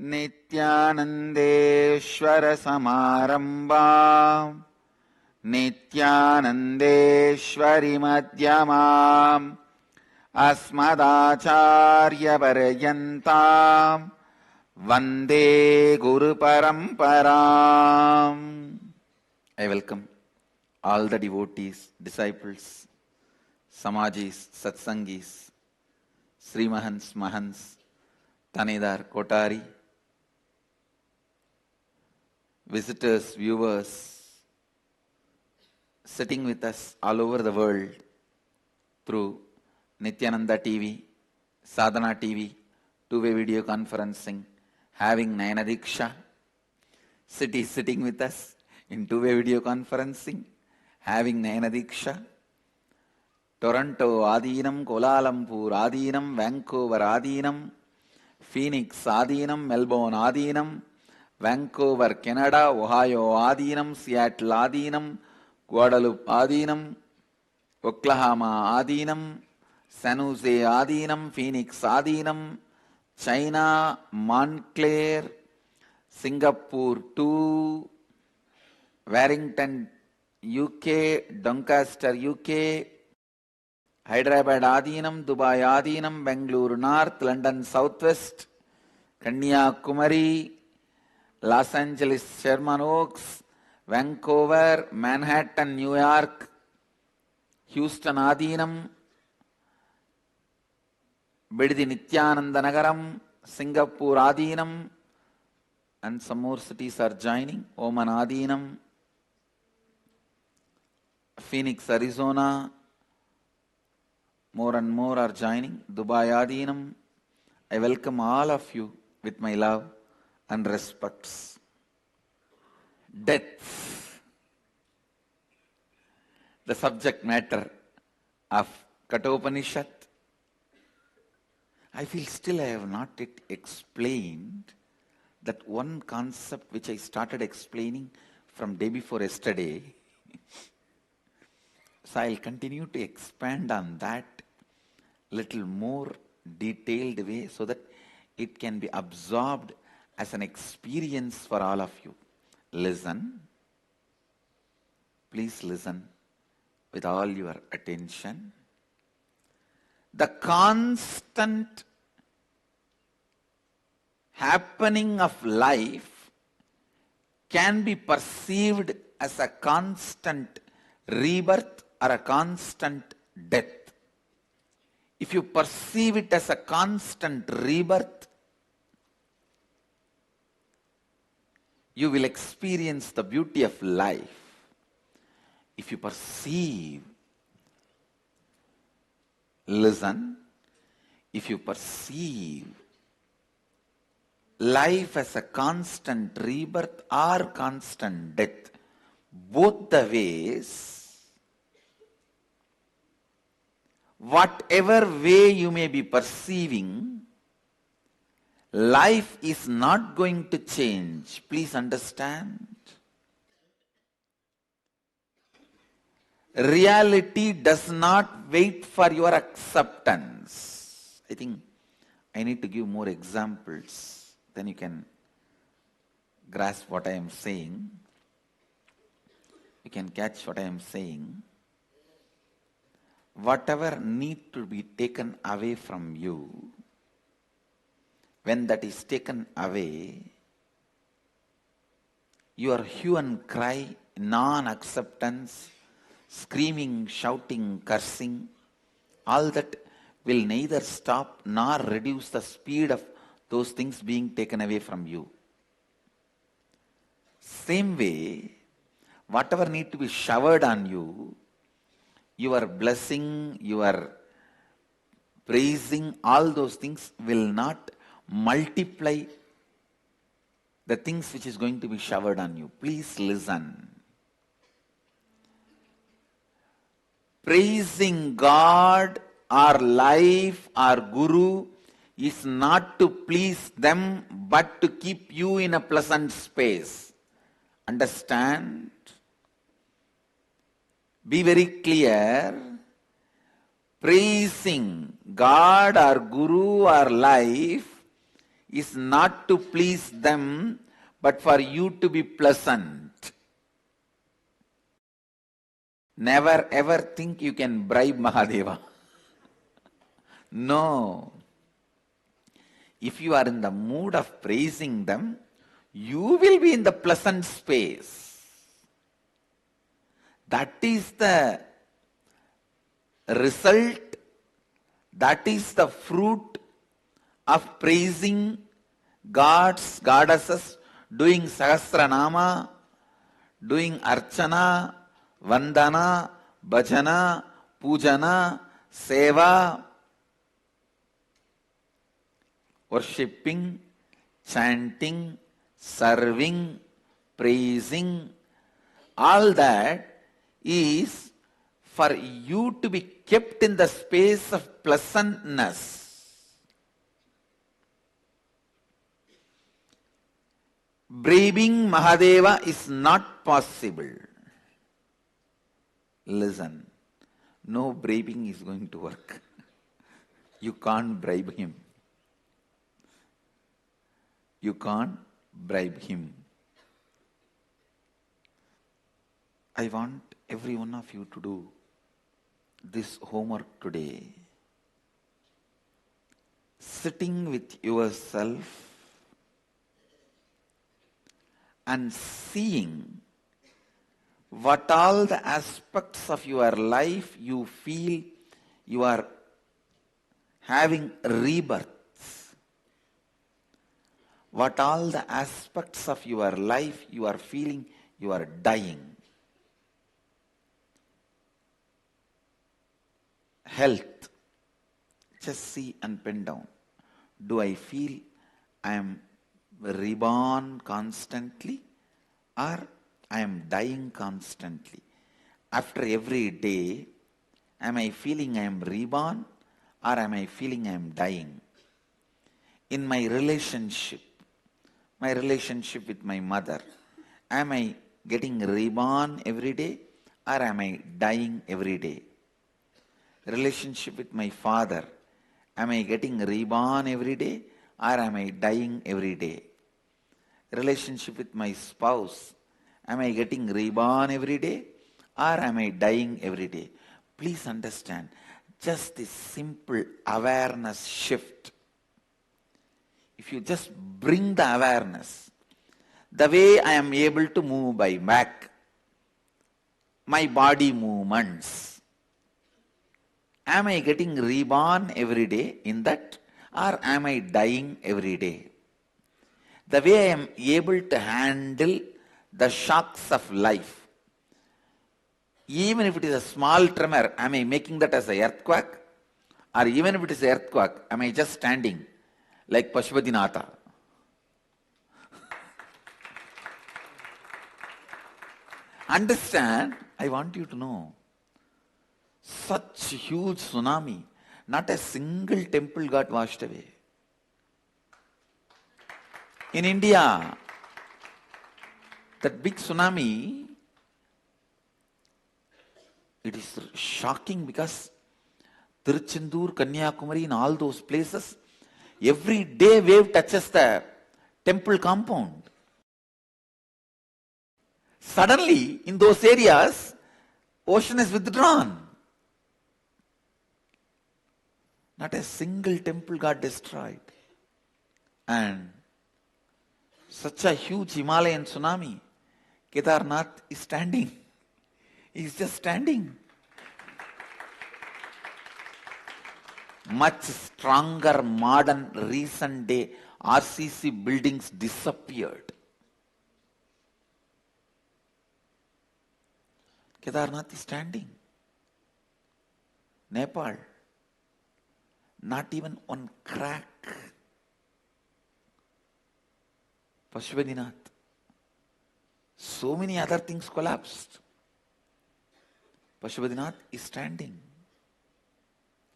नित्यानन्देश्वर समारम्भाम् नित्यानन्देश्वरि मध्यमाम् अस्मदाचार्यपर्यन्ताम् वन्दे गुरुपरम्पराम्. I welcome all the devotees, disciples, Samajis, Satsangis, Sri Mahans, Mahans, Tanidar, Kotari, visitors, viewers, sitting with us all over the world through Nityananda TV, Sadhana TV, two-way video conferencing, having Nayana Diksha, sitting with us in two-way video conferencing, having Nayana Diksha, Toronto Adinam, Kuala Lumpur Adinam, Vancouver Adinam, Phoenix Adinam, Melbourne Adinam, Vancouver, Canada, Ohio Adinam, Seattle Adinam, Guadalupe Adinam, Oklahoma Adinam, San Jose Adinam, Phoenix Adinam, China, Montclair, Singapore 2, Warrington, UK, Doncaster, UK, Hyderabad Adinam, Dubai Adinam, Bangalore North, London Southwest, Kanyakumari, Los Angeles, Sherman Oaks, Vancouver, Manhattan, New York, Houston Adinam, Biddi Nityananda Nagaram, Singapore Adinam, and some more cities are joining. Oman Adinam, Phoenix, Arizona, more and more are joining. Dubai Adinam. I welcome all of you with my love and respects. Death, the subject matter of Kathopanishad. I feel still I have not yet explained that one concept which I started explaining from day before yesterday. So I'll continue to expand on that little more detailed way so that it can be absorbed as an experience for all of you. Listen. Please listen with all your attention. The constant happening of life can be perceived as a constant rebirth or a constant death. If you perceive it as a constant rebirth, you will experience the beauty of life. If you perceive, listen, if you perceive life as a constant rebirth or constant death, both the ways, whatever way you may be perceiving, life is not going to change. Please understand. Reality does not wait for your acceptance. I think I need to give more examples, then you can grasp what I am saying. You can catch what I am saying. Whatever need to be taken away from you, when that is taken away, your hue and cry, non-acceptance, screaming, shouting, cursing, all that will neither stop nor reduce the speed of those things being taken away from you. Same way, whatever need to be showered on you, your blessing, your praising, all those things will not multiply the things which is going to be showered on you. Please listen. Praising God or life or Guru is not to please them but to keep you in a pleasant space. Understand? Be very clear. Praising God or Guru or life is not to please them, but for you to be pleasant. Never ever think you can bribe Mahadeva. No. If you are in the mood of praising them, you will be in the pleasant space. That is the result, that is the fruit of praising gods, goddesses, doing Sahasranama, doing Archana, Vandana, Bhajana, Pujana, Seva, worshipping, chanting, serving, praising. All that is for you to be kept in the space of pleasantness. Braving Mahadeva is not possible. Listen, no braving is going to work. You can't bribe him. You can't bribe him. I want every one of you to do this homework today. Sitting with yourself and seeing what all the aspects of your life you feel you are having rebirths. What all the aspects of your life you are feeling you are dying. Health. Just see and pen down. Do I feel I am reborn constantly or I am dying constantly? After every day, am I feeling I am reborn or am I feeling I am dying? In my relationship with my mother, am I getting reborn every day or am I dying every day? Relationship with my father, am I getting reborn every day or am I dying every day? Relationship with my spouse, am I getting reborn every day or am I dying every day? Please understand, just this simple awareness shift. If you just bring the awareness, the way I am able to move my back, my body movements, am I getting reborn every day in that or am I dying every day? The way I am able to handle the shocks of life, even if it is a small tremor, am I making that as an earthquake? Or even if it is an earthquake, am I just standing like Pashupatinath? Understand, I want you to know, such huge tsunami, not a single temple got washed away. In India, that big tsunami, it is shocking because Tiruchendur, Kanyakumari, in all those places, every day wave touches the temple compound. Suddenly, in those areas, ocean is withdrawn. Not a single temple got destroyed. And such a huge Himalayan tsunami, Kedarnath is standing. He is just standing. Much stronger, modern, recent day RCC buildings disappeared. Kedarnath is standing. Nepal, not even one crack. Pashupatinath. So many other things collapsed. Pashupatinath is standing.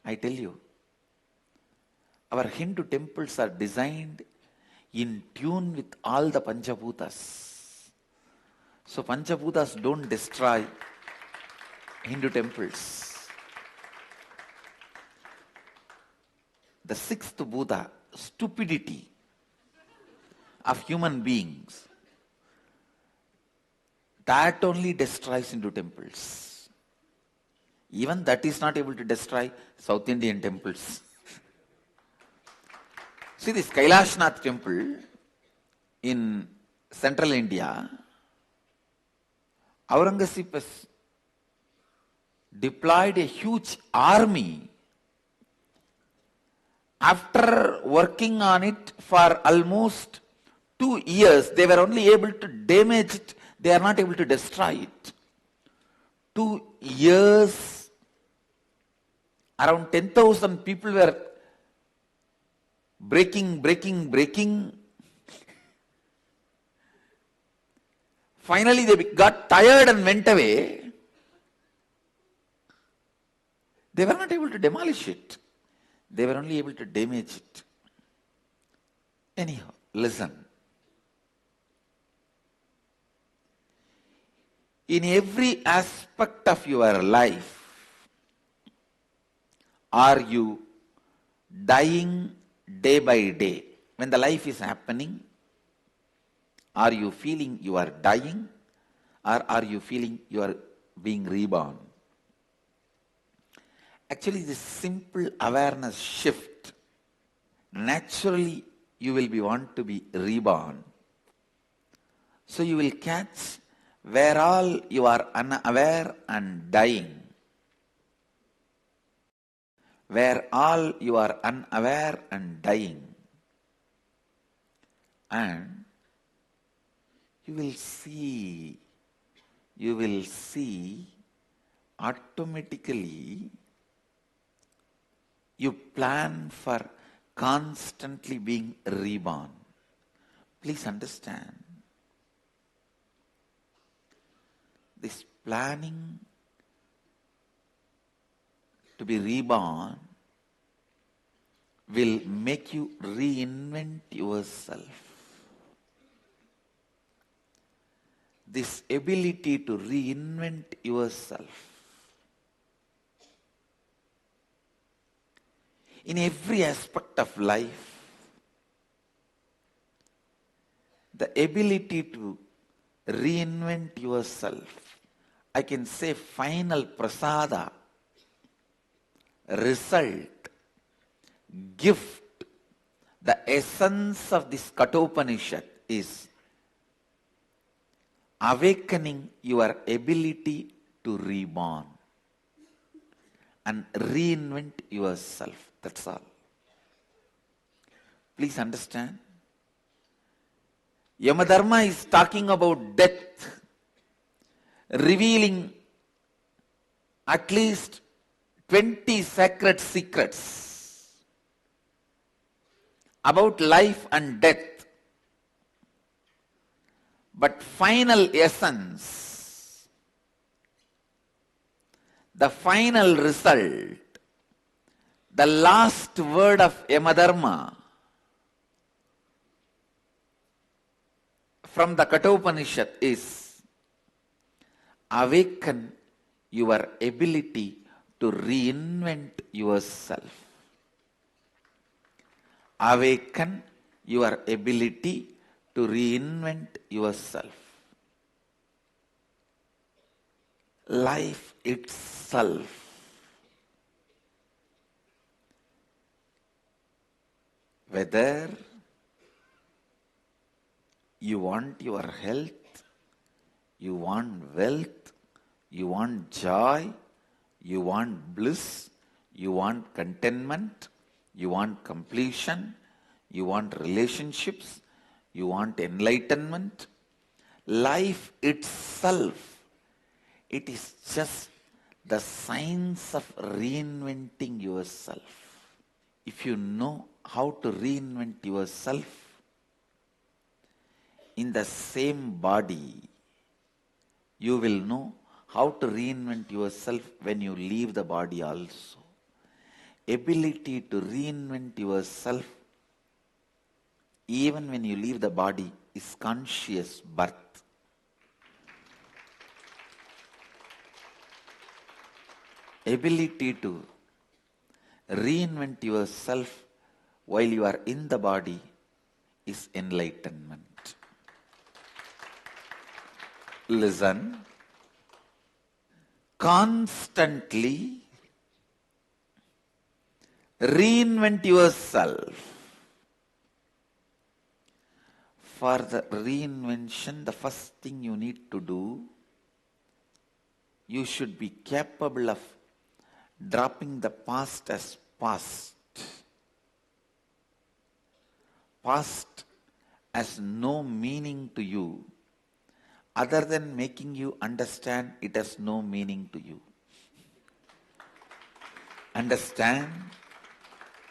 I tell you, our Hindu temples are designed in tune with all the Panchabhutas. So Panchabhutas don't destroy Hindu temples. The sixth Bhuta, stupidity, of human beings, that only destroys into temples. Even that is not able to destroy South Indian temples. See this Kailashnath temple in central India, Aurangzeb has deployed a huge army. After working on it for almost 2 years, they were only able to damage it. They are not able to destroy it. 2 years, around 10,000 people were breaking. Finally, they got tired and went away. They were not able to demolish it. They were only able to damage it. Anyhow, listen. In every aspect of your life, are you dying day by day? When the life is happening, are you feeling you are dying, or are you feeling you are being reborn? Actually, this simple awareness shift, naturally you will want to be reborn. So you will catch where all you are unaware and dying. Where all you are unaware and dying. And you will see automatically you plan for constantly being reborn. Please understand, this planning to be reborn will make you reinvent yourself. This ability to reinvent yourself in every aspect of life, the ability to reinvent yourself, I can say final prasada, result, gift, the essence of this Kathopanishad is awakening your ability to reborn and reinvent yourself. That's all. Please understand. Yama Dharma is talking about death, revealing at least 20 sacred secrets about life and death. But final essence, the final result, the last word of Yama Dharma from the Kathopanishad is awaken your ability to reinvent yourself. Awaken your ability to reinvent yourself. Life itself whether you want your health, you want wealth, you want joy, you want bliss, you want contentment, you want completion, you want relationships, you want enlightenment. Life itself, it is just the science of reinventing yourself. If you know how to reinvent yourself in the same body, you will know how to reinvent yourself when you leave the body also. Ability to reinvent yourself even when you leave the body is conscious birth. Ability to reinvent yourself while you are in the body is enlightenment. Listen. Constantly reinvent yourself. For the reinvention, the first thing you need to do, you should be capable of dropping the past as past. Past has no meaning to you other than making you understand it has no meaning to you. Understand?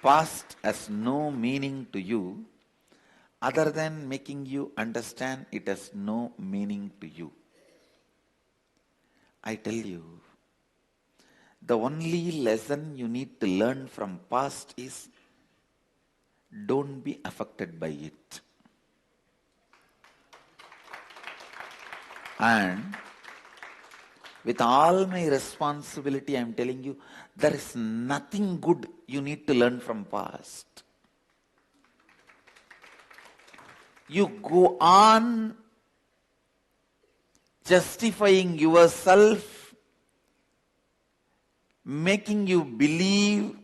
Past has no meaning to you other than making you understand it has no meaning to you. I tell you, the only lesson you need to learn from past is don't be affected by it. And with all my responsibility, I am telling you, there is nothing good you need to learn from past. You go on justifying yourself, making you believe,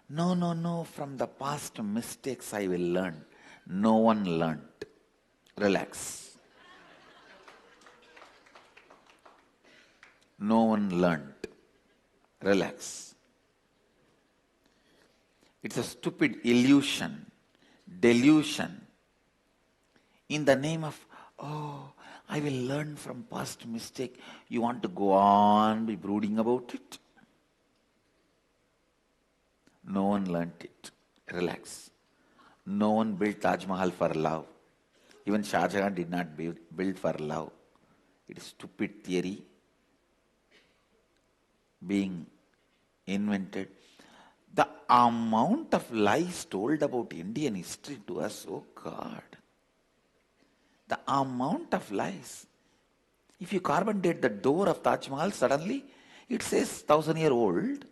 no, from the past mistakes I will learn. No one learned. Relax. No one learned. Relax. It's a stupid illusion, delusion. In the name of, I will learn from past mistake, you want to go on be brooding about it? No one learnt it. Relax. No one built Taj Mahal for love. Even Shah Jahan did not build for love. It is stupid theory being invented. The amount of lies told about Indian history to us, oh God. The amount of lies. If you carbon date the door of Taj Mahal, suddenly it says 1,000-year-old.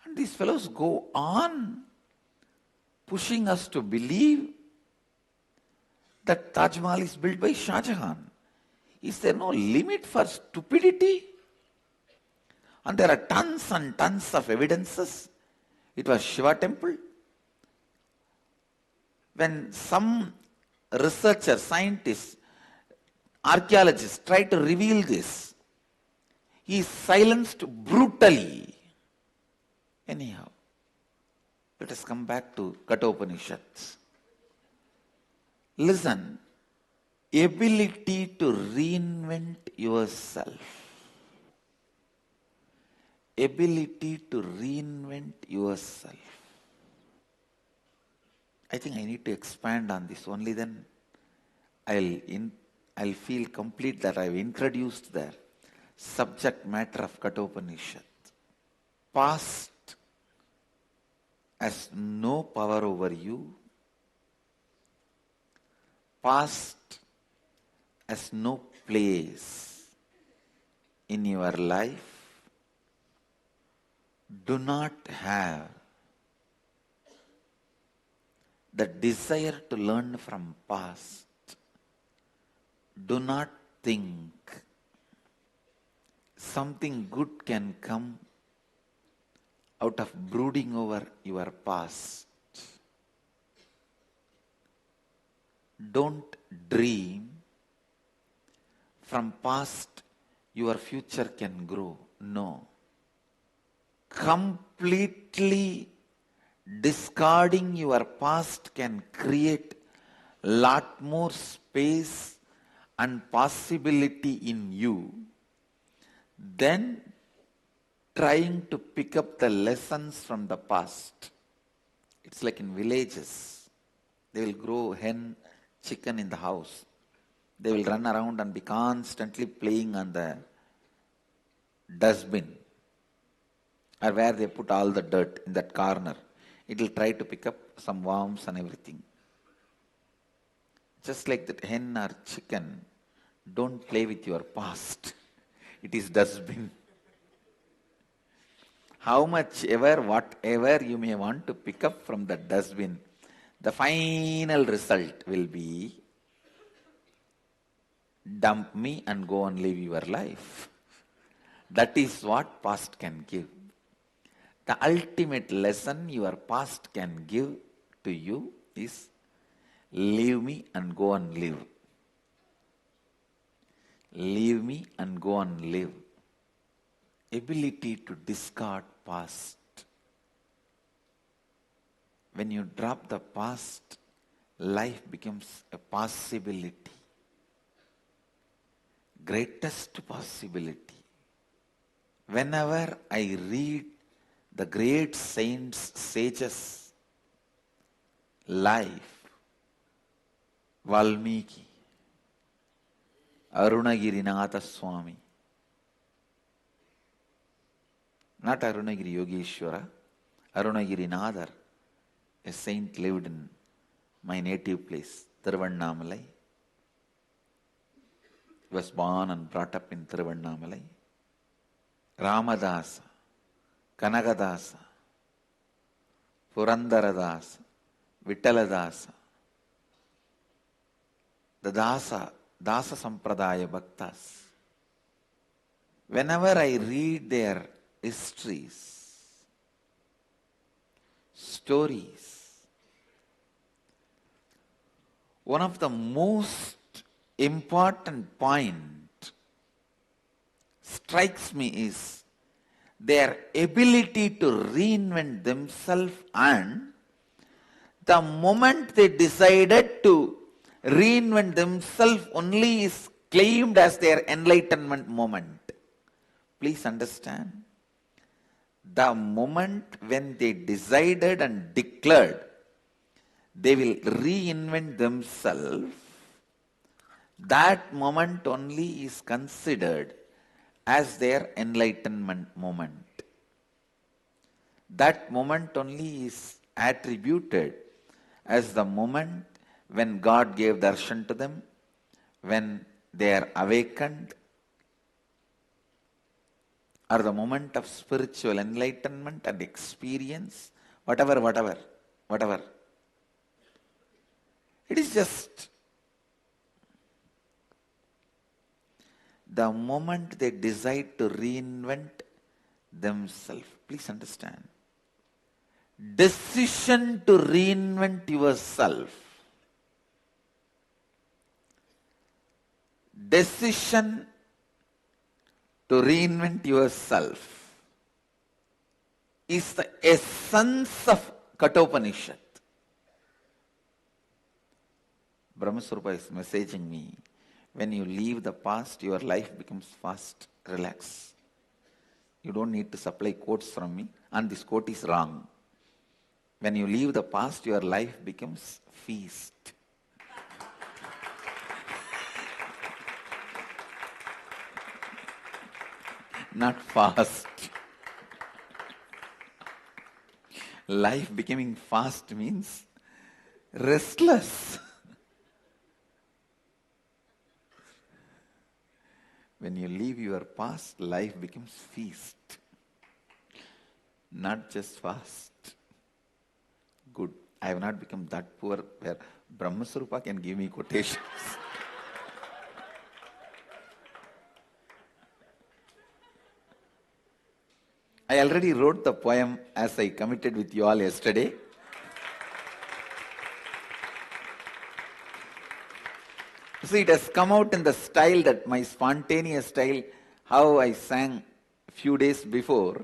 And these fellows go on pushing us to believe that Taj Mahal is built by Shah Jahan. Is there no limit for stupidity? And there are tons and tons of evidences. It was Shiva temple. When some researchers, scientists, archaeologists try to reveal this, he is silenced brutally. Anyhow, let us come back to Kathopanishads. Listen, ability to reinvent yourself. Ability to reinvent yourself. I think I need to expand on this. Only then I'll feel complete that I've introduced the subject matter of Kathopanishad. Past has no power over you. Past has no place in your life. Do not have the desire to learn from past. Do not think something good can come out of brooding over your past. Don't dream from past your future can grow. No. Completely discarding your past can create lot more space and possibility in you than trying to pick up the lessons from the past. It's like in villages. They will grow hen, chicken in the house. They will run around and be constantly playing on the dustbin or where they put all the dirt in that corner. It will try to pick up some worms and everything. Just like that hen or chicken, don't play with your past. It is dustbin. How much ever, whatever you may want to pick up from the dustbin, the final result will be dump me and go and live your life. That is what past can give. The ultimate lesson your past can give to you is leave me and go and live. Leave me and go and live. Ability to discard past. When you drop the past, life becomes a possibility. Greatest possibility. Whenever I read the great saints, sages' life, Valmiki, Arunagirinatha Swami, not Arunagiri Yogeshwara, Arunagirinadhar, a saint lived in my native place, Tiruvannamalai. He was born and brought up in Tiruvannamalai. Ramadasa, Kanagadasa, Purandaradasa, Vittaladasa, the Dasa Sampradaya Bhaktas. Whenever I read their histories, stories, one of the most important point strikes me is their ability to reinvent themselves, and the moment they decided to reinvent themselves only is claimed as their enlightenment moment. Please understand, the moment when they decided and declared they will reinvent themselves, that moment only is considered as their enlightenment moment. That moment only is attributed as the moment when God gave darshan to them, when they are awakened, or the moment of spiritual enlightenment and experience, whatever. It is just the moment they decide to reinvent themselves. Please understand. Decision to reinvent yourself. Decision to reinvent yourself is the essence of Kathopanishad. Brahmaswarupa is messaging me. When you leave the past, your life becomes fast. Relax. You don't need to supply quotes from me, and this quote is wrong. When you leave the past, your life becomes feast. Not fast. Life becoming fast means restless. When you leave your past, life becomes feast. Not just fast. Good. I have not become that poor where Brahmaswarupa can give me quotations. I already wrote the poem as I committed with you all yesterday. See, it has come out in the style that my spontaneous style, how I sang a few days before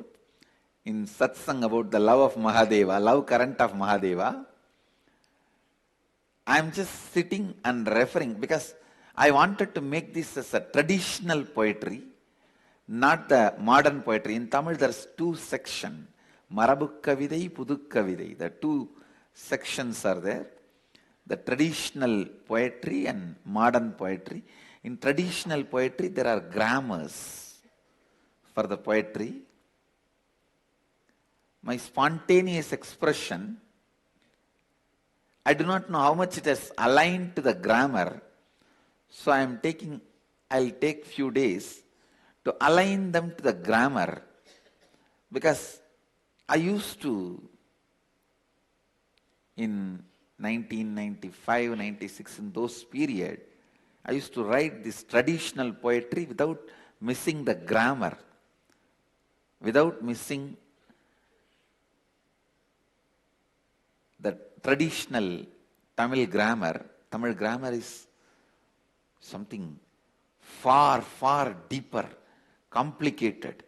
in satsang about the love of Mahadeva, love current of Mahadeva. I am just sitting and referring because I wanted to make this as a traditional poetry, not the modern poetry. In Tamil there's two sections, Marabuk Kavidai, Puduk Kavidai. The two sections are there. The traditional poetry and modern poetry. In traditional poetry, there are grammars for the poetry. My spontaneous expression, I do not know how much it has aligned to the grammar, so I'll take few days to align them to the grammar, because I used to, in 1995, 96, in those period, I used to write this traditional poetry without missing the grammar, without missing the traditional Tamil grammar. Tamil grammar is something far, far deeper, complicated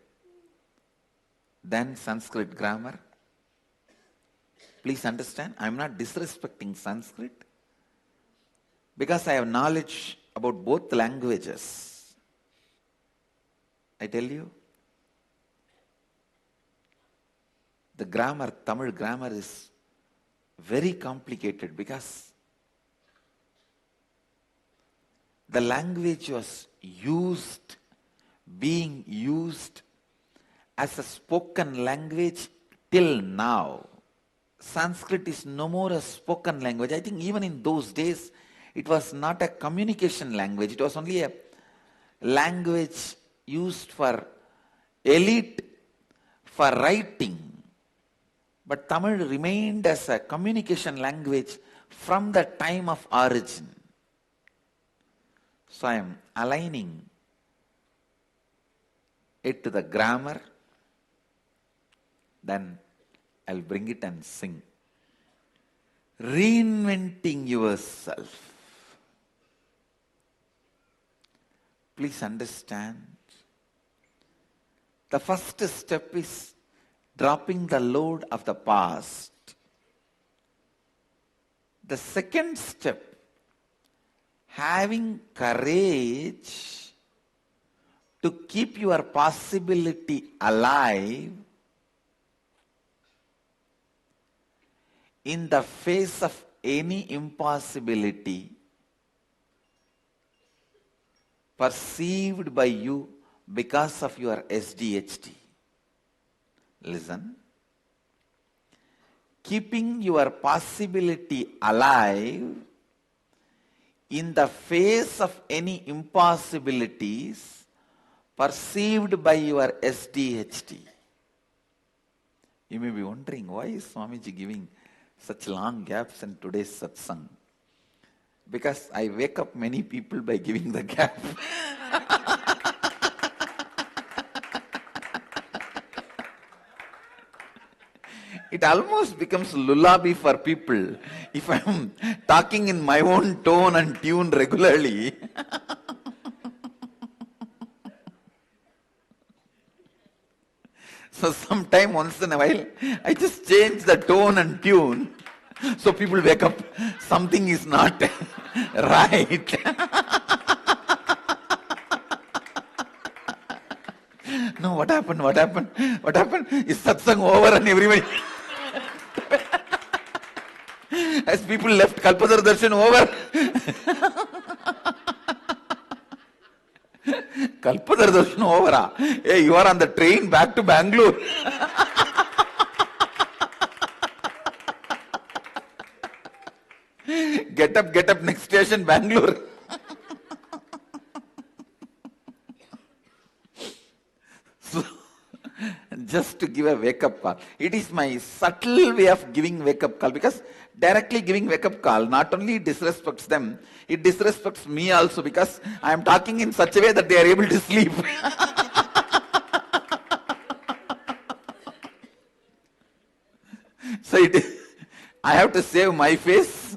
than Sanskrit grammar. Please understand, I am not disrespecting Sanskrit because I have knowledge about both languages. I tell you, the grammar, Tamil grammar is very complicated because the language was being used as a spoken language till now. Sanskrit is no more a spoken language. I think even in those days, it was not a communication language. It was only a language used for elite, for writing. But Tamil remained as a communication language from the time of origin. So I am aligning it to the grammar, then I'll bring it and sing. Reinventing yourself. Please understand, the first step is dropping the load of the past. The second step, having courage to keep your possibility alive in the face of any impossibility perceived by you because of your SDHD. Listen. Keeping your possibility alive in the face of any impossibilities perceived by your SDHD. You may be wondering, why is Swamiji giving such long gaps in today's satsang? Because I wake up many people by giving the gap. It almost becomes lullaby for people if I am talking in my own tone and tune regularly. So sometime once in a while, I just change the tone and tune so people wake up. Something is not right. No, what happened? What happened? What happened? Is satsang over and everybody... As people left, Kalpadar Darshan over. Kalpadar Darshan over. Hey, you are on the train back to Bangalore. Get up, next station, Bangalore. So, just to give a wake-up call. It is my subtle way of giving wake-up call, because directly giving wake-up call not only disrespects them, it disrespects me also, because I am talking in such a way that they are able to sleep. So I have to save my face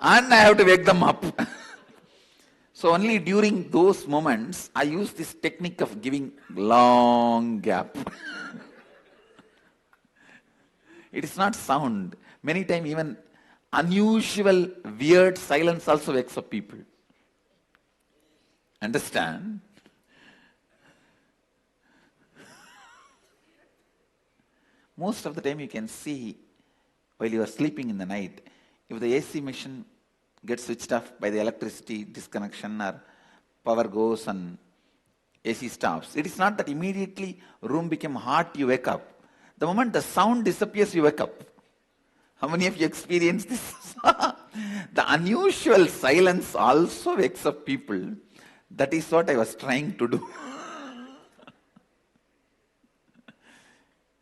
and I have to wake them up. So only during those moments, I use this technique of giving long gap. It is not sound. Many times even unusual, weird silence also wakes up people. Understand? Most of the time you can see while you are sleeping in the night, if the AC machine gets switched off by the electricity disconnection or power goes and AC stops, it is not that immediately room became hot, you wake up. The moment the sound disappears, you wake up. How many of you experienced this? The unusual silence also wakes up people. That is what I was trying to do.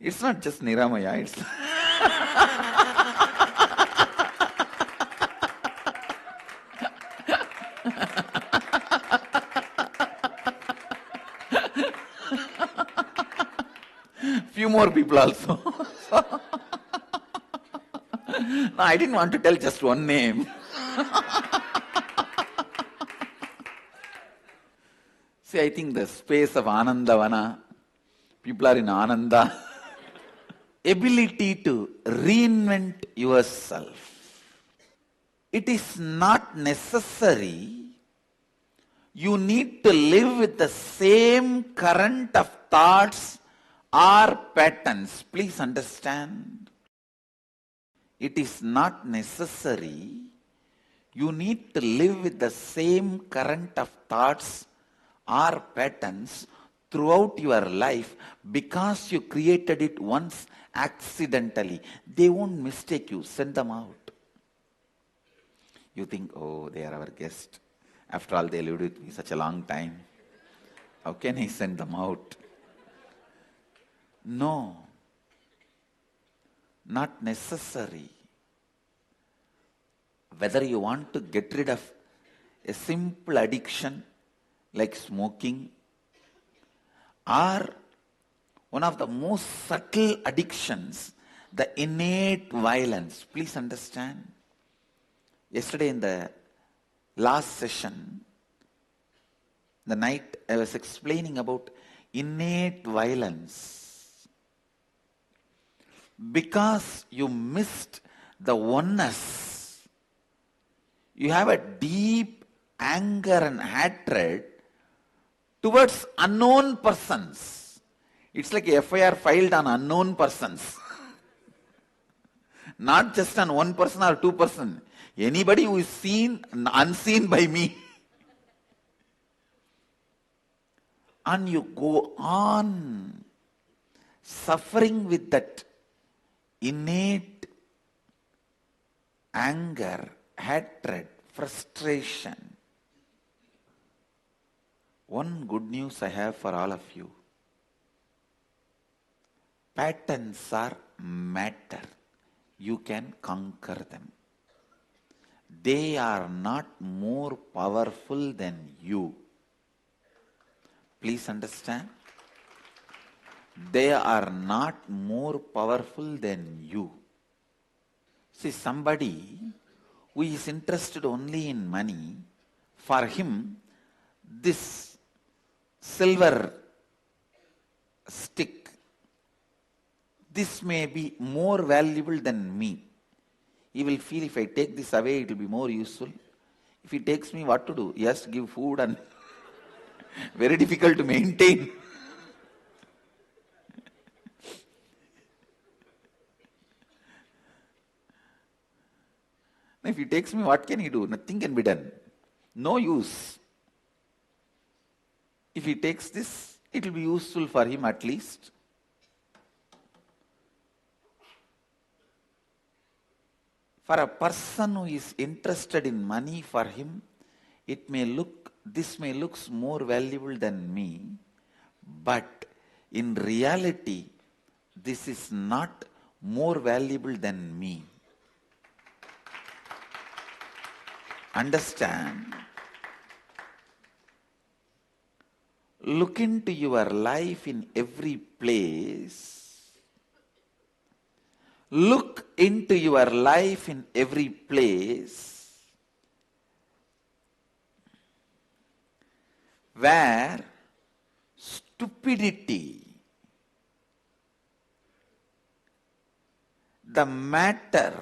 It's not just Niramaya, it's... Few more people also. No, I didn't want to tell just one name. See, I think the space of Anandavana, people are in Ananda. Ability to reinvent yourself. It is not necessary you need to live with the same current of thoughts or patterns. Please understand. It is not necessary you need to live with the same current of thoughts or patterns throughout your life because you created it once accidentally. They won't mistake you. Send them out. You think, oh, they are our guest. After all, they lived with me such a long time. How can I send them out? No. Not necessary. Whether you want to get rid of a simple addiction like smoking, or one of the most subtle addictions, the innate violence. Please understand. Yesterday in the last session, the night, I was explaining about innate violence. Because you missed the oneness, you have a deep anger and hatred towards unknown persons. It's like a FIR filed on unknown persons. Not just on one person or two person. Anybody who is seen, unseen by me. And you go on suffering with that innate anger, hatred, frustration. One good news I have for all of you. Patterns are matter. You can conquer them. They are not more powerful than you. Please understand. They are not more powerful than you. See, somebody who is interested only in money, for him, this silver stick, this may be more valuable than me. He will feel if I take this away, it will be more useful. If he takes me, what to do? He has to give food and very difficult to maintain. If he takes me, what can he do? Nothing can be done. No use. If he takes this, it will be useful for him at least. For a person who is interested in money, for him, this may look more valuable than me, but in reality, this is not more valuable than me. Understand? Look into your life in every place. Look into your life in every place where stupidity, the matter,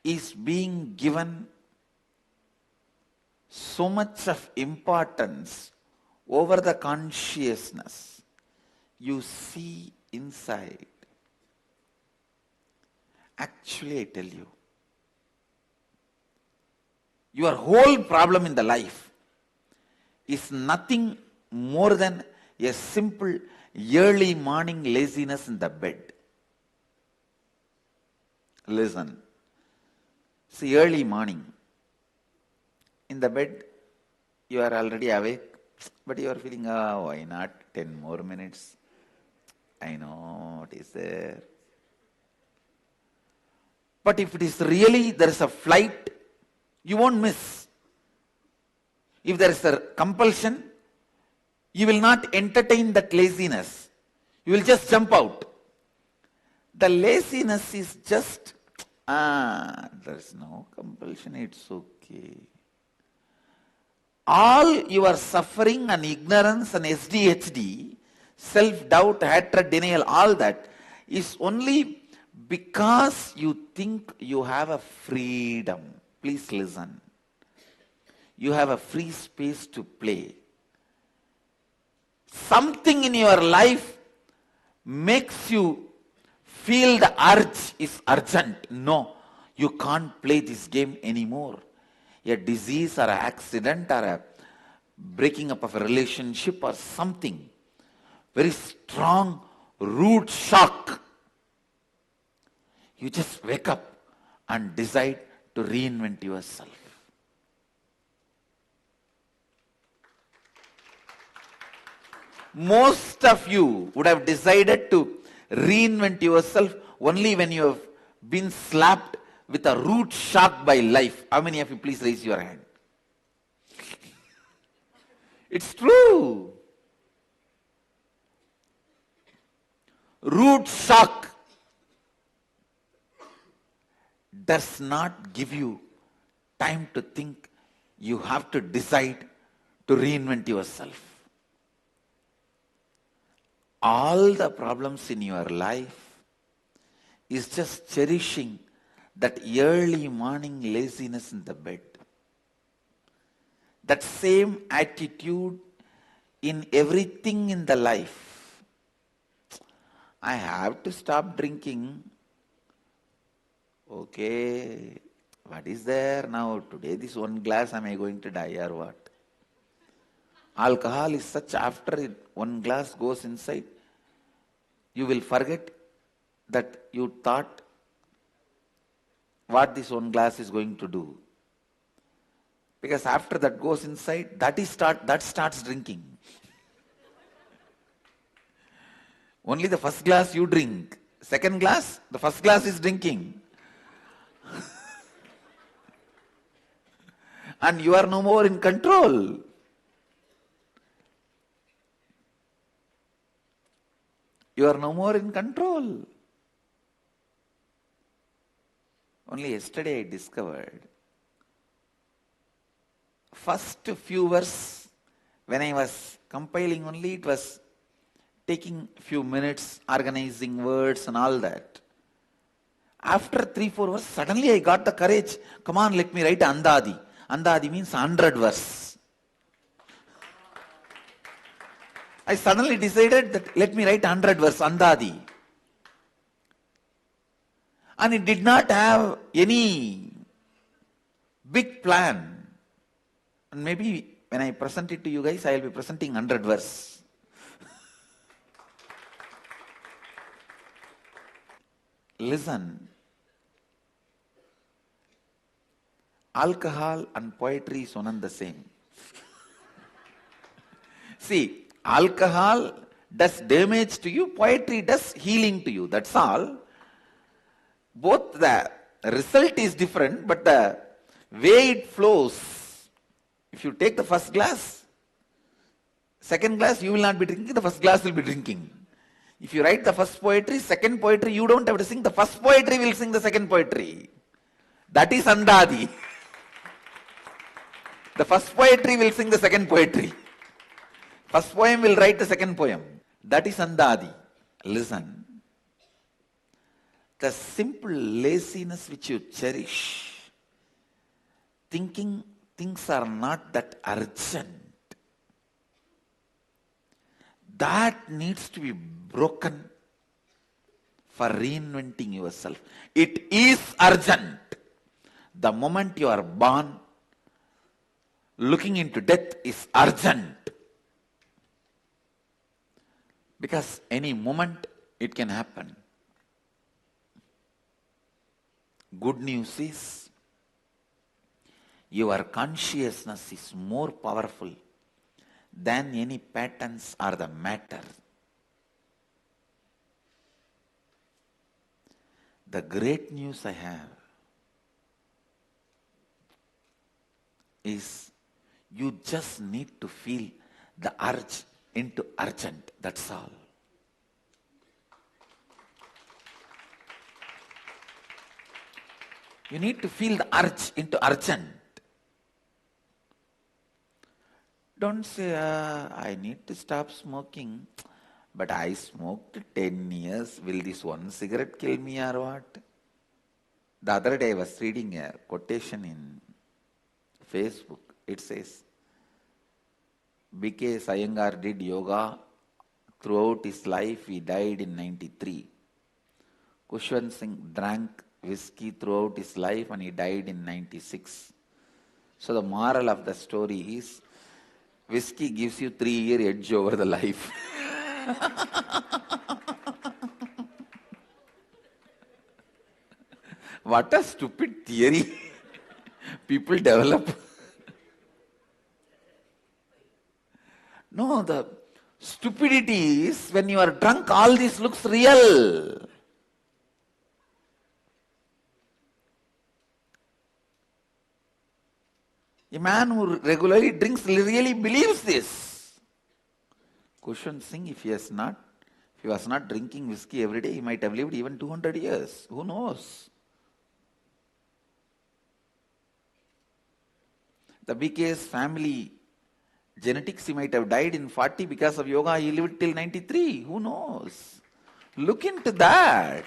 is being given so much of importance over the consciousness. You see inside. Actually, I tell you, your whole problem in the life is nothing more than a simple early morning laziness in the bed. Listen. See, early morning. In the bed, you are already awake, but you are feeling, why not 10 more minutes? I know what is there. But if it is really, there is a flight, you won't miss. If there is a compulsion, you will not entertain that laziness. You will just jump out. The laziness is just, there's no compulsion, it's okay. All your suffering and ignorance and SDHD, self-doubt, hatred, denial, all that is only because you think you have a freedom. Please listen. You have a free space to play. Something in your life makes you feel the urge is urgent. No, you can't play this game anymore. A disease or an accident or a breaking up of a relationship or something. Very strong root shock. You just wake up and decide to reinvent yourself. Most of you would have decided to reinvent yourself only when you have been slapped with a root shock by life. How many of you, please raise your hand? It's true. Root shock does not give you time to think. You have to decide to reinvent yourself. All the problems in your life is just cherishing that early morning laziness in the bed. That same attitude in everything in the life. I have to stop drinking. Okay, what is there now? Today this one glass, am I going to die or what? Alcohol is such, after one glass goes inside, you will forget that you thought what this one glass is going to do. Because after that goes inside, that starts drinking. Only the first glass you drink. Second glass, the first glass is drinking. And you are no more in control. You are no more in control. Only yesterday I discovered, first few verses, when I was compiling only, it was taking few minutes, organizing words and all that. After 3-4 verses, suddenly I got the courage. Come on, let me write Andadi. Andadi means 100 verse. I suddenly decided that let me write 100 verse, Andadi. And it did not have any big plan. And maybe when I present it to you guys, I will be presenting 100 verse. Listen. Alcohol and poetry is one and the same. See, alcohol does damage to you, poetry does healing to you. That's all. Both the result is different, but the way it flows, if you take the first glass, second glass you will not be drinking, the first glass will be drinking. If you write the first poetry, second poetry, you don't have to sing. The first poetry will sing the second poetry. That is Andadi. The first poetry will sing the second poetry. First poem will write the second poem. That is Andadi. Listen. The simple laziness which you cherish, thinking things are not that urgent, that needs to be broken for reinventing yourself. It is urgent. The moment you are born, looking into death is urgent. Because any moment it can happen. Good news is, your consciousness is more powerful than any patterns or the matter. The great news I have is, you just need to feel the urge into urgent. That's all. You need to feel the urge into urgent. Don't say, I need to stop smoking, but I smoked 10 years. Will this one cigarette kill me or what? The other day I was reading a quotation in Facebook. It says, B.K. Iyengar did yoga throughout his life. He died in 93. Kushwant Singh drank whiskey throughout his life and he died in 96. So the moral of the story is, whiskey gives you 3-year edge over the life. What a stupid theory people develop. No, the stupidity is when you are drunk, all this looks real. A man who regularly drinks really believes this. Kushwant Singh, if he was not drinking whiskey every day, he might have lived even 200 years. Who knows? The BK's family genetics, he might have died in 40 because of yoga. He lived till 93. Who knows? Look into that.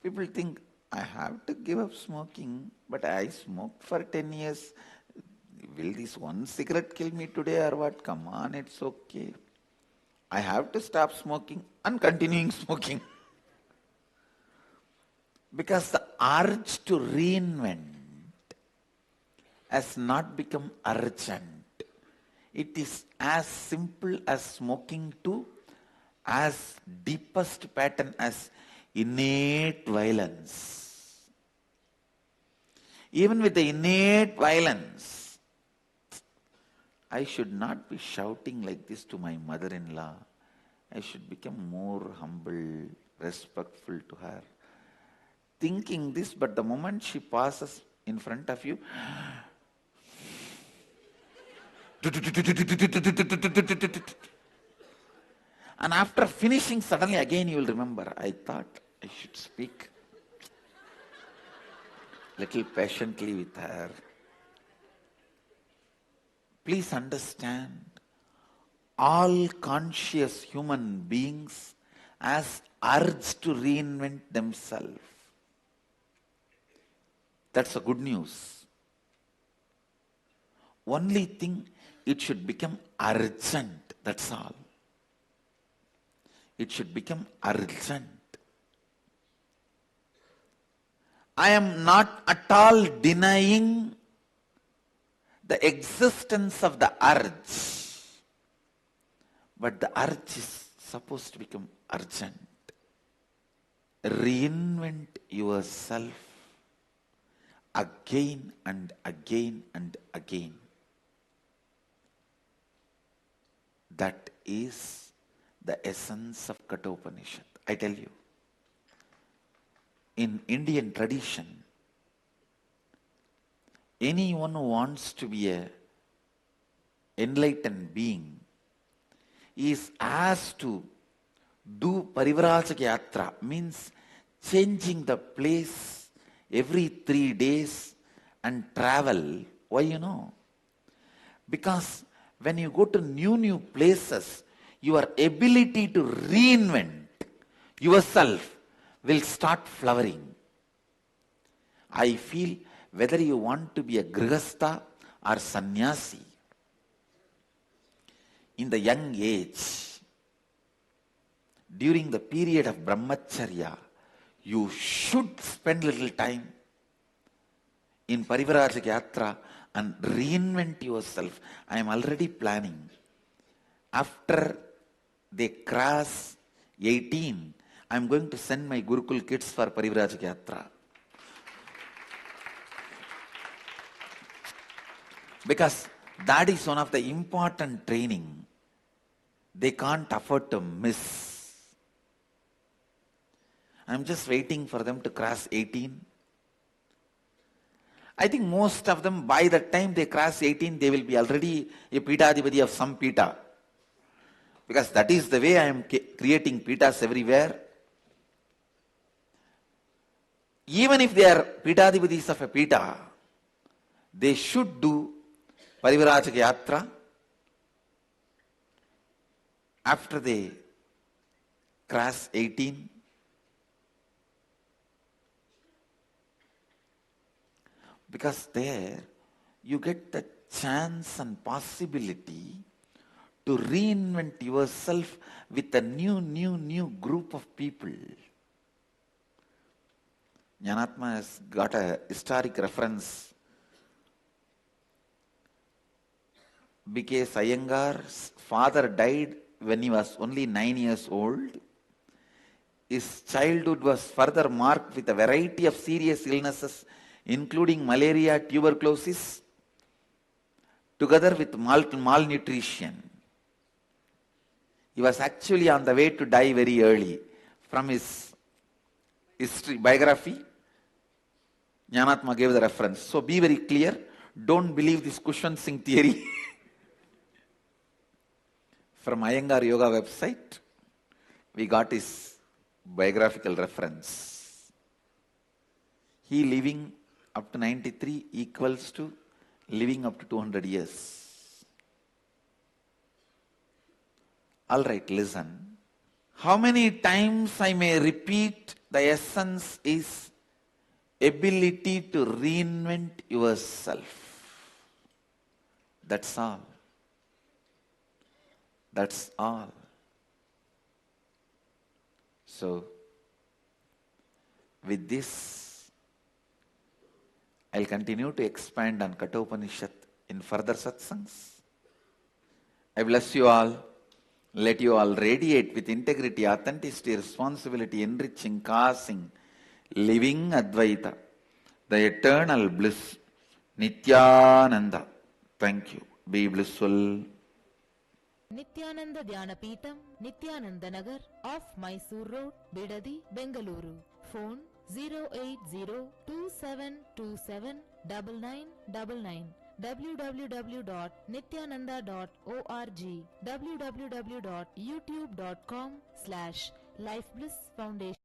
People think, I have to give up smoking, but I smoked for 10 years. Will this one cigarette kill me today or what? Come on, it's okay. I have to stop smoking and continuing smoking. Because the urge to reinvent has not become urgent. It is as simple as smoking to as deepest pattern as innate violence. Even with the innate violence, I should not be shouting like this to my mother-in-law. I should become more humble, respectful to her. Thinking this, but the moment she passes in front of you, and after finishing, suddenly again you will remember, I thought I should speak little patiently with her. Please understand, all conscious human beings has urge to reinvent themselves. That's the good news. Only thing, it should become urgent. That's all. It should become urgent. I am not at all denying the existence of the urge, but the urge is supposed to become urgent. Reinvent yourself again and again and again. That is the essence of Kathopanishad. I tell you, in Indian tradition, anyone who wants to be an enlightened being is asked to do Parivrajaka yatra, means changing the place every 3 days and travel. Why, you know? Because when you go to new places, your ability to reinvent yourself will start flowering. I feel whether you want to be a grihastha or sannyasi, in the young age, during the period of brahmacharya, you should spend little time in Parivrajaka yatra and reinvent yourself. I am already planning. After they cross 18, I am going to send my Gurukul kids for Parivrajaka yatra. Because that is one of the important training they can't afford to miss. I'm just waiting for them to cross 18. I think most of them, by the time they cross 18, they will be already a Peethadipati of some Peetha. Because that is the way I am creating Peethas everywhere. even if they are Pitadipatis of a Pita, they should do Parivrajaka Yatra after they cross 18. Because there you get the chance and possibility to reinvent yourself with a new group of people. Jnanatma has got a historic reference. Because Iyengar's father died when he was only 9 years old. His childhood was further marked with a variety of serious illnesses, including malaria, tuberculosis, together with malnutrition. He was actually on the way to die very early. From his history, biography, Jnanatma gave the reference. So be very clear. Don't believe this cushion sing theory. From Iyengar Yoga website, we got his biographical reference. He living up to 93 equals to living up to 200 years. All right, listen. How many times I may repeat, the essence is ability to reinvent yourself. That's all. That's all. So, with this, I'll continue to expand on Kathopanishad in further satsangs. I bless you all. Let you all radiate with integrity, authenticity, responsibility, enriching, causing, living Advaita, the eternal bliss, Nityananda. Thank you. Be blissful. Nityananda Dhyanapeetham, Nityananda Nagar, off Mysore Road, Bidadi, Bengaluru. Phone 08027279999. www.nityananda.org. www.youtube.com/lifeblissfoundation.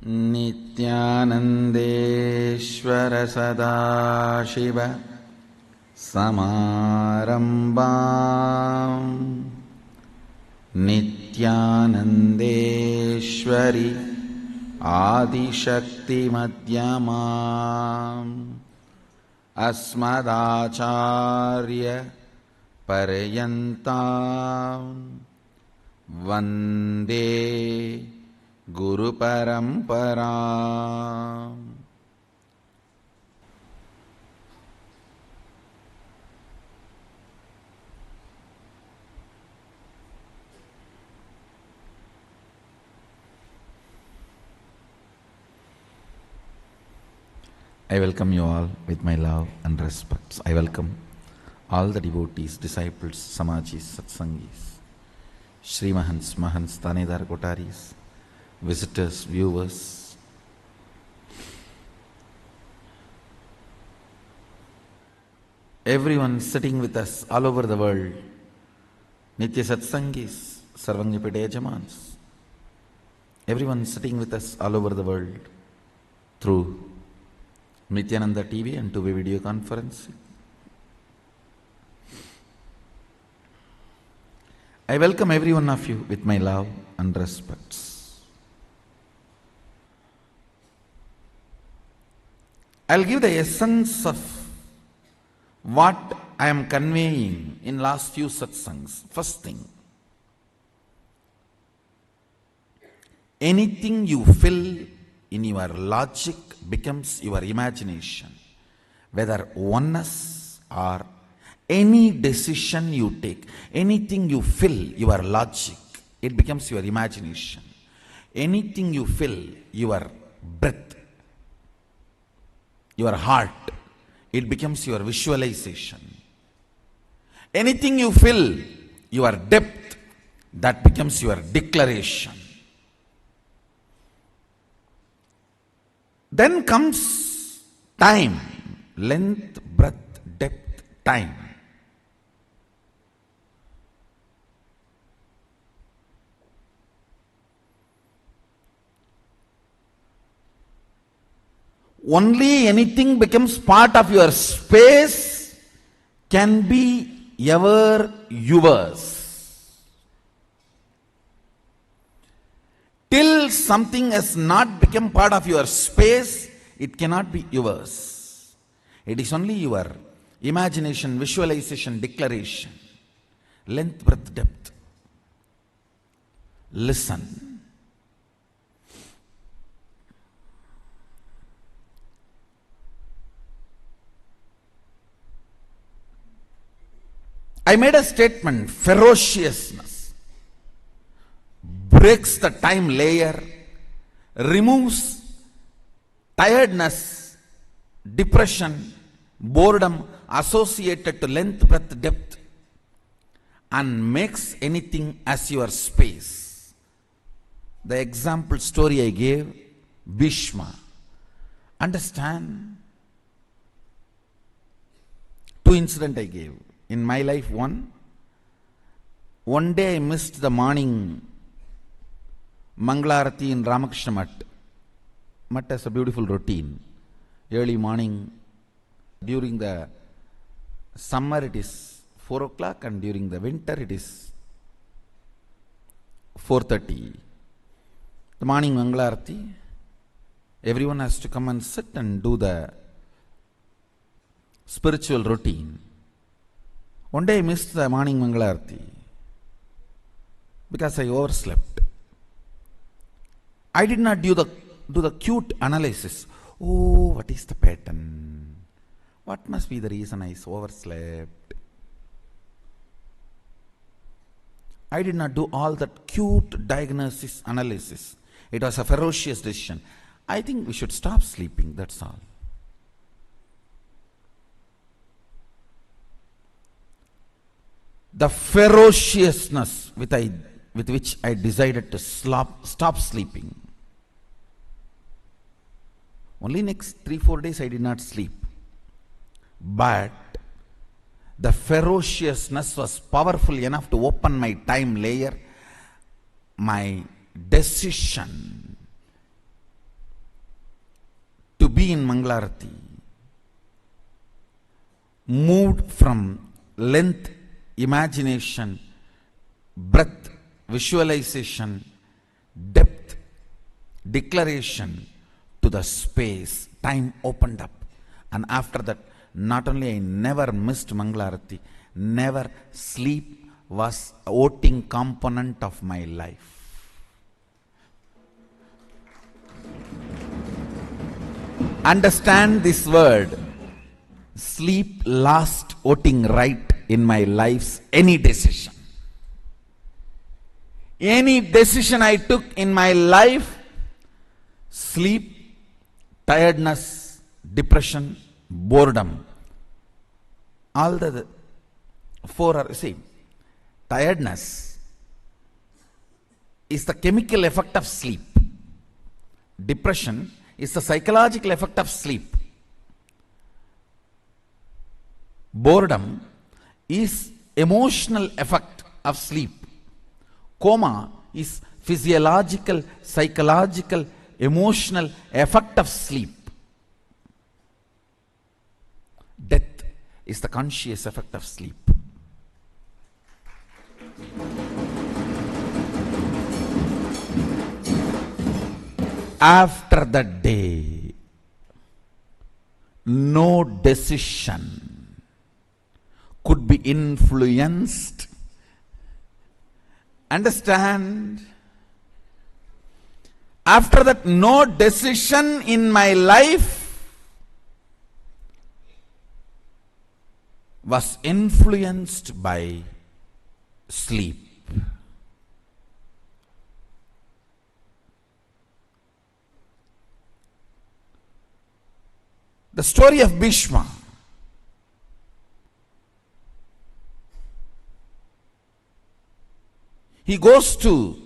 नित्यानन्देश्वर Sadashiv समारम्भाम् नित्यानन्देश्वरि आदिशक्तिमध्यमाम् अस्मदाचार्य पर्यन्ताम् वन्दे Guru Parampara. I welcome you all with my love and respect. I welcome all the devotees, disciples, samajis, satsangis, Shri Mahants, Mahants, Tanedar Kotaris, visitors, viewers. Everyone sitting with us all over the world, Nitya Satsangis, Sarvajnapeetha Yajamans. Everyone sitting with us all over the world through Nityananda TV and two-way video conference. I welcome every one of you with my love and respects. I'll give the essence of what I am conveying in last few satsangs. First thing, anything you fill in your logic becomes your imagination. Whether oneness or any decision you take, anything you fill your logic, it becomes your imagination. Anything you fill your breath, your heart, it becomes your visualization. Anything you fill, your depth, that becomes your declaration. Then comes time, length, breadth, depth, time. Only anything becomes part of your space can be ever yours. Till something has not become part of your space, it cannot be yours. It is only your imagination, visualization, declaration. Length, breadth, depth. Listen. I made a statement, ferociousness breaks the time layer, removes tiredness, depression, boredom associated to length, breadth, depth, and makes anything as your space. The example story I gave, Bishma. Understand? Two incidents I gave. In my life, one day I missed the morning Mangalarati in Ramakrishna Mutt. Mutt has a beautiful routine. Early morning, during the summer it is 4 o'clock and during the winter it is 4:30. The morning Mangalarati, everyone has to come and sit and do the spiritual routine. One day I missed the morning Mangalarati because I overslept. I did not do the cute analysis. Oh, what is the pattern? What must be the reason I overslept? I did not do all that cute diagnosis analysis. It was a ferocious decision. I think we should stop sleeping, that's all. The ferociousness with which I decided to stop sleeping. Only next 3-4 days I did not sleep. But the ferociousness was powerful enough to open my time layer. My decision to be in Mangalarati moved from length, imagination, breadth, visualization, depth, declaration to the space. Time opened up. And after that, not only I never missed Mangalarati, never sleep was a voting component of my life. Understand this word. Sleep lost voting right in my life's any decision. Any decision I took in my life, sleep, tiredness, depression, boredom, all the four are, see, tiredness is the chemical effect of sleep. Depression is the psychological effect of sleep. Boredom is emotional effect of sleep. Coma is physiological, psychological, emotional effect of sleep. Death is the conscious effect of sleep. After that day, no decision could be influenced. Understand? After that, no decision in my life was influenced by sleep. The story of Bishma. He goes to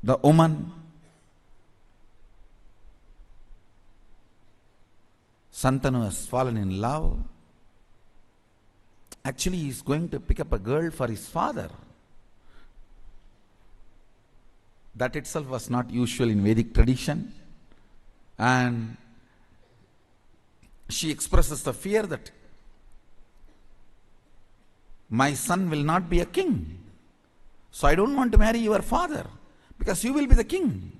the woman. Santanu has fallen in love. Actually, he is going to pick up a girl for his father. That itself was not usual in Vedic tradition. And she expresses the fear that my son will not be a king. So I don't want to marry your father because you will be the king.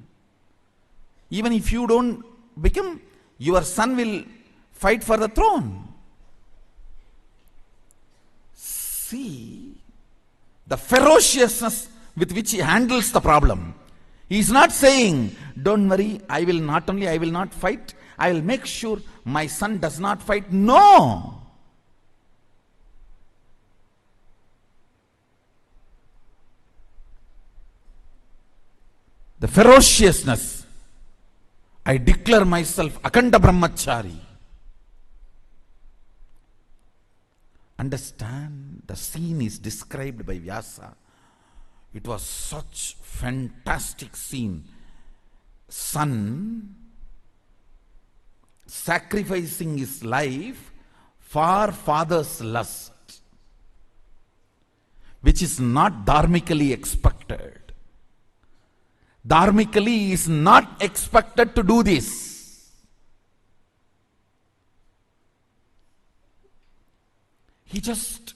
Even if you don't become, your son will fight for the throne. See the ferociousness with which he handles the problem. He is not saying, don't worry, I will not fight, I will make sure my son does not fight. No! The ferociousness. I declare myself Akanda Brahmachari. Understand, the scene is described by Vyasa. It was such fantastic scene. Son sacrificing his life for father's lust, which is not dharmically expected. Dharmically, he is not expected to do this. He just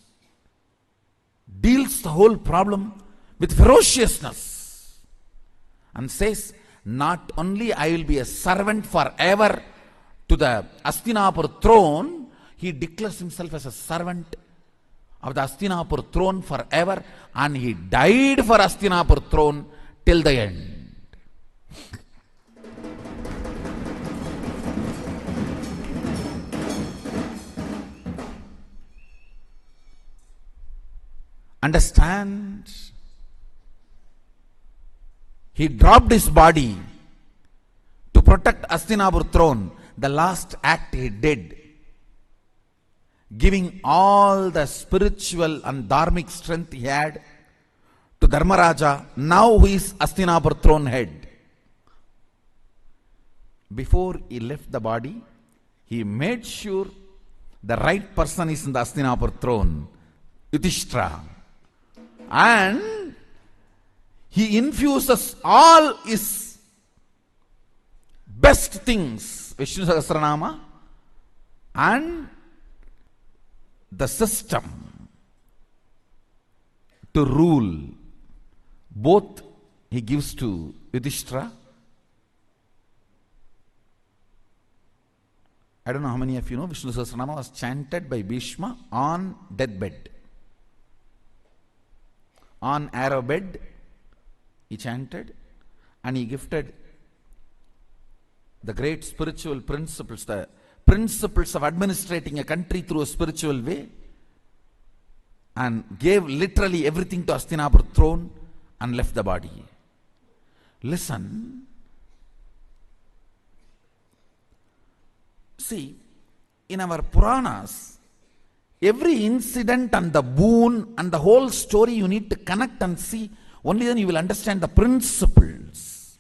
deals the whole problem with ferociousness and says, not only I will be a servant forever to the Hastinapur throne, he declares himself as a servant of the Hastinapur throne forever, and he died for Hastinapur throne till the end. Understand? He dropped his body to protect Hastinapur throne. The last act he did, giving all the spiritual and dharmic strength he had to Dharmaraja, now who is Hastinapur throne head. Before he left the body, he made sure the right person is in the Hastinapur throne, Yudhishthira. And he infuses all his best things, Vishnu Sahasranama, and the system to rule. Both he gives to Yudhishthira. I don't know how many of you know, Vishnu Sahasranama was chanted by Bishma on deathbed. On arrow bed, he chanted, and he gifted the great spiritual principles, the principles of administrating a country through a spiritual way, and gave literally everything to Hastinapur throne and left the body. Listen. See, in our Puranas, every incident and the boon and the whole story you need to connect and see. Only then you will understand the principles.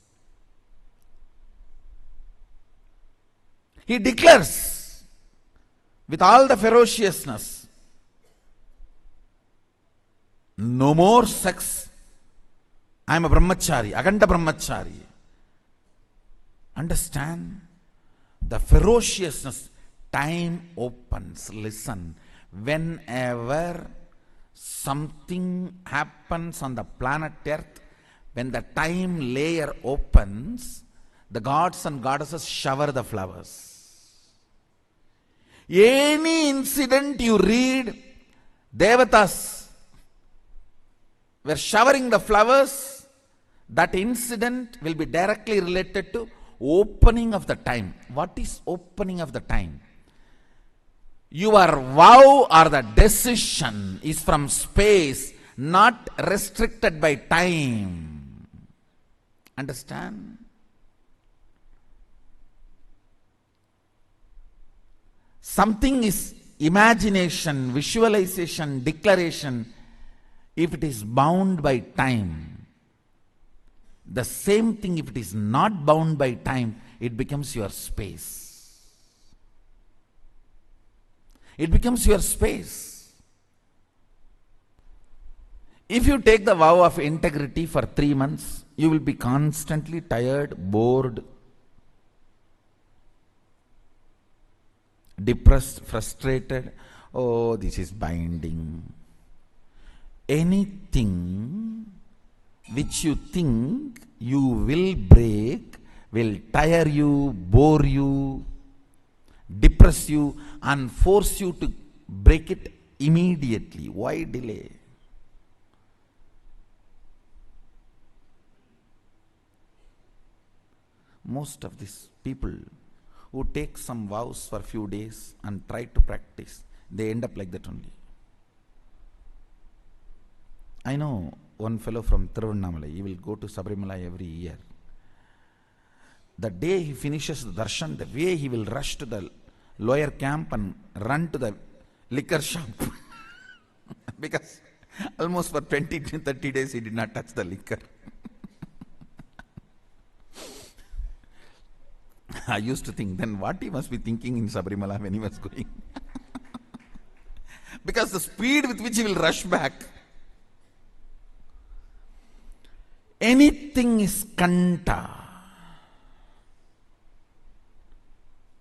He declares with all the ferociousness, no more sex. I am a brahmachari, Aganda brahmachari. Understand the ferociousness. Time opens. Listen. Whenever something happens on the planet Earth, when the time layer opens, the gods and goddesses shower the flowers. Any incident you read, Devatas were showering the flowers, that incident will be directly related to opening of the time. What is opening of the time? Your vow or the decision is from space, not restricted by time. Understand? Something is imagination, visualization, declaration, if it is bound by time. The same thing, if it is not bound by time, it becomes your space. It becomes your space. If you take the vow of integrity for 3 months, you will be constantly tired, bored, depressed, frustrated. Oh, this is binding. Anything which you think you will break will tire you, bore you, depress you, and force you to break it immediately. Why delay? Most of these people who take some vows for a few days and try to practice, they end up like that only. I know one fellow from Tiruvannamalai, he will go to Sabarimala every year. The day he finishes the darshan, the way he will rush to the lower camp and run to the liquor shop. Because almost for 20 to 30 days he did not touch the liquor. I used to think, then what he must be thinking in Sabarimala when he was going. Because the speed with which he will rush back. Anything is kanta,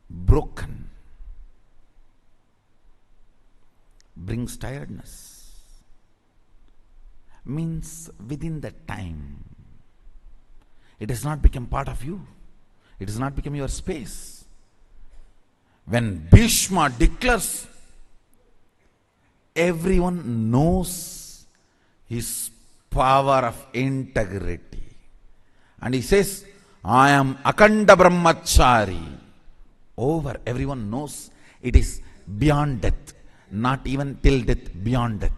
broken, brings tiredness. Means within that time, it has not become part of you. It has not become your space. When Bishma declares, everyone knows his power of integrity. And he says, I am Akanda Brahmachari. Over, everyone knows it is beyond death. Not even till death, beyond death.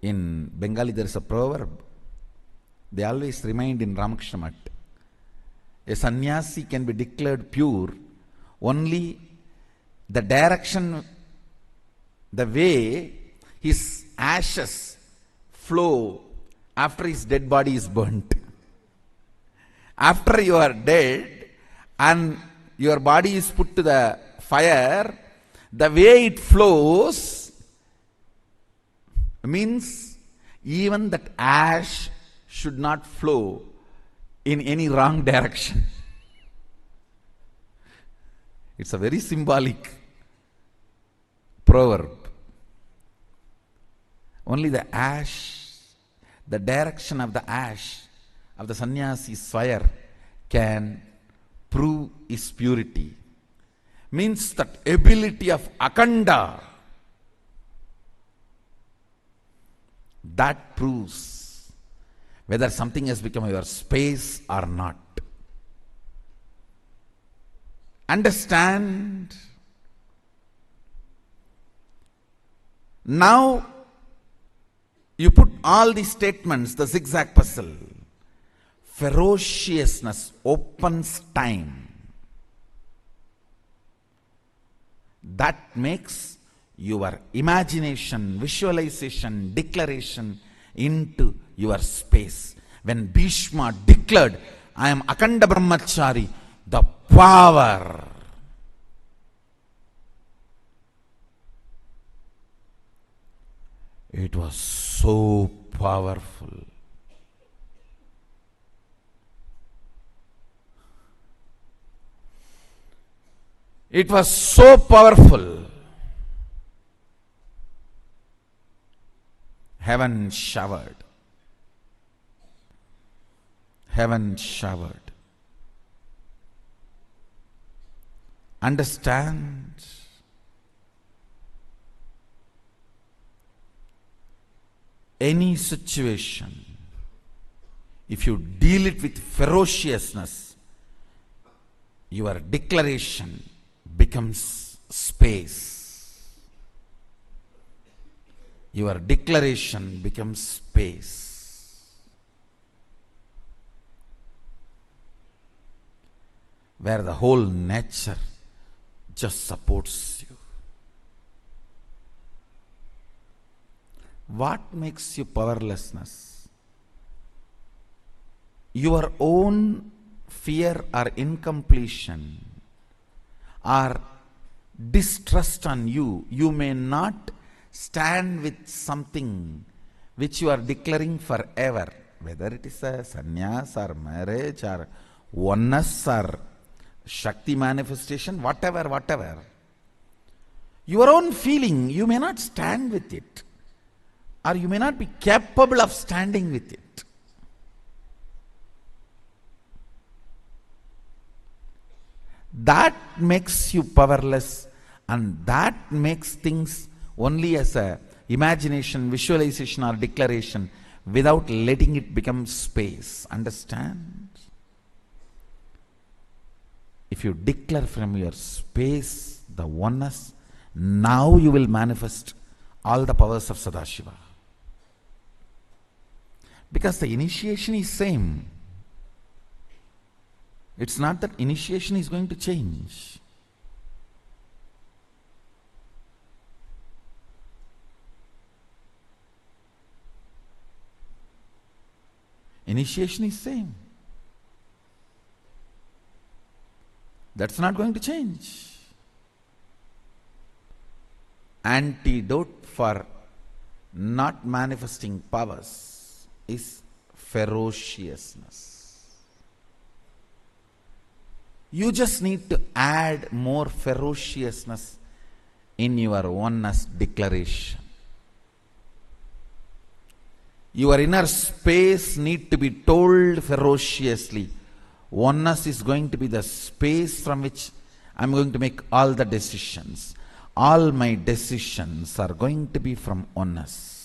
In Bengali there is a proverb. They always remind in Ramakrishna Math. A sannyasi can be declared pure only the direction, the way his ashes flow after his dead body is burnt. After you are dead and your body is put to the fire, the way it flows means even that ash should not flow in any wrong direction. It's a very symbolic proverb. Only the ash, the direction of the ash of the sannyasi's fire can prove his purity. Means that ability of akanda, that proves whether something has become your space or not. Understand? Now you put all these statements, the zigzag puzzle. Ferociousness opens time. That makes your imagination, visualization, declaration into your space. When Bhishma declared, I am Akanda Brahmachari, the power. It was so powerful. It was so powerful. Heaven showered. Heaven showered. Understand? Any situation, if you deal it with ferociousness, your declaration becomes space. your declaration becomes space. Where the whole nature just supports you. What makes you powerlessness? Your own fear or incompletion or distrust on you. You may not stand with something which you are declaring forever, whether it is a sannyas or marriage or oneness or Shakti manifestation, whatever. Your own feeling, you may not stand with it, or you may not be capable of standing with it. That makes you powerless, and that makes things only as a imagination, visualization or declaration without letting it become space. Understand? If you declare from your space the oneness, now you will manifest all the powers of Sadashiva. Because the initiation is same. It's not that initiation is going to change. Initiation is same. That's not going to change. Antidote for not manifesting powers is ferociousness. You just need to add more ferociousness in your oneness declaration. Your inner space need to be told ferociously, oneness is going to be the space from which I am going to make all the decisions. All my decisions are going to be from oneness.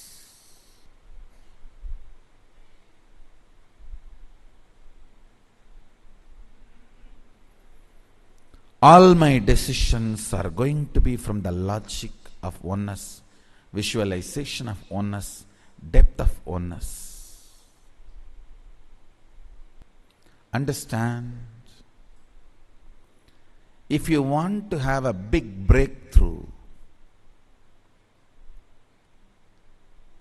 All my decisions are going to be from the logic of oneness, visualization of oneness, depth of oneness. Understand, if you want to have a big breakthrough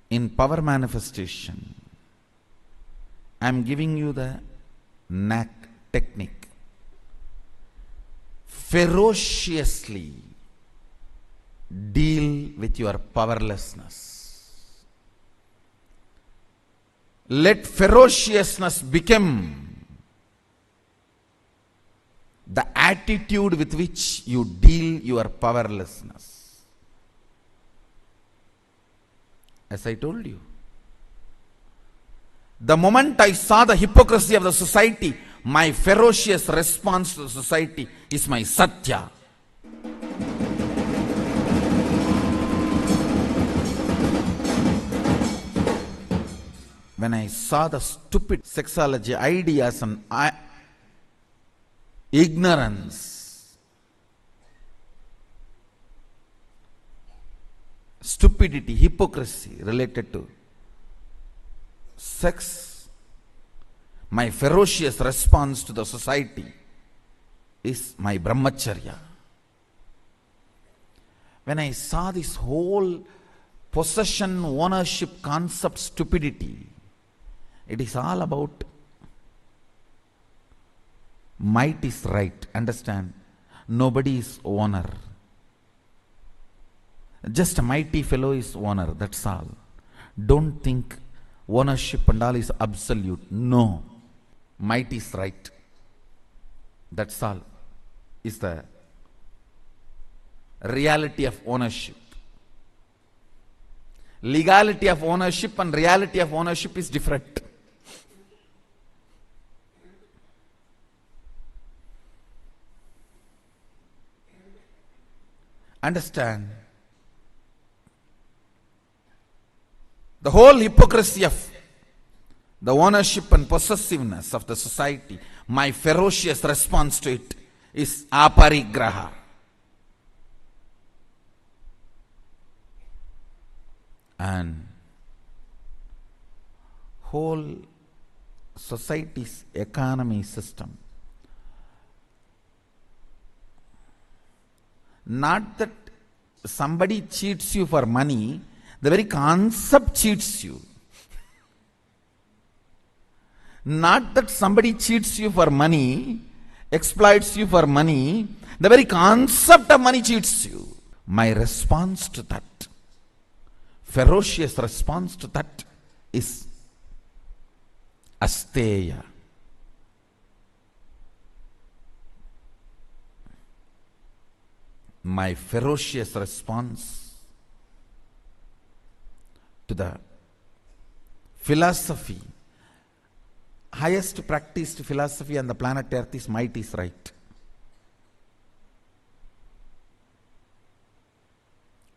in power manifestation, I am giving you the knack technique. Ferociously deal with your powerlessness. Let ferociousness become the attitude with which you deal your powerlessness. As I told you, the moment I saw the hypocrisy of the society, my ferocious response to the society is my satya. When I saw the stupid sexology ideas and ignorance, stupidity, hypocrisy related to sex, my ferocious response to the society is my brahmacharya. When I saw this whole possession, ownership concept stupidity, it is all about might is right. Understand? Nobody is owner. Just a mighty fellow is owner. That's all. Don't think ownership and all is absolute. No. Might is right. That's all. Is the reality of ownership. Legality of ownership and reality of ownership is different. Understand? The whole hypocrisy of the ownership and possessiveness of the society, my ferocious response to it is aparigraha. and whole society's economy system. Not that somebody cheats you for money, the very concept cheats you. Not that somebody cheats you for money, exploits you for money, the very concept of money cheats you. My response to that, ferocious response to that, is asteya. My ferocious response to the philosophy, highest practiced philosophy on the planet Earth is might is right.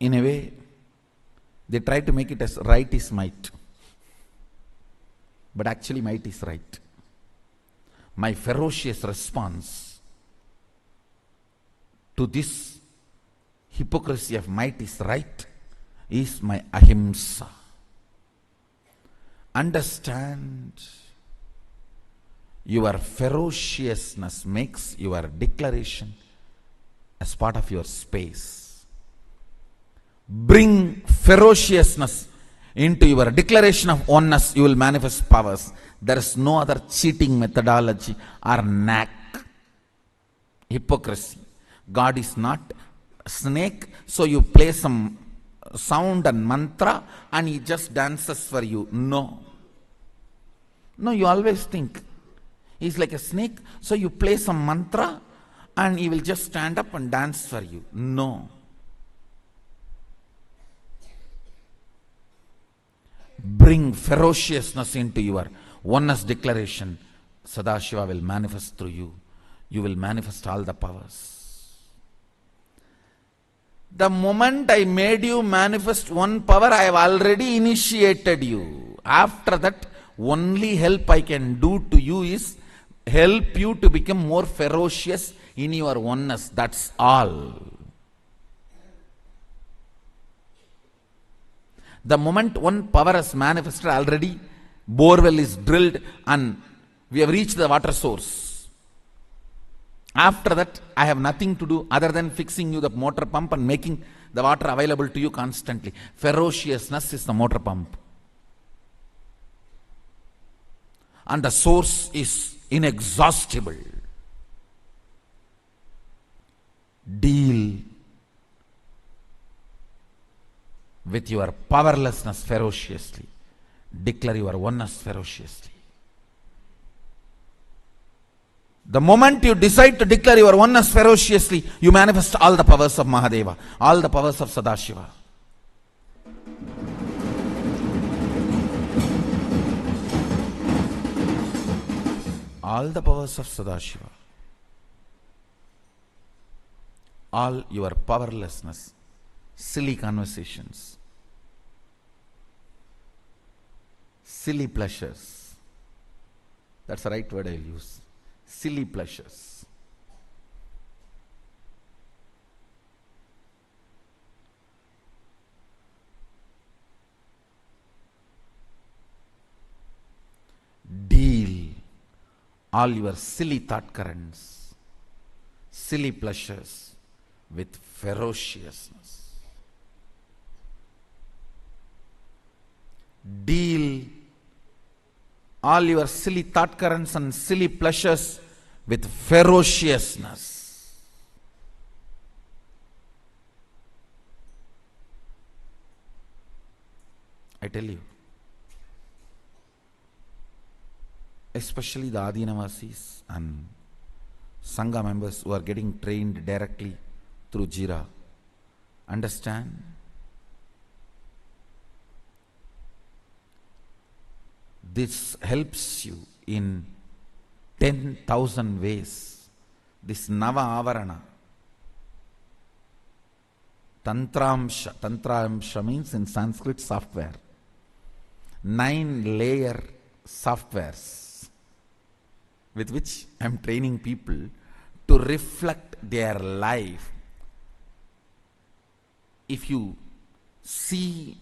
In a way, they try to make it as right is might. But actually might is right. My ferocious response to this hypocrisy of might is right is my ahimsa. Understand, your ferociousness makes your declaration as part of your space. Bring ferociousness into your declaration of oneness, you will manifest powers. There is no other cheating methodology or knack. Hypocrisy. God is not a snake, so you play some sound and mantra and he just dances for you. No. No, you always think he's like a snake, so you play some mantra and he will just stand up and dance for you. No. Bring ferociousness into your oneness declaration. Sadashiva will manifest through you. You will manifest all the powers. The moment I made you manifest one power, I have already initiated you. After that, only help I can do to you is help you to become more ferocious in your oneness. That's all. The moment one power has manifested, already borewell is drilled and we have reached the water source. After that, I have nothing to do other than fixing you the motor pump and making the water available to you constantly. Ferociousness is the motor pump. And the source is inexhaustible. Deal with your powerlessness ferociously. Declare your oneness ferociously. The moment you decide to declare your oneness ferociously, you manifest all the powers of Mahadeva, all the powers of Sadashiva. All the powers of Sadashiva. All your powerlessness, silly conversations, silly pleasures. That's the right word I'll use. Silly pleasures. Deal all your silly thought currents, silly pleasures with ferociousness. Deal all your silly thought currents and silly pleasures with ferociousness. I tell you, especially the Adinavasis and Sangha members who are getting trained directly through Jira, understand, this helps you in 10,000 ways. This Nava Avarana, Tantramsha means in Sanskrit software, 9-layer softwares with which I am training people to reflect their life. If you see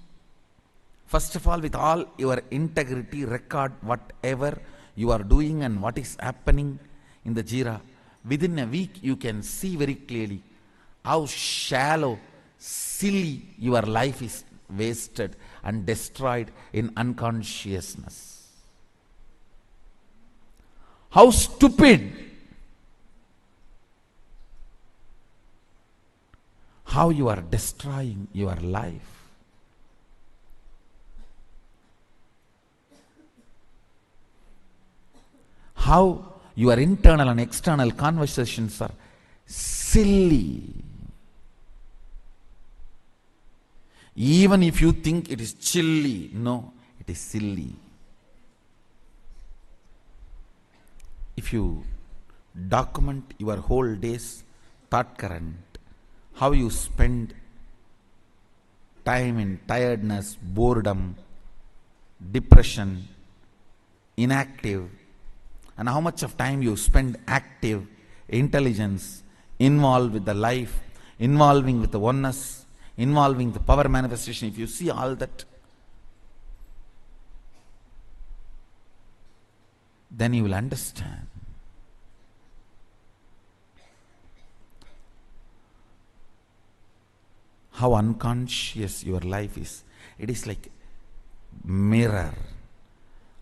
First of all, with all your integrity, record whatever you are doing and what is happening in the Jira. Within a week, you can see very clearly how shallow, silly your life is wasted and destroyed in unconsciousness. How stupid, how you are destroying your life. How your internal and external conversations are silly. Even if you think it is chilly, no, it is silly. If you document your whole day's thought current, how you spend time in tiredness, boredom, depression, inactive, and how much of time you spend active, intelligence, involved with the life, involving with the oneness, involving the power manifestation. If you see all that, then you will understand how unconscious your life is. It is like mirror,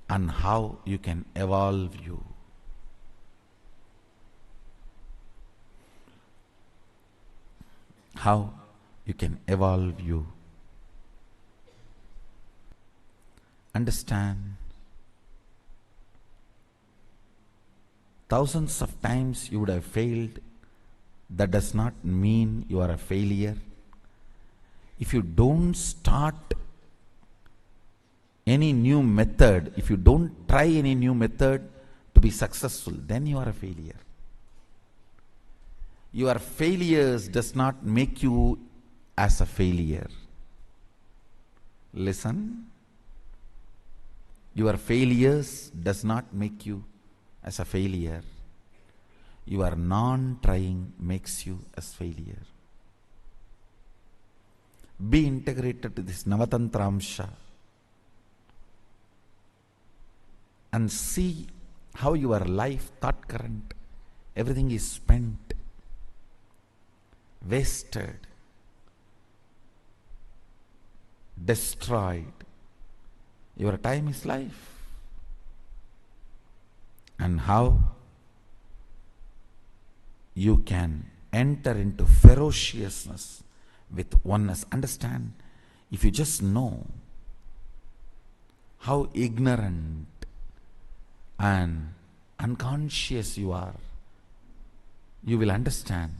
and how you can evolve you. How you can evolve you. Understand, thousands of times you would have failed. That does not mean you are a failure. If you don't start any new method, if you don't try any new method to be successful, then you are a failure. Your failures does not make you as a failure. Listen. Your failures does not make you as a failure. Your non-trying makes you as failure. Be integrated to this Navatantramsha and see how your life, thought current, everything is spent, wasted, destroyed. Your time is life. And how you can enter into ferociousness with oneness. Understand, if you just know how ignorant and unconscious you are, you will understand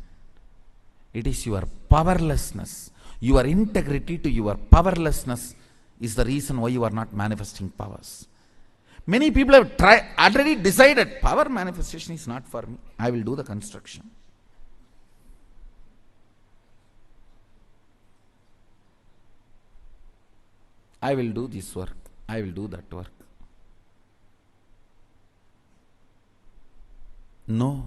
it is your powerlessness, your integrity to your powerlessness is the reason why you are not manifesting powers. Many people have already decided power manifestation is not for me. I will do the construction. I will do this work. I will do that work. No.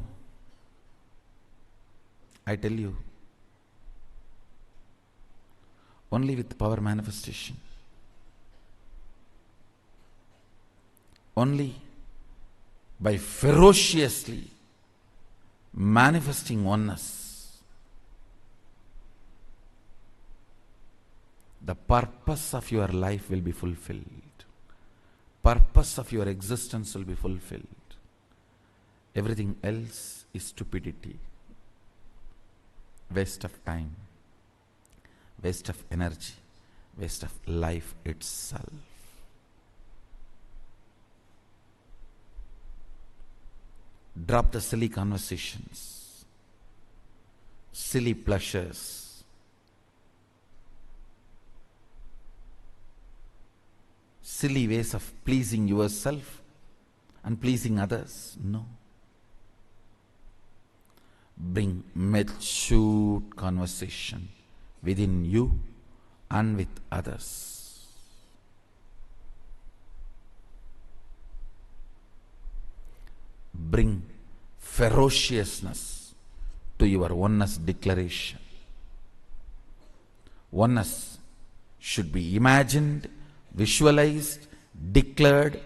I tell you, only with power manifestation, only by ferociously manifesting oneness, the purpose of your life will be fulfilled. Purpose of your existence will be fulfilled. Everything else is stupidity, waste of time, waste of energy, waste of life itself. Drop the silly conversations, silly pleasures, silly ways of pleasing yourself and pleasing others. No. Bring matured conversation within you and with others. Bring ferociousness to your oneness declaration. Oneness should be imagined, visualized, declared,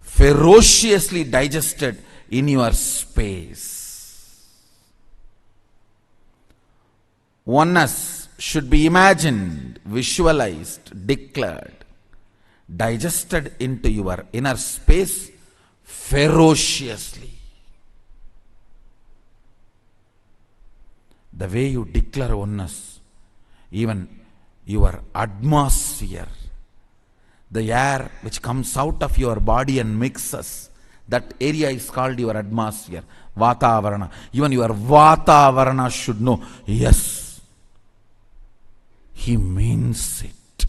ferociously digested in your space. Oneness should be imagined, visualized, declared, digested into your inner space ferociously. The way you declare oneness, even your atmosphere, the air which comes out of your body and mixes, that area is called your atmosphere, Vatavarana. Even your Vatavarana should know, yes, he means it.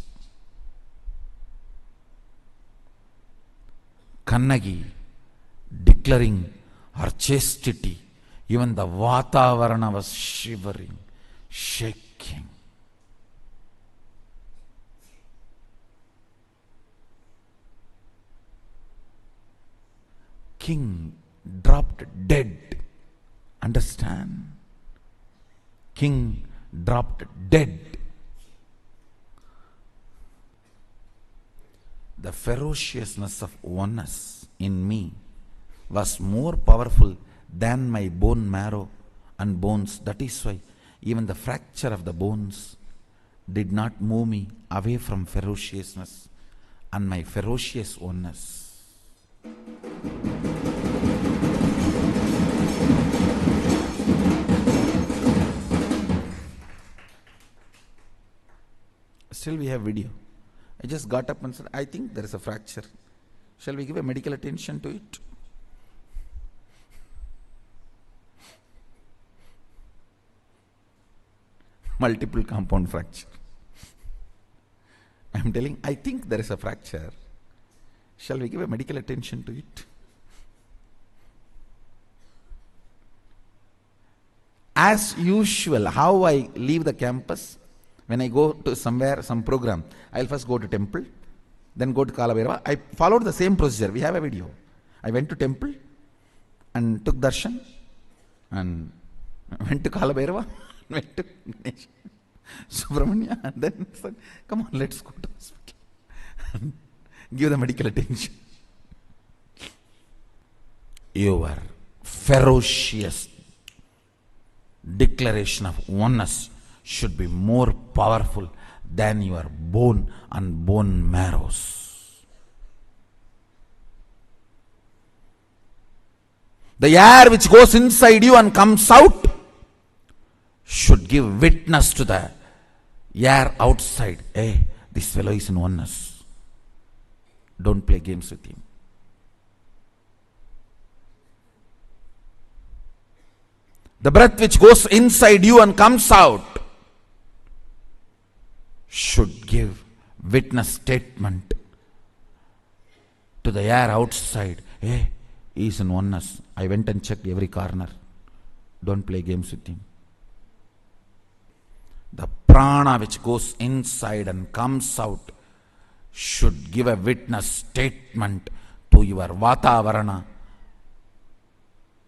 Kannagi declaring her chastity, even the Vatavarana was shivering, shaking. King dropped dead. Understand? King dropped dead. The ferociousness of oneness in me was more powerful than my bone marrow and bones. That is why even the fracture of the bones did not move me away from ferociousness and my ferocious oneness. Still we have video. I just got up and said, I think there is a fracture. Shall we give a medical attention to it? Multiple compound fracture. I am telling, I think there is a fracture. Shall we give a medical attention to it? As usual, how I leave the campus, when I go to somewhere, some program, I'll first go to temple, then go to Kalabhairava. I followed the same procedure. We have a video. I went to temple and took darshan and went to Kalabhairava, went to Subramanya, and then said, come on, let's go to hospital. Give the medical attention. Your ferocious declaration of oneness should be more powerful than your bone and bone marrows. The air which goes inside you and comes out should give witness to the air outside. Hey, this fellow is in oneness. Don't play games with him. The breath which goes inside you and comes out should give witness statement to the air outside. Hey, he is in oneness. I went and checked every corner. Don't play games with him. The prana which goes inside and comes out should give a witness statement to your Vatavarana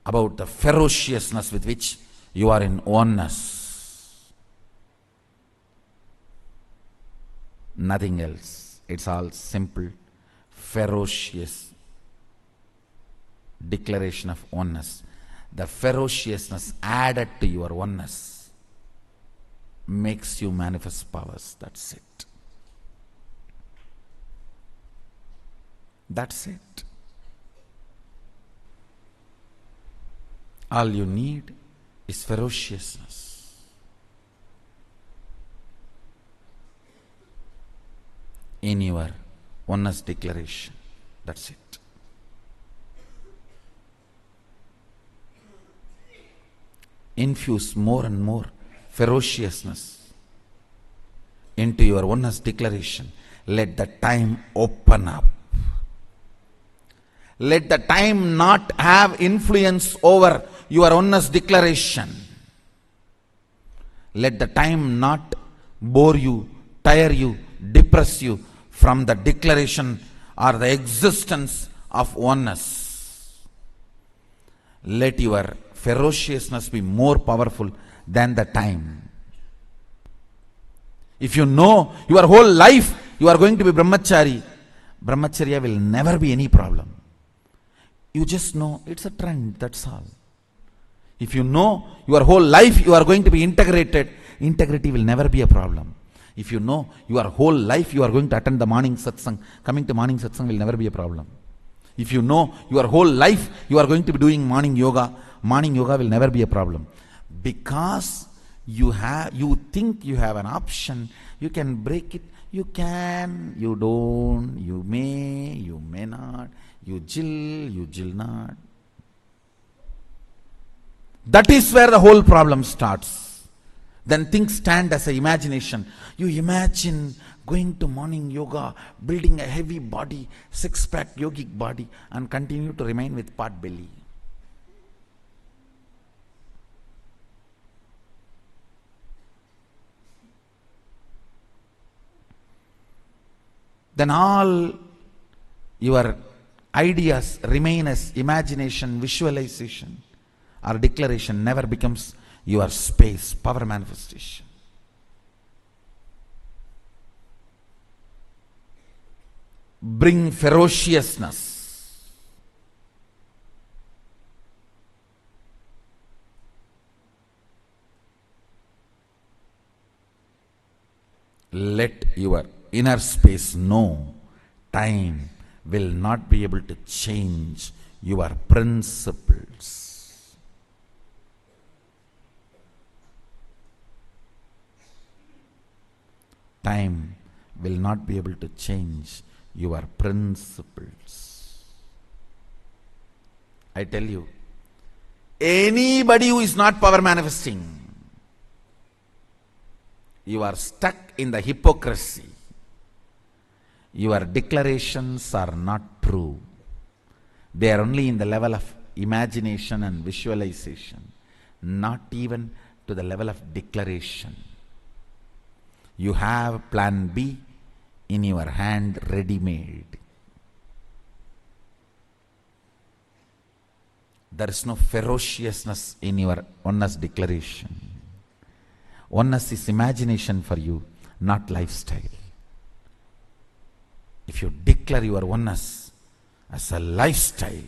about the ferociousness with which you are in oneness. Nothing else. It's all simple, ferocious declaration of oneness. The ferociousness added to your oneness makes you manifest powers. That's it. That's it. All you need is ferociousness. In your oneness declaration. That's it. Infuse more and more ferociousness into your oneness declaration. Let the time open up. Let the time not have influence over your oneness declaration. Let the time not bore you, tire you, depress you from the declaration or the existence of oneness. Let your ferociousness be more powerful than the time. If you know your whole life you are going to be brahmachari, brahmacharya will never be any problem. You just know it's a trend, that's all. If you know your whole life you are going to be integrated, integrity will never be a problem. If you know your whole life you are going to attend the morning satsang, coming to morning satsang will never be a problem. If you know your whole life you are going to be doing morning yoga will never be a problem. Because you think you have an option, you can break it, you can, you don't, you may not, you jill not. That is where the whole problem starts. Then things stand as an imagination. You imagine going to morning yoga, building a heavy body, six-pack yogic body, and continue to remain with pot belly. Then all your ideas remain as imagination, visualization, or declaration, never becomes your space, power manifestation. Bring ferociousness. Let your inner space know time will not be able to change your principles. Time will not be able to change your principles. I tell you, anybody who is not power manifesting, you are stuck in the hypocrisy. Your declarations are not true. They are only in the level of imagination and visualization, not even to the level of declaration. You have plan B in your hand ready-made. There is no ferociousness in your oneness declaration. Oneness is imagination for you, not lifestyle. If you declare your oneness as a lifestyle,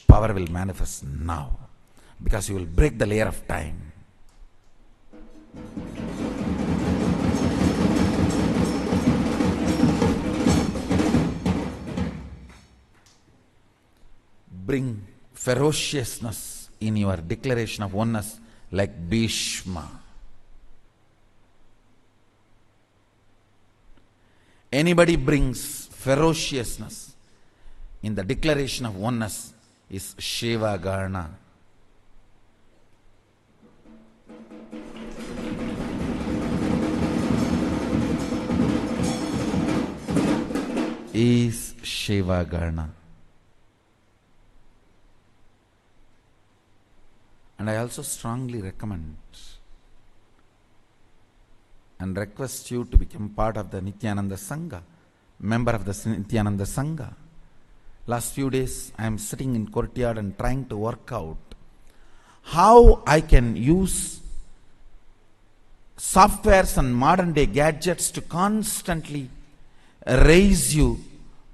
power will manifest now, because you will break the layer of time. Bring ferociousness in your declaration of oneness like Bishma. Anybody brings ferociousness in the declaration of oneness is Seva Gana. Is Seva Gana. And I also strongly recommend and request you to become part of the Nityananda Sangha, member of the Nityananda Sangha. Last few days I am sitting in courtyard and trying to work out how I can use softwares and modern day gadgets to constantly raise you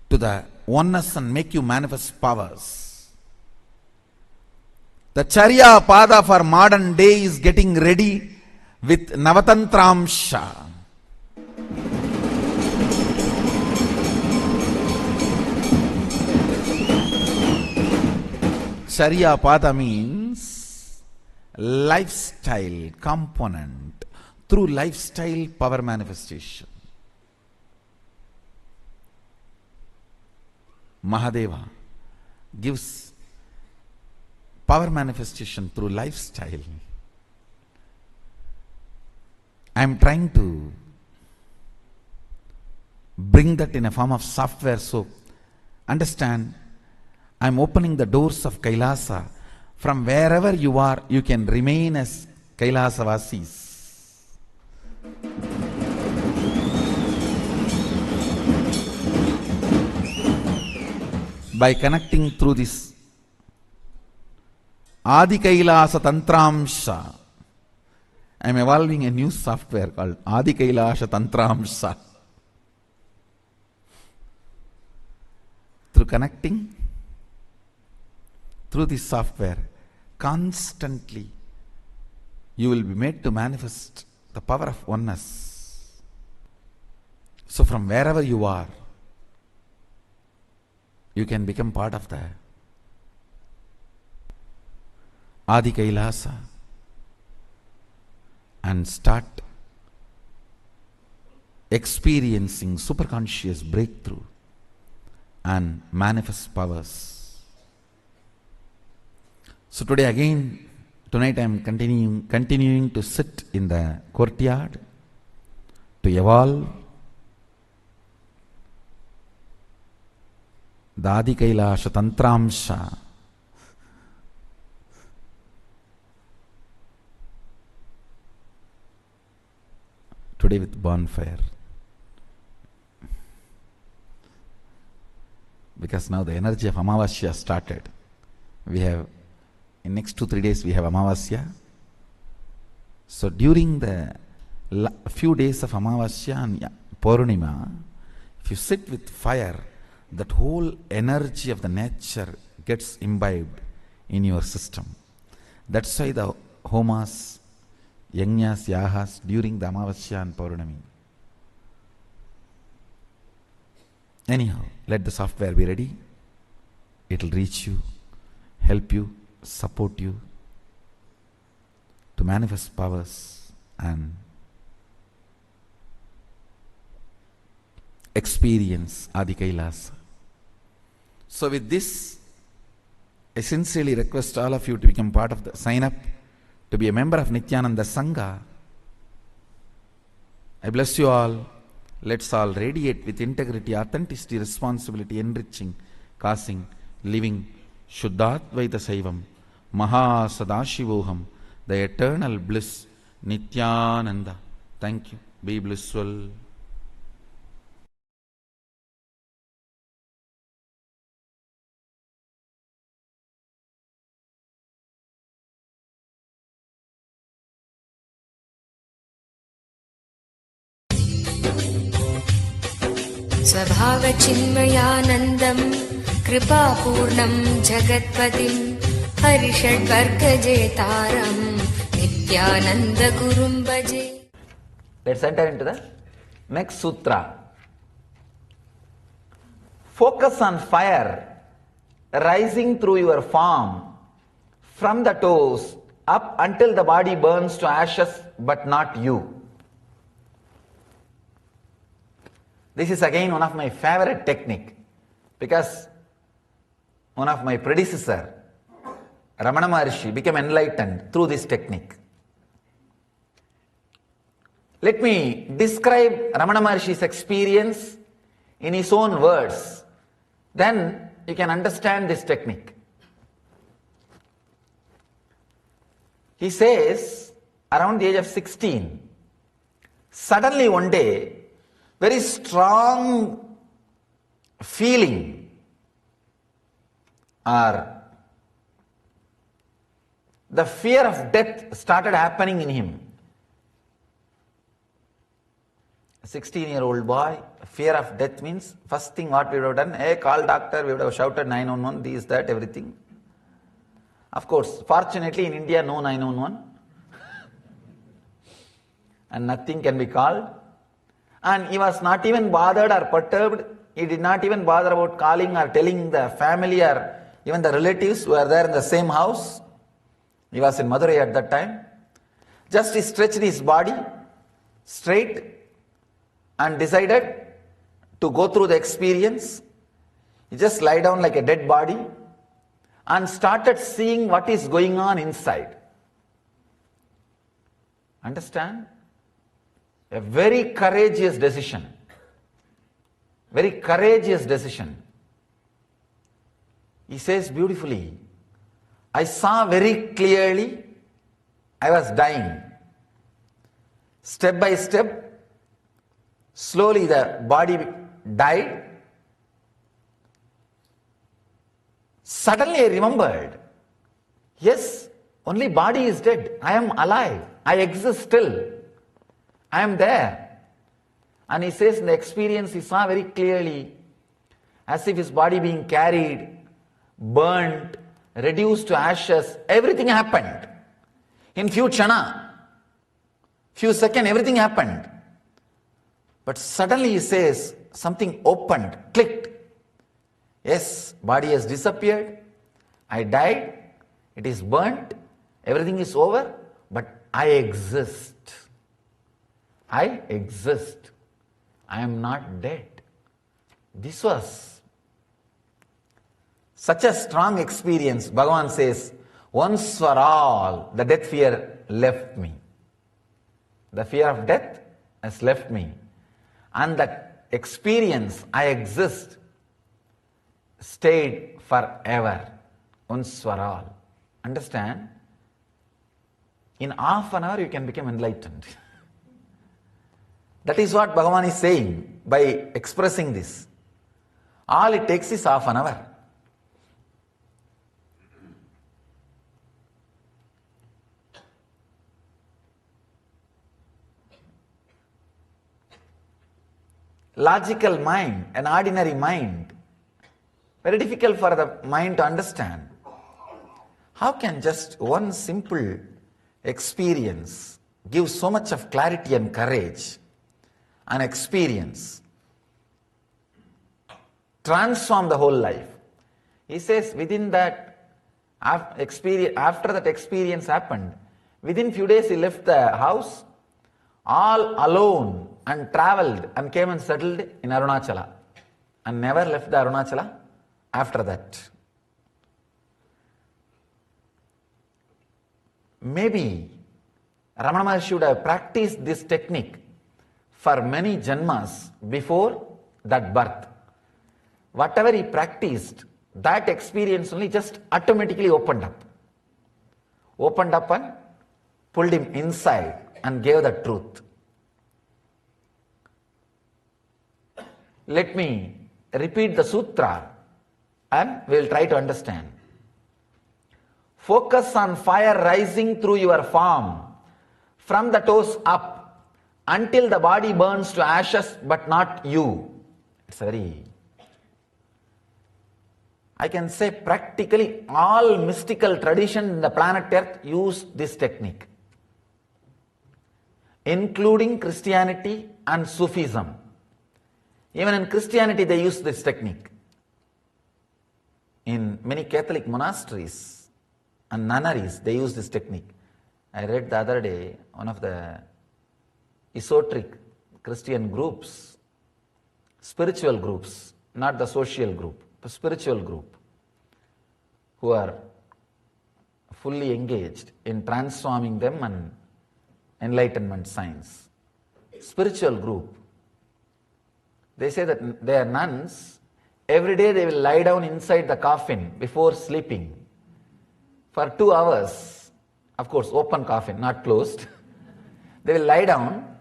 to the oneness and make you manifest powers. The Charya Pada for modern day is getting ready with Navatantramsha. Charya Pada means lifestyle component. Through lifestyle power manifestation. Mahadeva gives power manifestation through lifestyle. I am trying to bring that in a form of software, so understand, I am opening the doors of Kailasa. From wherever you are, you can remain as Kailasavasis. By connecting through this Adi Kailasa Tantramsha, I am evolving a new software called Adi Kailasa Tantramsha. through connecting, through this software, constantly you will be made to manifest the power of oneness. So from wherever you are, you can become part of the Adi Kailasa and start experiencing superconscious breakthrough and manifest powers. So today again, tonight I am continuing to sit in the courtyard to evolve the Adi Kailasa Tantramsha. Today with bonfire. Because now the energy of Amavasya started. We have, in next 2-3 days we have Amavasya. So during the few days of Amavasya and Purnima, if you sit with fire, that whole energy of the nature gets imbibed in your system. That's why the homas, yajnas, yahas during the Amavasya and Purnami. Anyhow, let the software be ready. It will reach you, help you, support you to manifest powers and experience Adi Kailasa. So with this, I sincerely request all of you to become part of the sign up to be a member of Nityananda Sangha. I bless you all. Let's all radiate with integrity, authenticity, responsibility, enriching, causing, living, Shuddhadvaita Saivam, Maha Sadashivoham, the eternal bliss, Nityananda. Thank you. Be blissful. स्वभावचिन्मयानन्दम् कृपापूर्णं जगत्पतिं हरिषड्वर्गजेतारं नित्यानन्दगुरुं भजे. Let's enter into the next sutra. Focus on fire rising through your form from the toes up until the body burns to ashes, but not you. This is again one of my favorite technique, because one of my predecessor, Ramana Maharshi, became enlightened through this technique. Let me describe Ramana Maharshi's experience in his own words. Then you can understand this technique. He says, around the age of 16, suddenly one day, very strong feeling or the fear of death started happening in him. A 16-year-old boy, fear of death means first thing what we would have done, hey, call doctor, we would have shouted 911, this, that, everything. Of course, fortunately in India, no 911 and nothing can be called. And he was not even bothered or perturbed. He did not even bother about calling or telling the family or even the relatives who were there in the same house. He was in Madurai at that time. Just he stretched his body straight and decided to go through the experience. He just lie down like a dead body and started seeing what is going on inside. Understand? A very courageous decision. Very courageous decision. He says beautifully, I saw very clearly I was dying. Step by step, slowly the body died. Suddenly I remembered, yes, only body is dead. I am alive. I exist still. I am there. And he says in the experience he saw very clearly, as if his body being carried, burnt, reduced to ashes. Everything happened. In few chana, few seconds, everything happened. But suddenly he says, something opened, clicked. Yes, body has disappeared. I died. It is burnt. Everything is over. But I exist. I exist. I am not dead. This was such a strong experience. Bhagavan says, once for all, the death fear left me. The fear of death has left me. And that experience, I exist, stayed forever. Once for all. Understand? In half an hour you can become enlightened. That is what Bhagavan is saying by expressing this. All it takes is half an hour. Logical mind, an ordinary mind, very difficult for the mind to understand. How can just one simple experience give so much of clarity and courage? An experience transform the whole life. He says within that experience, after that experience happened, within few days he left the house all alone and travelled and came and settled in Arunachala and never left the Arunachala after that. Maybe Ramana Maharshi should have practiced this technique for many janmas before that birth. Whatever he practiced, that experience only just automatically opened up. Opened up and pulled him inside and gave the truth. Let me repeat the sutra and we will try to understand. Focus on fire rising through your form from the toes up until the body burns to ashes, but not you. It's very, I can say practically all mystical tradition in the planet Earth use this technique, including Christianity and Sufism. Even in Christianity they use this technique. In many Catholic monasteries and nunneries they use this technique. I read the other day one of the esoteric Christian groups, spiritual groups, not the social group, but spiritual group, who are fully engaged in transforming them and enlightenment science. Spiritual group. They say that they are nuns. Every day they will lie down inside the coffin before sleeping for 2 hours. Of course, open coffin, not closed. They will lie down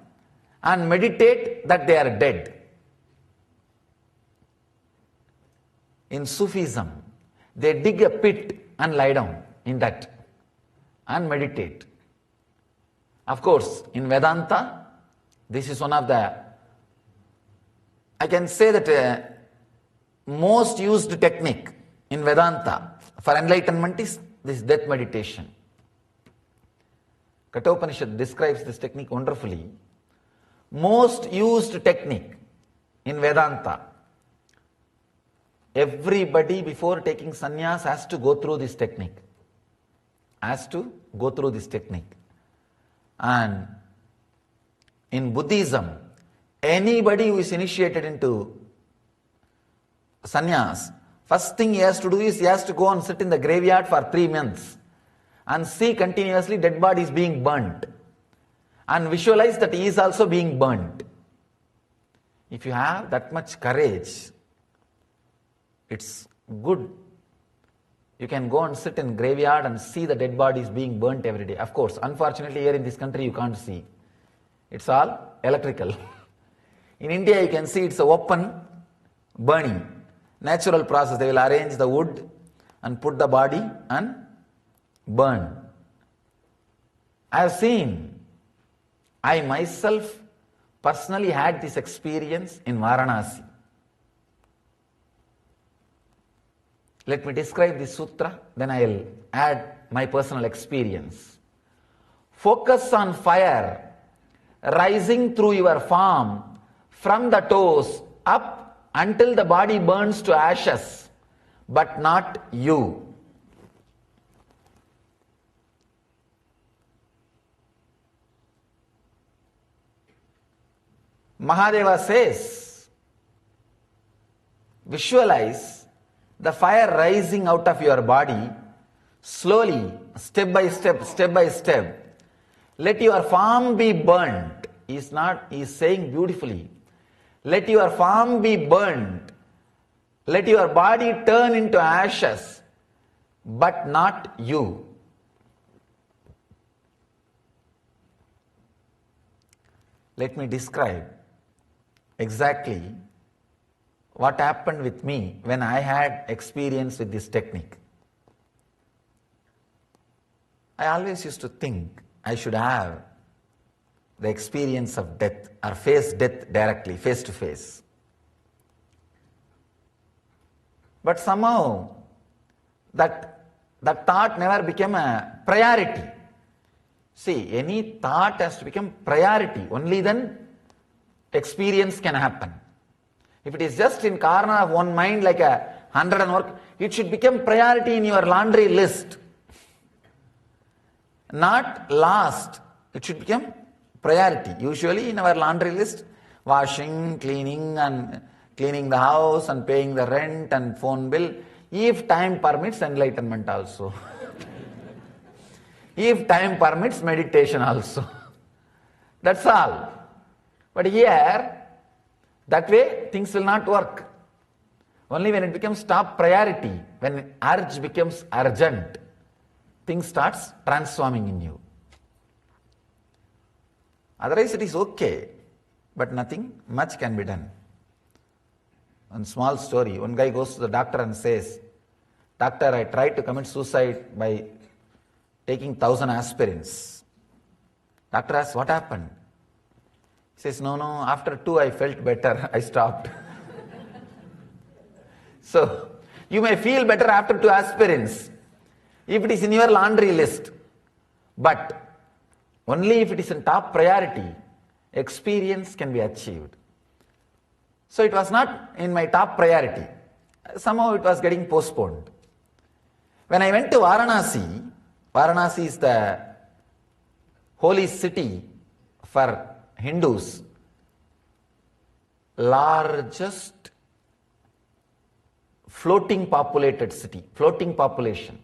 and meditate that they are dead. In Sufism, they dig a pit and lie down in that and meditate. Of course, in Vedanta, this is one of the, I can say that most used technique in Vedanta for enlightenment is this death meditation. Kathopanishad describes this technique wonderfully. Most used technique in Vedanta. Everybody before taking sannyas has to go through this technique. Has to go through this technique. And in Buddhism, anybody who is initiated into sannyas, first thing he has to do is he has to go and sit in the graveyard for 3 months and see continuously dead bodies being burnt and visualize that he is also being burnt. If you have that much courage, it's good. You can go and sit in graveyard and see the dead bodies being burnt every day. Of course, unfortunately here in this country you can't see. It's all electrical. In India you can see it's a open burning. Natural process. They will arrange the wood and put the body and burn. I have seen, I myself personally had this experience in Varanasi. Let me describe this sutra, then I will add my personal experience. Focus on fire rising through your form from the toes up until the body burns to ashes, but not you. Mahadeva says, visualize the fire rising out of your body slowly, step by step, step by step. Let your form be burnt. He is saying beautifully. Let your form be burnt. Let your body turn into ashes, but not you. Let me describe exactly what happened with me when I had experience with this technique. I always used to think I should have the experience of death or face death directly, face to face. But somehow that thought never became a priority. See, any thought has to become priority. Only then experience can happen. If it is just in corner of one mind like a 100 and work, it should become priority in your laundry list. Not last. It should become priority. Usually in our laundry list, washing, cleaning and cleaning the house and paying the rent and phone bill. If time permits, enlightenment also. If time permits, meditation also. That's all. But here, that way things will not work. Only when it becomes top priority, when urge becomes urgent, things starts transforming in you. Otherwise it is okay, but nothing much can be done. One small story, one guy goes to the doctor and says, "Doctor, I tried to commit suicide by taking 1,000 aspirins." Doctor asks, "What happened?" He says, no, after 2 I felt better, I stopped. So, you may feel better after 2 aspirins, if it is in your laundry list. But, only if it is in top priority, experience can be achieved. So it was not in my top priority. Somehow it was getting postponed. When I went to Varanasi, Varanasi is the holy city for Hindus, largest floating populated city, floating population.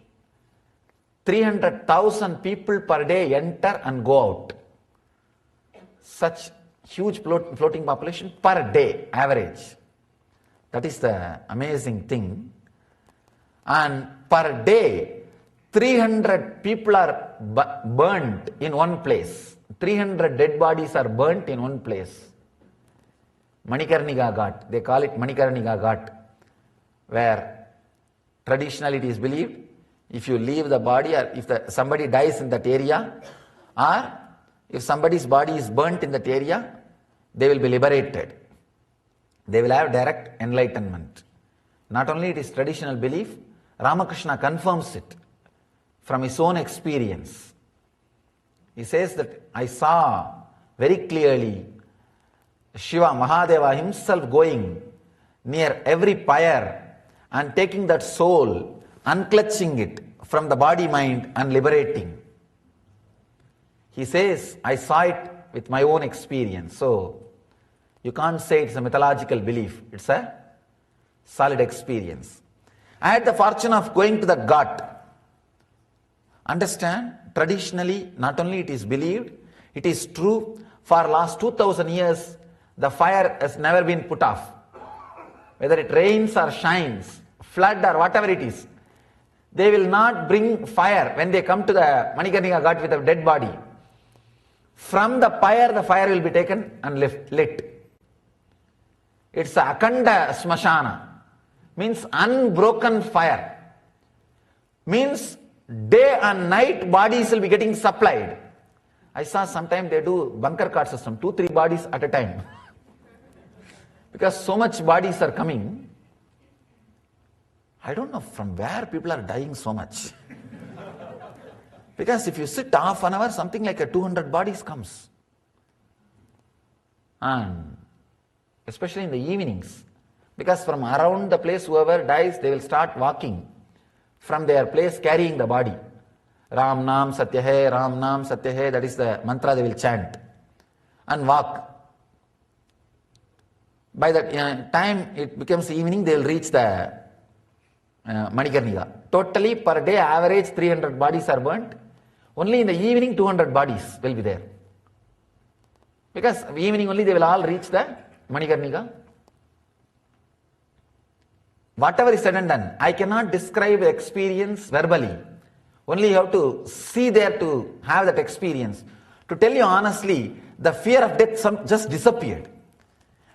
300,000 people per day enter and go out. Such huge floating population per day, average. That is the amazing thing. And per day, 300 people are burnt in one place. 300 dead bodies are burnt in one place. Manikarnika Ghat, they call it Manikarnika Ghat, where traditionally it is believed, if you leave the body or if somebody dies in that area, or if somebody's body is burnt in that area, they will be liberated. They will have direct enlightenment. Not only it is traditional belief, Ramakrishna confirms it from his own experience. He says that I saw very clearly Shiva, Mahadeva himself going near every pyre and taking that soul, unclutching it from the body mind and liberating. He says, I saw it with my own experience. So, you can't say it's a mythological belief. It's a solid experience. I had the fortune of going to the Ghat. Understand, traditionally, not only it is believed, it is true, for last 2000 years, the fire has never been put off. Whether it rains or shines, flood or whatever it is, they will not bring fire when they come to the Manikarnika Ghat with a dead body. From the fire will be taken and lit. It's a Akanda Smashana, means unbroken fire. Means day and night bodies will be getting supplied. I saw sometime they do bunker card system, 2-3 bodies at a time. Because so much bodies are coming, I don't know from where people are dying so much. Because if you sit half an hour, something like a 200 bodies comes. And especially in the evenings. Because from around the place whoever dies, they will start walking from their place carrying the body. Ram Nam Satya Hai, Ram Nam Satya Hai, that is the mantra they will chant. And walk. By the time it becomes evening, they will reach the Manikarnika. Totally per day average 300 bodies are burnt. Only in the evening 200 bodies will be there. Because evening only they will all reach the Manikarnika. Whatever is said and done, I cannot describe the experience verbally. Only you have to see there to have that experience. To tell you honestly, the fear of death just disappeared.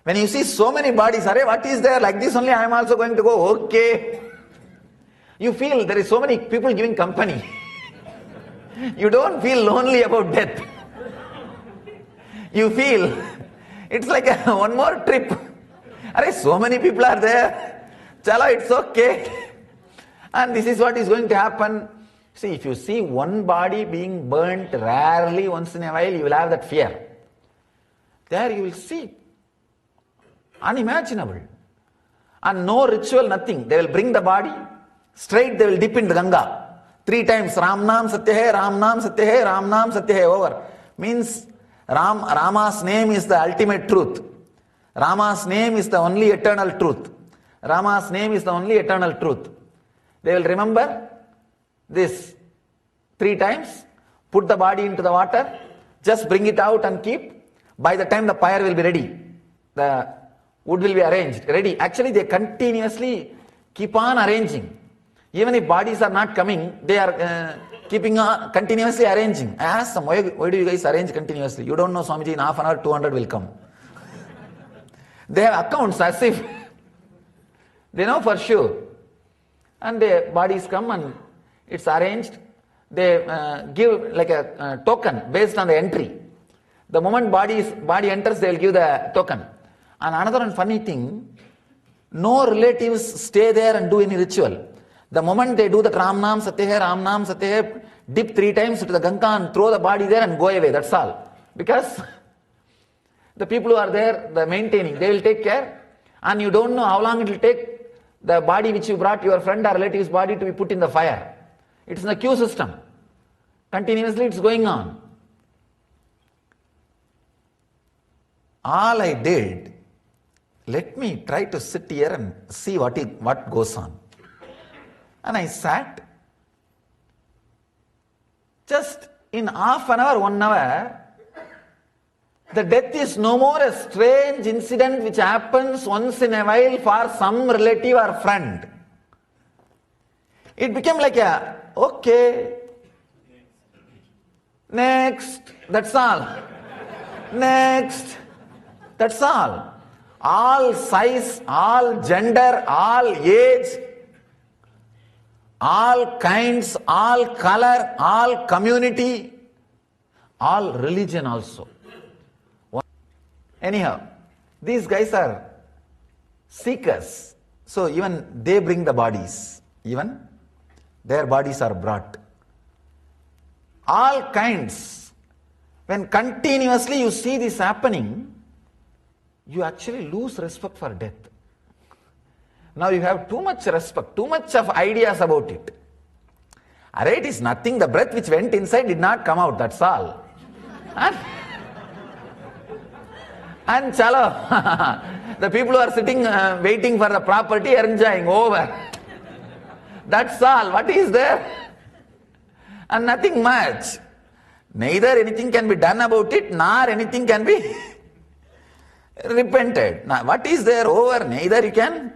When you see so many bodies, arey, what is there? Like this only I am also going to go, okay. You feel there is so many people giving company. You don't feel lonely about death. You feel it's like one more trip. Arey, so many people are there. Chala, it's okay. And this is what is going to happen. See, if you see one body being burnt rarely once in a while, you will have that fear. There you will see unimaginable. And no ritual, nothing. They will bring the body, straight they will dip in the Ganga. 3 times, Ram Nam Satya Hai, Ram Nam Satya Hai, Ram Nam Satya Hai, over. Means Rama's name is the ultimate truth. Rama's name is the only eternal truth. Rama's name is the only eternal truth. They will remember this 3 times, put the body into the water, just bring it out and keep. By the time the pyre will be ready, the wood will be arranged, ready. Actually, they continuously keep on arranging. Even if bodies are not coming, they are keeping on continuously arranging. I asked them, why do you guys arrange continuously? You don't know, Swamiji, in half an hour, 200 will come. They have accounts as if they know for sure. And the bodies come and it's arranged. They give like a token based on the entry. The moment body enters, they will give the token. And another funny thing, no relatives stay there and do any ritual. The moment they do the Ram Nam Satya Hai, Ram Nam Satya Hai, dip 3 times to the Ganga and throw the body there and go away, that's all. Because the people who are there, the maintaining, they will take care. And you don't know how long it will take the body which you brought, your friend or relative's body, to be put in the fire. It's in the queue system. Continuously it's going on. All I did, let me try to sit here and see what goes on. And I sat. Just in half an hour, 1 hour, the death is no more a strange incident which happens once in a while for some relative or friend. It became like okay, next, that's all. Next, that's all. All size, all gender, all age, all kinds, all color, all community, all religion also. Anyhow, these guys are seekers. So even they bring the bodies. Even their bodies are brought. All kinds. When continuously you see this happening, you actually lose respect for death. Now you have too much respect, too much of ideas about it. Array, it is nothing. The breath which went inside did not come out, that's all. And chalo, the people who are sitting waiting for the property are enjoying, over. That's all. What is there? And nothing much. Neither anything can be done about it, nor anything can be repented. Now, what is there? Over. Neither you can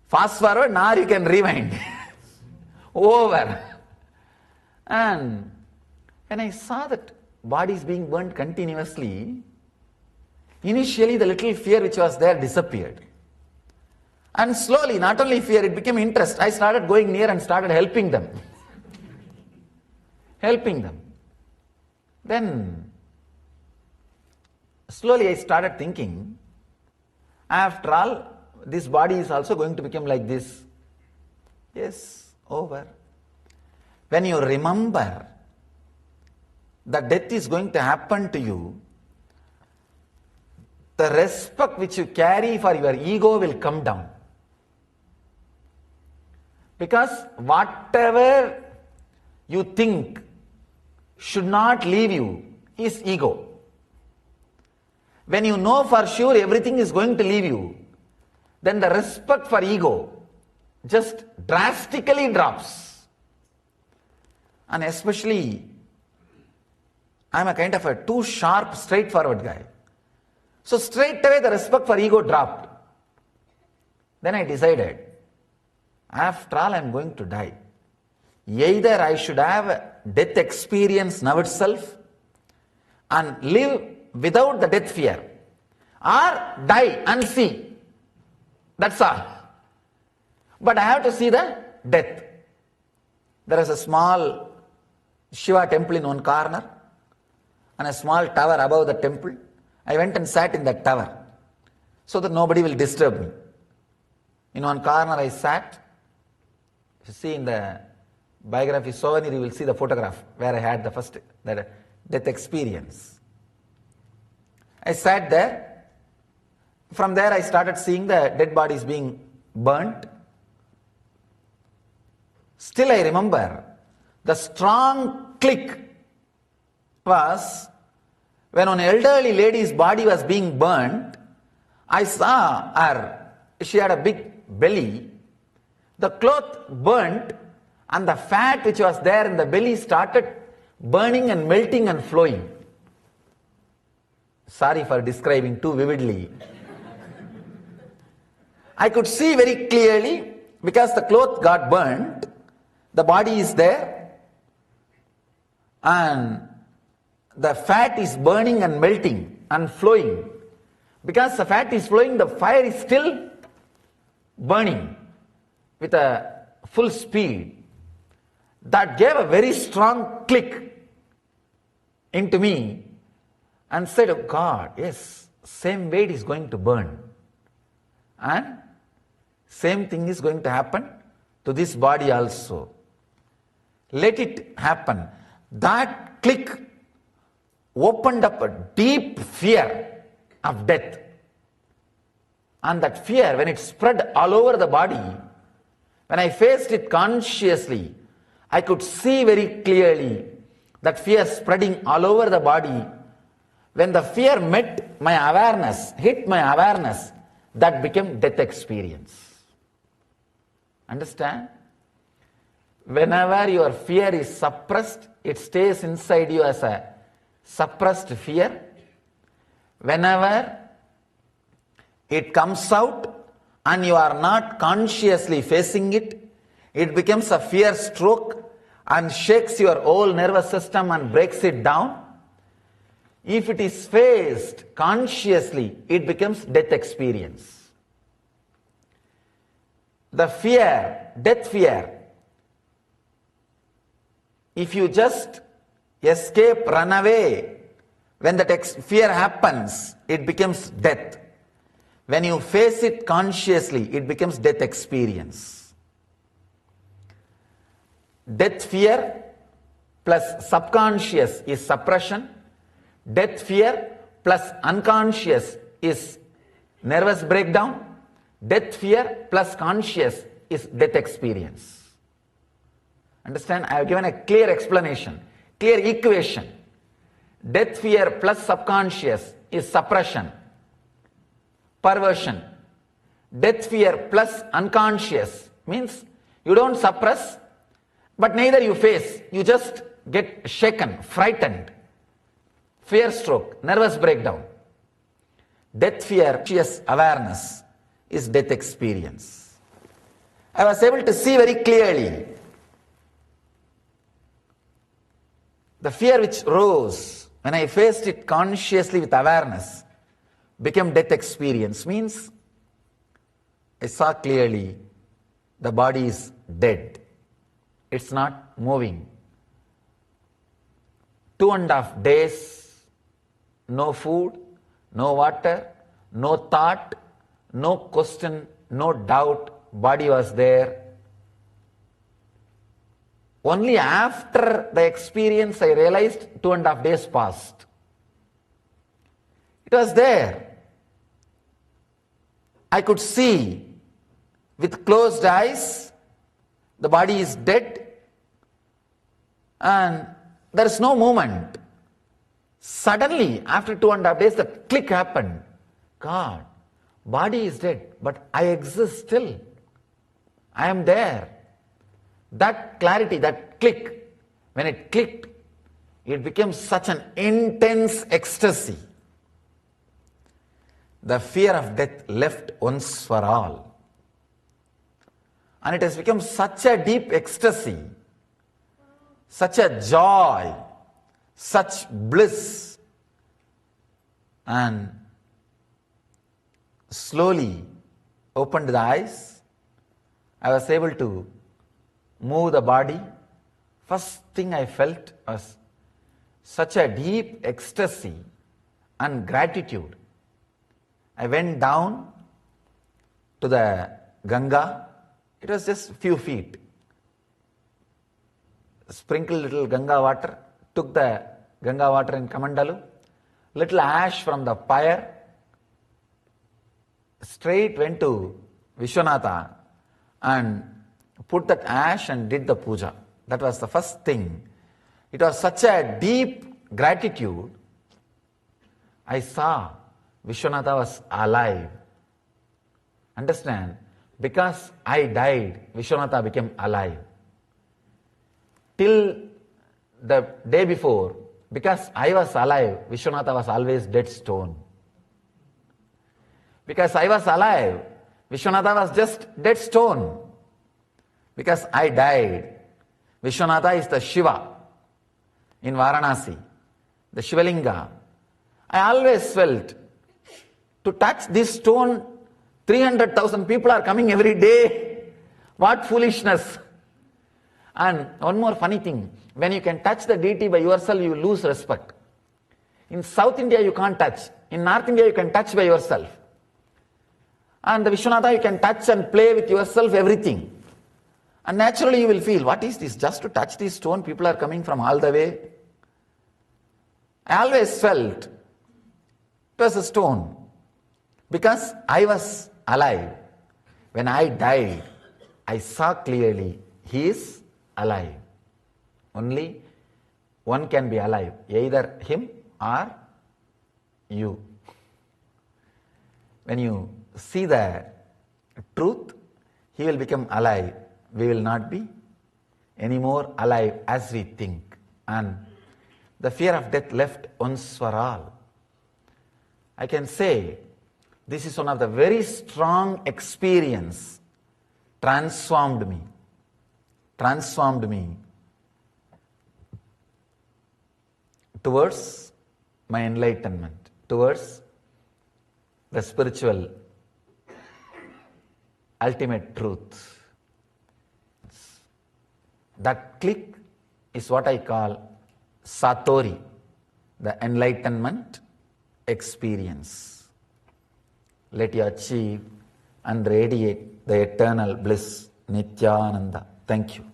fast forward, nor you can rewind. Over. And when I saw that bodies being burnt continuously, initially the little fear which was there disappeared. And slowly, not only fear, it became interest. I started going near and started helping them. Helping them. Then, slowly I started thinking, after all, this body is also going to become like this. Yes, over. When you remember that death is going to happen to you, the respect which you carry for your ego will come down. Because whatever you think should not leave you is ego. When you know for sure everything is going to leave you, then the respect for ego just drastically drops. And especially, I'm a kind of a too sharp, straightforward guy. So straight away the respect for ego dropped. Then I decided, after all I'm going to die. Either I should have a death experience now itself and live without the death fear, or die and see. That's all. But I have to see the death. There is a small Shiva temple in one corner and a small tower above the temple. I went and sat in that tower so that nobody will disturb me. In one corner I sat. If you see in the biography souvenir, you will see the photograph where I had the first death experience. I sat there. From there I started seeing the dead bodies being burnt. Still I remember the strong click was when an elderly lady's body was being burnt. I saw her, she had a big belly. The cloth burnt and the fat which was there in the belly started burning and melting and flowing. Sorry for describing too vividly. I could see very clearly because the cloth got burnt, the body is there and the fat is burning and melting and flowing. Because the fat is flowing, the fire is still burning with a full speed. That gave a very strong click into me and said, oh God, yes, same way it is going to burn. And same thing is going to happen to this body also. Let it happen. That click opened up a deep fear of death. And that fear, when it spread all over the body, when I faced it consciously, I could see very clearly that fear spreading all over the body. When the fear met my awareness, hit my awareness, that became death experience. Understand? Whenever your fear is suppressed, it stays inside you as a suppressed fear. Whenever it comes out and you are not consciously facing it, it becomes a fear stroke and shakes your whole nervous system and breaks it down. If it is faced consciously, it becomes death experience. The fear, death fear, if you just escape, run away, when that fear happens, it becomes death. When you face it consciously, it becomes death experience. Death fear plus subconscious is suppression. Death fear plus unconscious is nervous breakdown. Death fear plus conscious is death experience. Understand? I have given a clear explanation, clear equation. Death fear plus subconscious is suppression, perversion. Death fear plus unconscious means you don't suppress, but neither you face. You just get shaken, frightened. Fear stroke, nervous breakdown. Death fear, conscious awareness is death experience. I was able to see very clearly the fear which rose when I faced it consciously with awareness became death experience. Means I saw clearly the body is dead. It's not moving. 2.5 days, no food, no water, no thought, no question, no doubt. Body was there Only after the experience I realized 2.5 days passed. It was there. I could see with closed eyes, the body is dead and there is no movement. Suddenly, after 2.5 days, the click happened. God, body is dead, but I exist still. I am there. That clarity, that click, when it clicked, it became such an intense ecstasy. The fear of death left once for all. And it has become such a deep ecstasy, such a joy, such bliss. And slowly opened the eyes. I was able to move the body. First thing I felt was such a deep ecstasy and gratitude. I went down to the Ganga. It was just a few feet. Sprinkled little Ganga water, took the Ganga water in Kamandalu, little ash from the pyre, straight went to Vishwanatha and put that ash and did the puja. That was the first thing. It was such a deep gratitude. I saw Vishwanatha was alive. Understand? Because I died, Vishwanatha became alive. Till the day before, because I was alive, Vishwanatha was always dead stone. Because I was alive, Vishwanatha was just dead stone. Because I died, Vishwanatha is the Shiva in Varanasi, the Shivalinga. I always felt to touch this stone, 300,000 people are coming every day. What foolishness. And one more funny thing, when you can touch the deity by yourself, you lose respect. In South India, you can't touch. In North India, you can touch by yourself. And the Vishwanatha, you can touch and play with yourself, everything. And naturally you will feel, what is this? Just to touch this stone, people are coming from all the way. I always felt it was a stone. Because I was alive. When I died, I saw clearly, he is alive. Only one can be alive, either him or you. When you see the truth, he will become alive. We will not be anymore alive as we think. And the fear of death left once for all. I can say this is one of the very strong experience transformed me towards my enlightenment, towards the spiritual ultimate truth. That click is what I call Satori, the enlightenment experience. Let you achieve and radiate the eternal bliss, Nityananda. Thank you.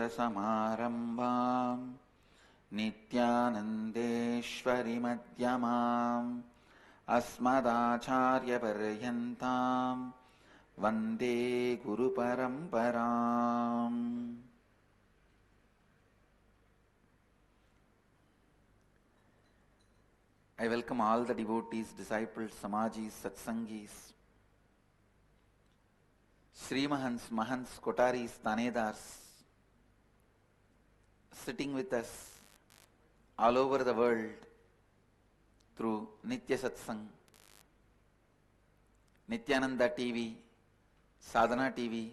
Sadaशिवसमारम्भाम् नित्यानन्देश्वरिमध्यमाम् अस्मदाचार्यपर्यन्ताम् वन्दे गुरुपरम्पराम्. I welcome all the devotees, disciples, samajis, satsangis, Srimahans, Mahants, Kotaris, Tanedars, sitting with us all over the world through Nitya Satsang, Nityananda TV, Sadhana TV,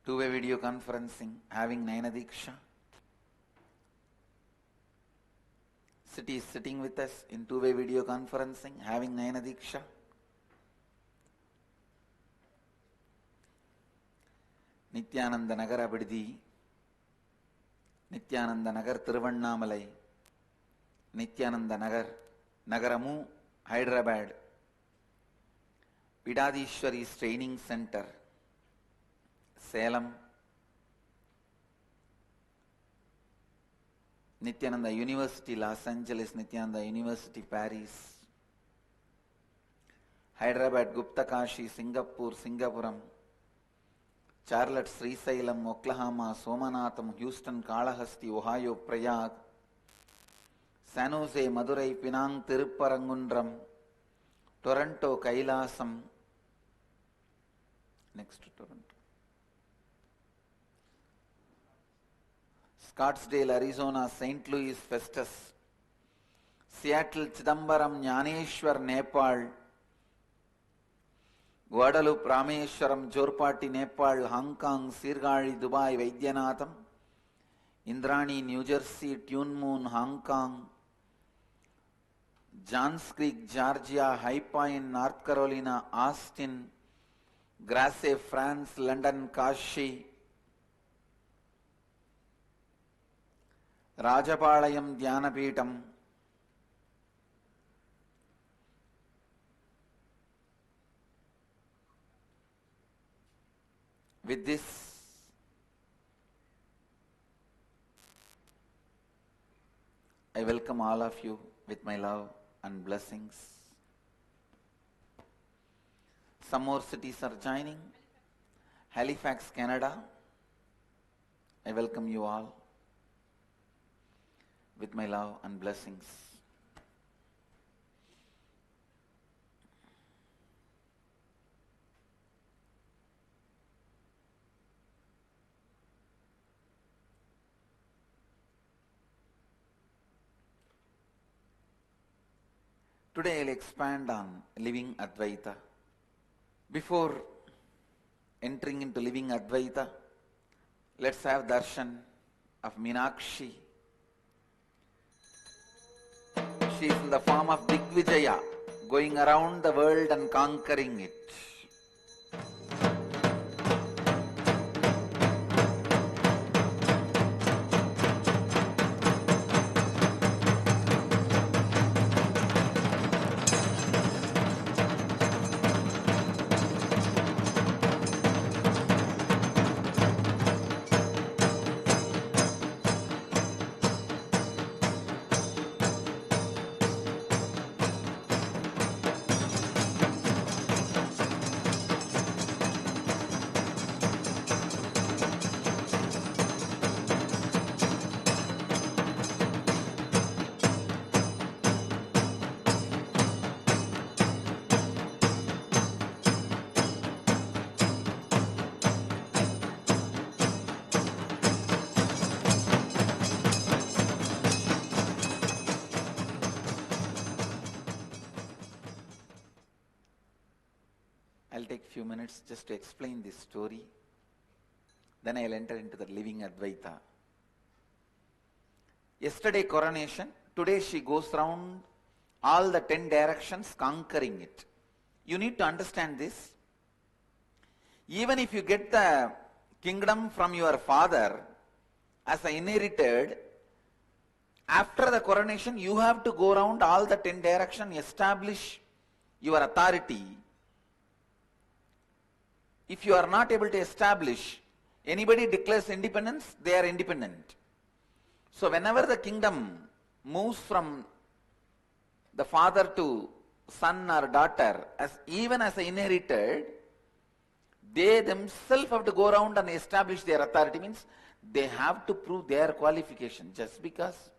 two-way video conferencing, having Naina Diksha. Cities sitting with us in two-way video conferencing, having Naina Diksha. Nityananda Nagar Abiddi, Nityananda Nagar Tiruvannamalai, Nityananda Nagar, Nagaramu, Hyderabad, Vidadishwari's Training Center, Salem, Nityananda University, Los Angeles, Nityananda University, Paris, Hyderabad, Gupta Kashi, Singapore, Singapuram, Charlotte, Srisailam, Oklahoma, Somanatham, Houston, Kalahasti, Ohio, Prayag, San Jose, Madurai, Penang, Tirupparangundram, Toronto, Kailasam, next to Toronto, Scottsdale, Arizona, St. Louis, Festus, Seattle, Chidambaram, Jnaneshwar, Nepal, Guadalupe, Rameshwaram, Jorpati, Nepal, Hong Kong, Sirgali, Dubai, Vaidyanatham, Indrani, New Jersey, Tune Moon, Hong Kong, Johns Creek, Georgia, High Point, North Carolina, Austin, Grasse, France, London, Kashi, Rajapalayam, Dhyanapītam, with this, I welcome all of you with my love and blessings. Some more cities are joining. Halifax, Canada. I welcome you all with my love and blessings. Today I will expand on living Advaita. Before entering into living Advaita, let's have darshan of Meenakshi. She is in the form of Digvijaya, going around the world and conquering it. I'll take few minutes just to explain this story. Then I'll enter into the living Advaita. Yesterday coronation, today she goes round all the 10 directions conquering it. You need to understand this. Even if you get the kingdom from your father as an inherited, after the coronation you have to go around all the 10 directions, establish your authority. If you are not able to establish, Anybody declares independence, they are independent. So whenever the kingdom moves from the father to son or daughter, even as inherited, they themselves have to go around and establish their authority. Means they have to prove their qualification. Just because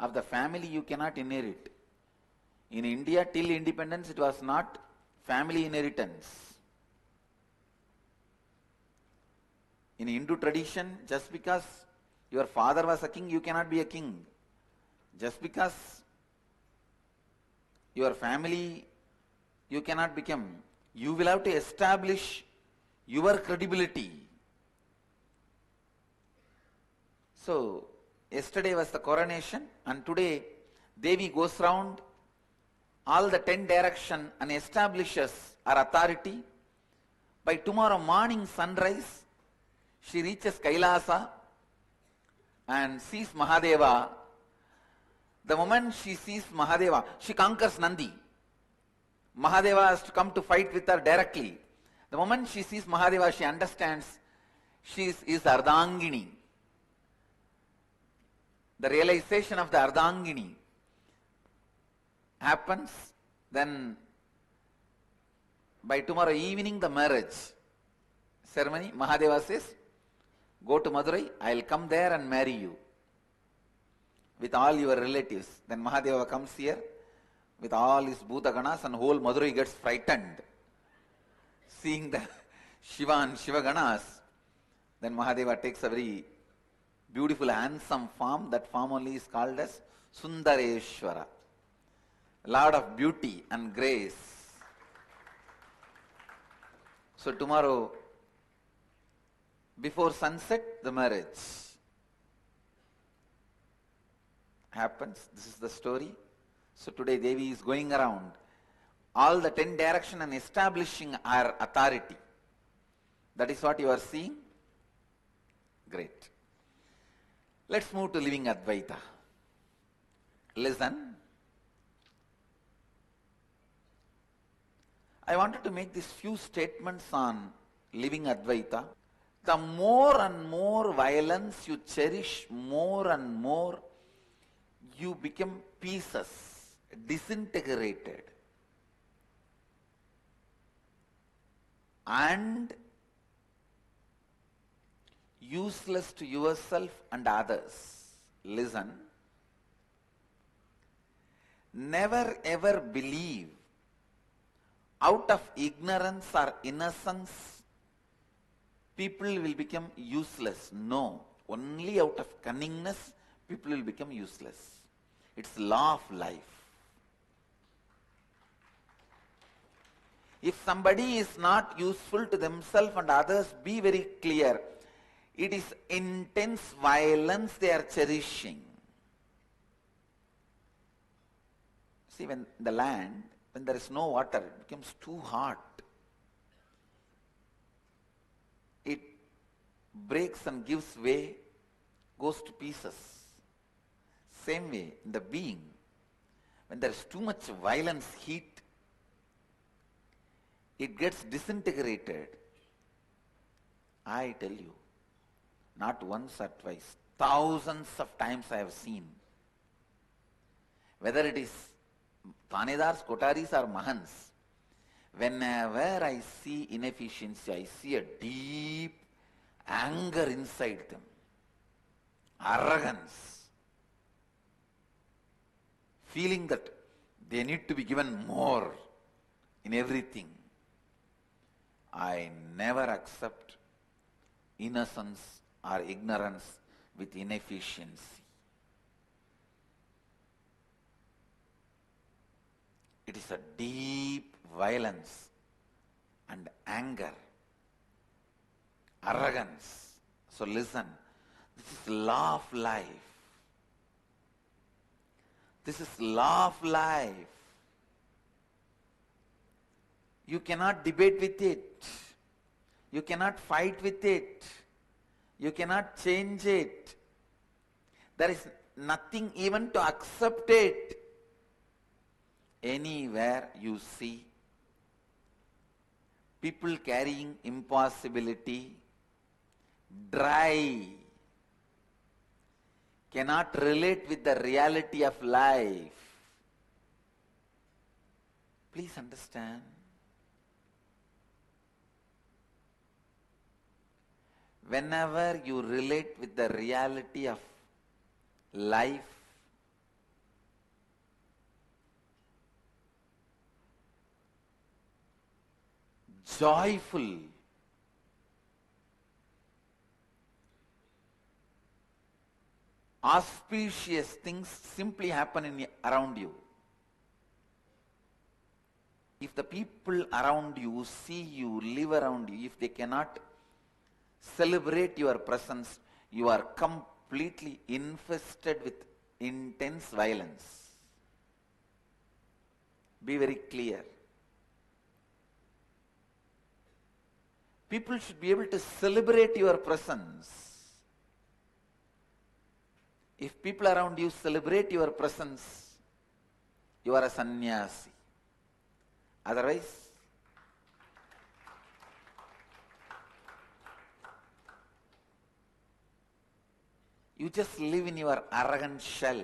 of the family you cannot inherit. In India, till independence, it was not family inheritance. In Hindu tradition, just because your father was a king, you cannot be a king. Just because your family, you cannot become. You will have to establish your credibility. So, yesterday was the coronation, and today Devi goes round all the 10 direction and establishes her authority. By tomorrow morning sunrise, she reaches Kailasa and sees Mahadeva. The moment she sees Mahadeva, she conquers Nandi. Mahadeva has to come to fight with her directly. The moment she sees Mahadeva, she understands she is Ardhangini. The realization of the Ardhangini happens. Then by tomorrow evening, the marriage ceremony, Mahadeva says, go to Madurai, I will come there and marry you with all your relatives. Then Mahadeva comes here with all his bhoota ganas, and whole Madurai gets frightened seeing the Shiva and Shiva ganas. Then Mahadeva takes a very beautiful, handsome form. That form only is called as Sundareshwara, Lord of beauty and grace. So tomorrow, before sunset, the marriage happens. This is the story. So today Devi is going around all the 10 direction and establishing her authority. That is what you are seeing. Great. Let's move to living Advaita. Listen. I wanted to make these few statements on living Advaita. The more and more violence you cherish, more and more you become pieces, disintegrated, and useless to yourself and others. Listen. Never ever believe out of ignorance or innocence people will become useless. No. Only out of cunningness people will become useless. It's law of life. If somebody is not useful to themselves and others, be very clear. It is intense violence they are cherishing. See, when the land, when there is no water, it becomes too hot. It breaks and gives way, goes to pieces. Same way, in the being, when there is too much violence, heat, it gets disintegrated. I tell you, not once or twice, thousands of times I have seen. Whether it is Thanedars, Kotaris or Mahans, whenever I see inefficiency, I see a deep anger inside them, arrogance, feeling that they need to be given more in everything. I never accept innocence or ignorance with inefficiency. It is a deep violence and anger, arrogance. So listen, this is law of life. This is law of life. You cannot debate with it. You cannot fight with it. You cannot change it. There is nothing even to accept it. Anywhere you see people carrying impossibility, dry, cannot relate with the reality of life. Please understand. Whenever you relate with the reality of life, joyful, auspicious things simply happen around you. If the people around you see you, live around you, if they cannot celebrate your presence, you are completely infested with intense violence. Be very clear. People should be able to celebrate your presence. If people around you celebrate your presence, you are a sannyasi. Otherwise, you just live in your arrogant shell.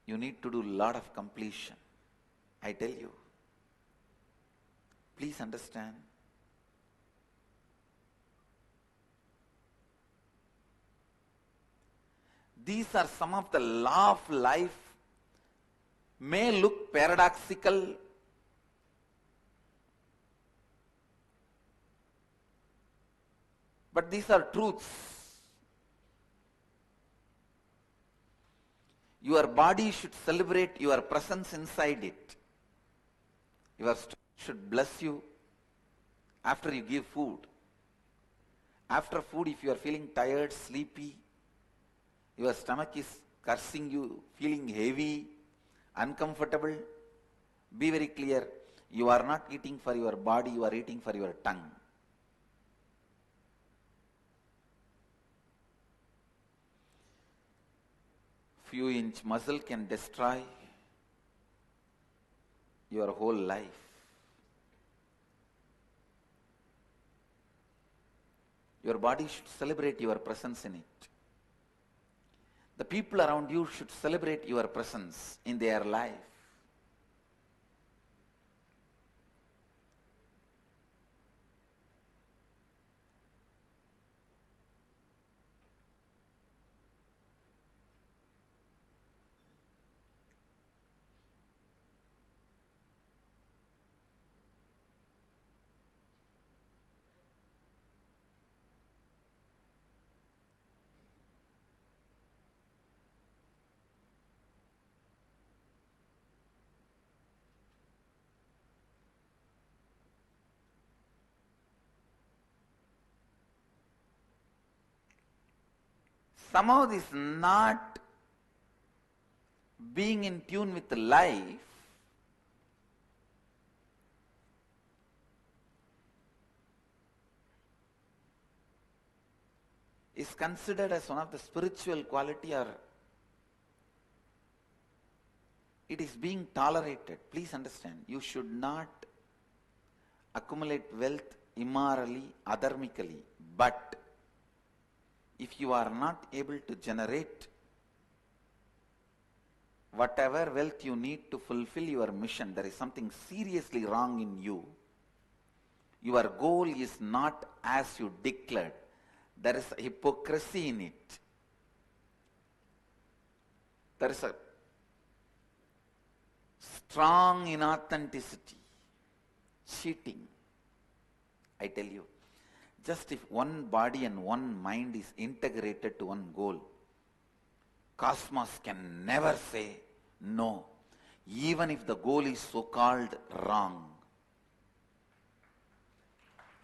You need to do a lot of completion. I tell you. Please understand. These are some of the law of life. May look paradoxical, but these are truths. Your body should celebrate your presence inside it. Your stomach should bless you after you give food. After food, if you are feeling tired, sleepy, your stomach is cursing you, feeling heavy, uncomfortable, be very clear. You are not eating for your body, you are eating for your tongue. Few inch muscle can destroy your whole life. Your body should celebrate your presence in it. The people around you should celebrate your presence in their life. Somehow this not being in tune with life is considered as one of the spiritual quality, or it is being tolerated. Please understand, you should not accumulate wealth immorally, adharmically, but if you are not able to generate whatever wealth you need to fulfill your mission, there is something seriously wrong in you. Your goal is not as you declared. There is a hypocrisy in it. There is a strong inauthenticity, cheating. I tell you, just if one body and one mind is integrated to one goal, cosmos can never say no, even if the goal is so-called wrong.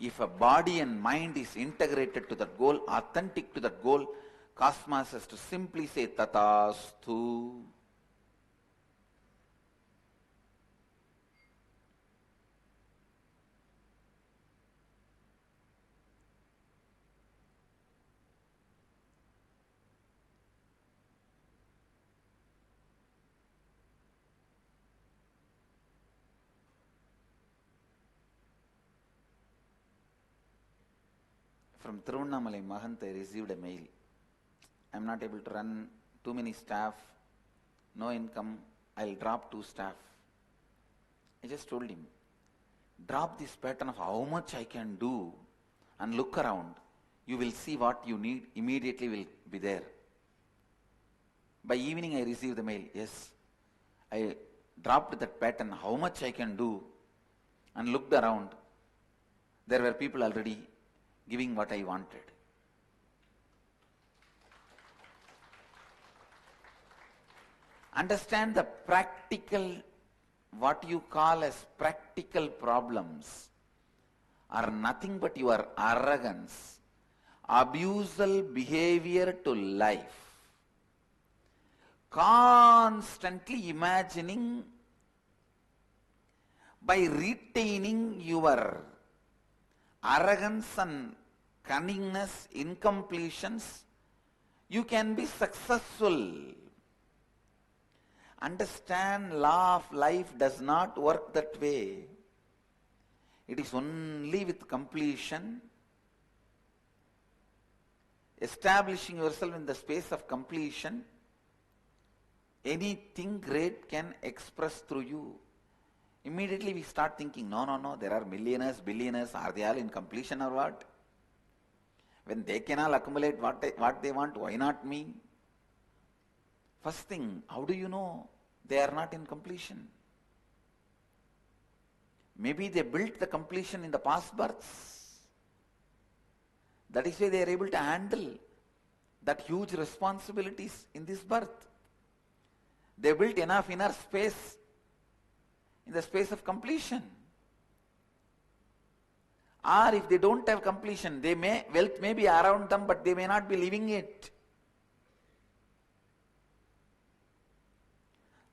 If a body and mind is integrated to that goal, authentic to that goal, cosmos has to simply say Tatasthu. From Tiruvannamalai Mahant, I received a mail. I am not able to run too many staff, no income, I'll drop 2 staff. I just told him, drop this pattern of how much I can do and look around. You will see what you need, immediately will be there. By evening I received the mail. Yes, I dropped that pattern, how much I can do, and looked around. There were people already giving what I wanted. Understand the practical, what you call as practical problems are nothing but your arrogance, abusal behavior to life. Constantly imagining by retaining your arrogance and cunningness, incompletions, you can be successful. Understand, law of life does not work that way. It is only with completion, establishing yourself in the space of completion, anything great can express through you. Immediately we start thinking, no, there are millionaires, billionaires, are they all in completion or what? When they can all accumulate what they want, why not me? First thing, how do you know they are not in completion? Maybe they built the completion in the past births. That is why they are able to handle that huge responsibilities in this birth. They built enough inner space in the space of completion. Or if they don't have completion, wealth may be around them, but they may not be living it.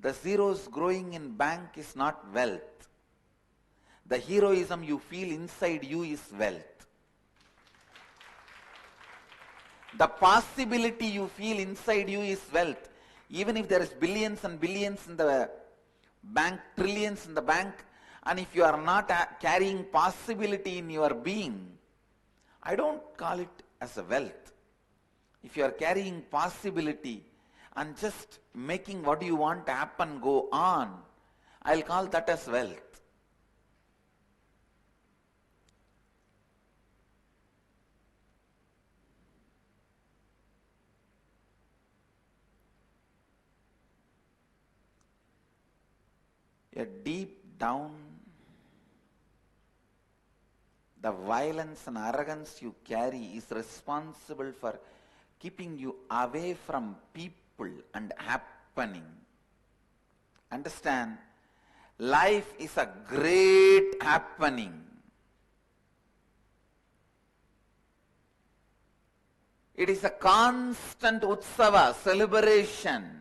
The zeros growing in bank is not wealth. The heroism you feel inside you is wealth. The possibility you feel inside you is wealth. Even if there is billions and billions in the bank, trillions in the bank, and if you are not carrying possibility in your being, I don't call it as a wealth. If you are carrying possibility and just making what you want to happen go on, I'll call that as wealth. A deep down, the violence and arrogance you carry is responsible for keeping you away from people and happening. Understand, life is a great happening. It is a constant utsava, celebration.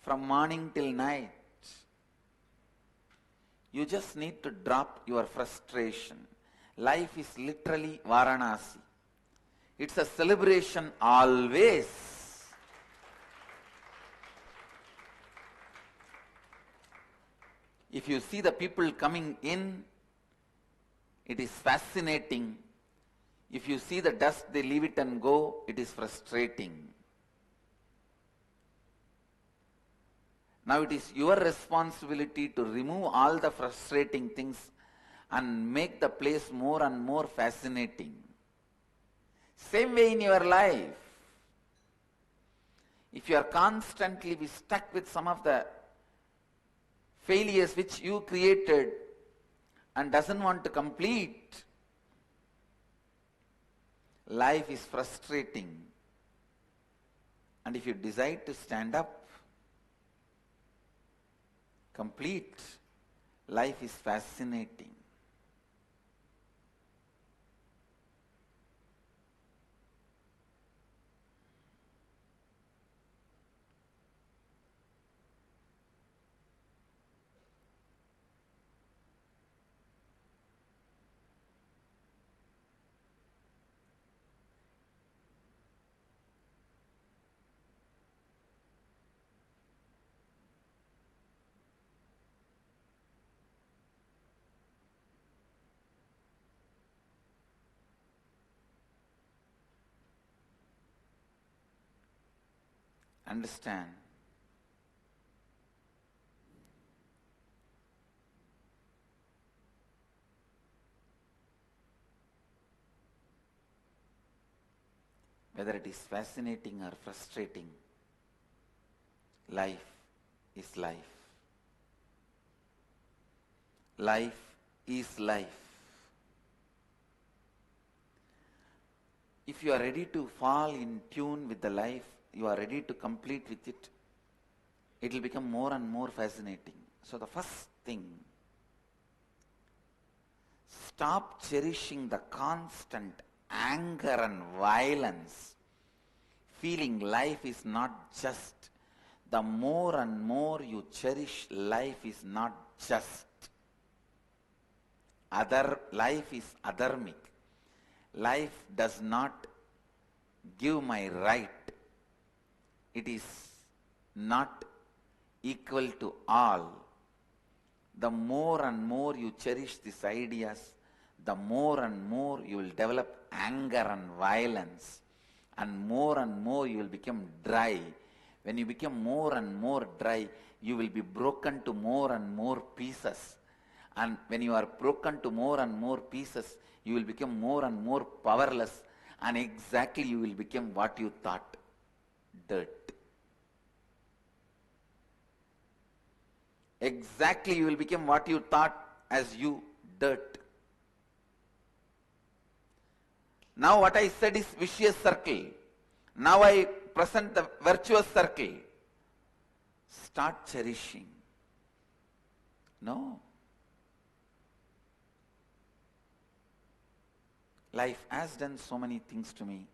From morning till night. You just need to drop your frustration. Life is literally Varanasi. It's a celebration always. If you see the people coming in, it is fascinating. If you see the dust, they leave it and go, it is frustrating. Now it is your responsibility to remove all the frustrating things and make the place more and more fascinating. Same way in your life. If you are constantly stuck with some of the failures which you created and doesn't want to complete, life is frustrating. And if you decide to stand up, complete, life is fascinating. Understand? Whether it is fascinating or frustrating, life is life. Life is life. If you are ready to fall in tune with the life, you are ready to complete with it, it will become more and more fascinating. So the first thing, stop cherishing the constant anger and violence, feeling life is not just. The more and more you cherish life is not just. Life is adharmic. Life does not give my right. It is not equal to all. The more and more you cherish these ideas, the more and more you will develop anger and violence, and more you will become dry. When you become more and more dry, you will be broken to more and more pieces. And when you are broken to more and more pieces, you will become more and more powerless, and exactly you will become what you thought, dirt. Exactly you will become what you thought as you, dirt. Now what I said is vicious circle. Now I present the virtuous circle. Start cherishing. No. Life has done so many things to me.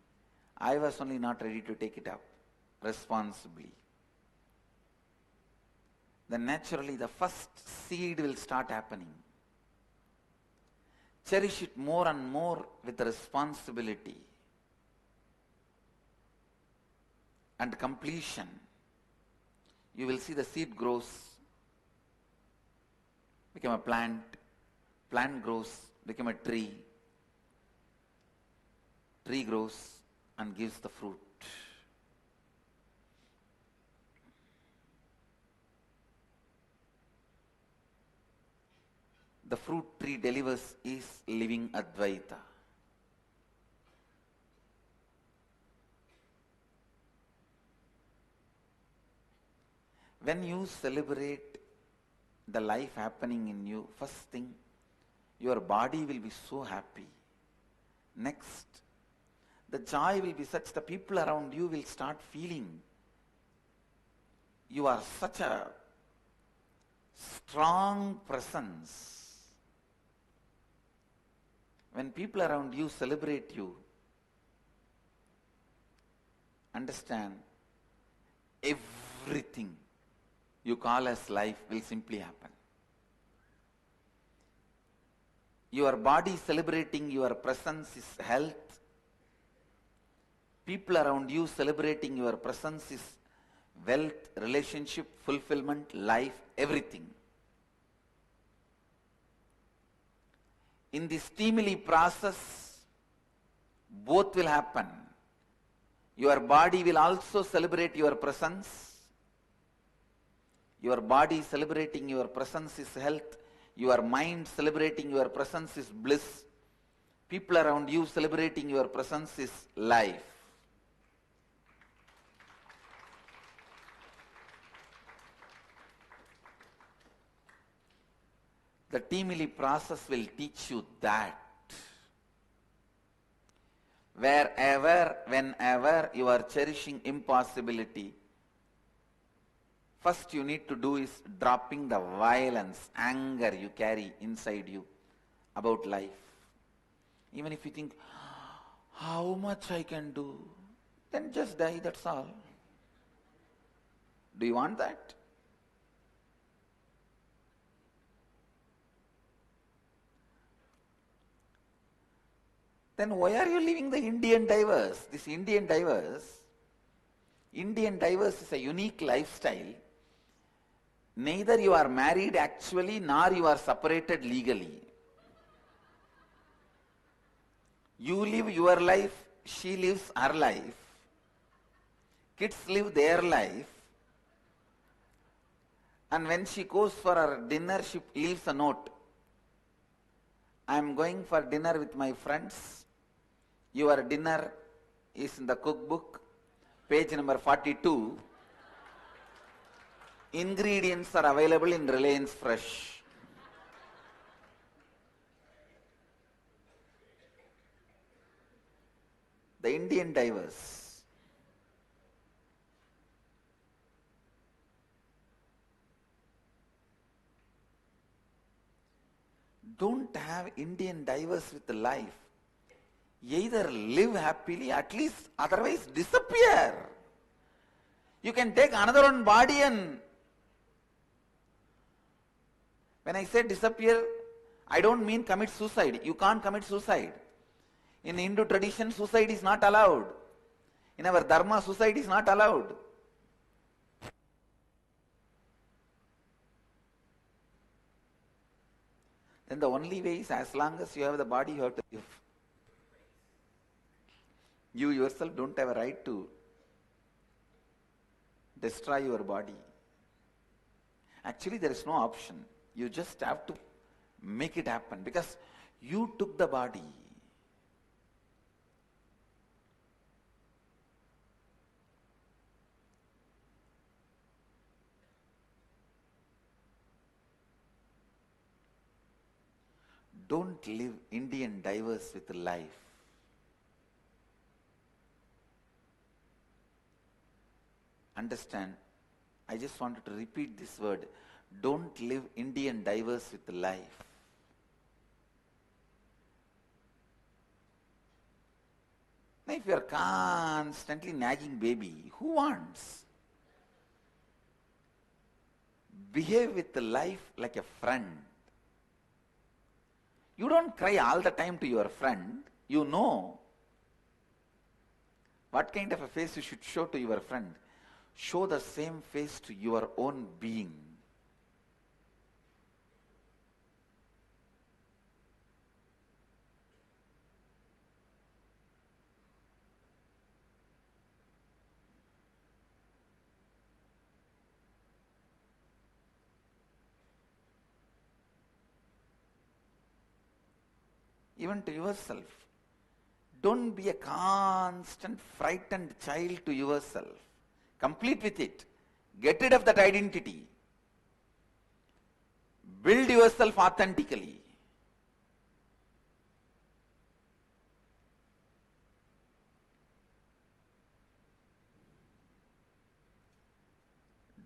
I was only not ready to take it up responsibly. Then naturally the first seed will start happening. Cherish it more and more with responsibility and completion. You will see the seed grows, become a plant, plant grows, become a tree, tree grows and gives the fruit. The fruit tree delivers is living Advaita. When you celebrate the life happening in you, first thing, your body will be so happy. Next, the joy will be such the people around you will start feeling you are such a strong presence. When people around you celebrate you, understand, everything you call as life will simply happen. Your body celebrating your presence is health. People around you celebrating your presence is wealth, relationship, fulfillment, life, everything. In this stimuli process, both will happen. Your body will also celebrate your presence. Your body celebrating your presence is health. Your mind celebrating your presence is bliss. People around you celebrating your presence is life. The stimuli process will teach you that. Wherever, whenever you are cherishing impossibility, first you need to do is dropping the violence, anger you carry inside you about life. Even if you think, how much I can do, then just die, that's all. Do you want that? Then why are you living the Indian diverse? This Indian diverse is a unique lifestyle. Neither you are married actually, nor you are separated legally. You live your life, she lives her life. Kids live their life, and when she goes for her dinner, she leaves a note. I am going for dinner with my friends. Your dinner is in the cookbook, page number 42. Ingredients are available in Reliance Fresh. The Indian divers. Don't have Indian divers with life. Either live happily, at least otherwise disappear. You can take another one body and when I say disappear, I don't mean commit suicide. You can't commit suicide. In Hindu tradition, suicide is not allowed. In our Dharma, suicide is not allowed. Then the only way is, as long as you have the body, you have to live. You yourself don't have a right to destroy your body. Actually, there is no option. You just have to make it happen because you took the body. Don't live Indian divers with life. Understand? I just wanted to repeat this word. Don't live Indian divers with life. Now, if you are constantly nagging baby, who wants? Behave with life like a friend. You don't cry all the time to your friend. You know what kind of a face you should show to your friend. Show the same face to your own being. Even to yourself. Don't be a constant frightened child to yourself. Complete with it. Get rid of that identity. Build yourself authentically.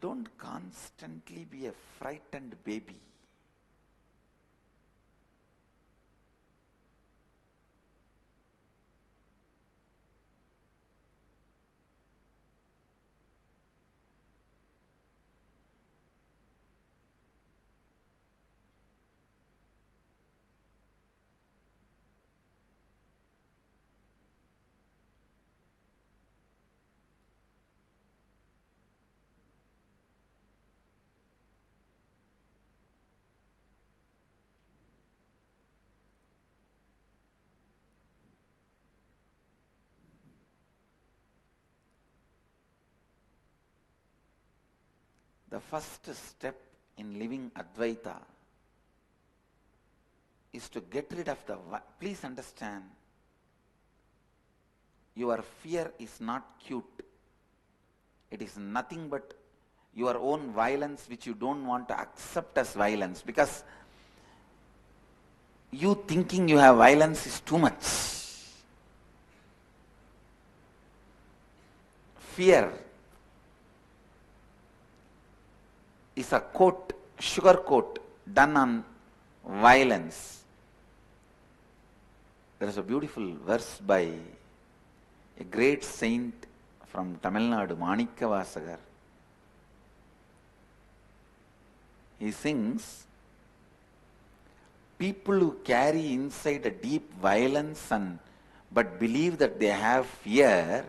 Don't constantly be a frightened baby. The first step in living Advaita is to get rid of the... Please understand, your fear is not cute. It is nothing but your own violence which you don't want to accept as violence, because you thinking you have violence is too much. Fear is a coat, sugar coat done on violence. There is a beautiful verse by a great saint from Tamil Nadu, Manikarnika Ghat. He sings, people who carry inside a deep violence but believe that they have fear,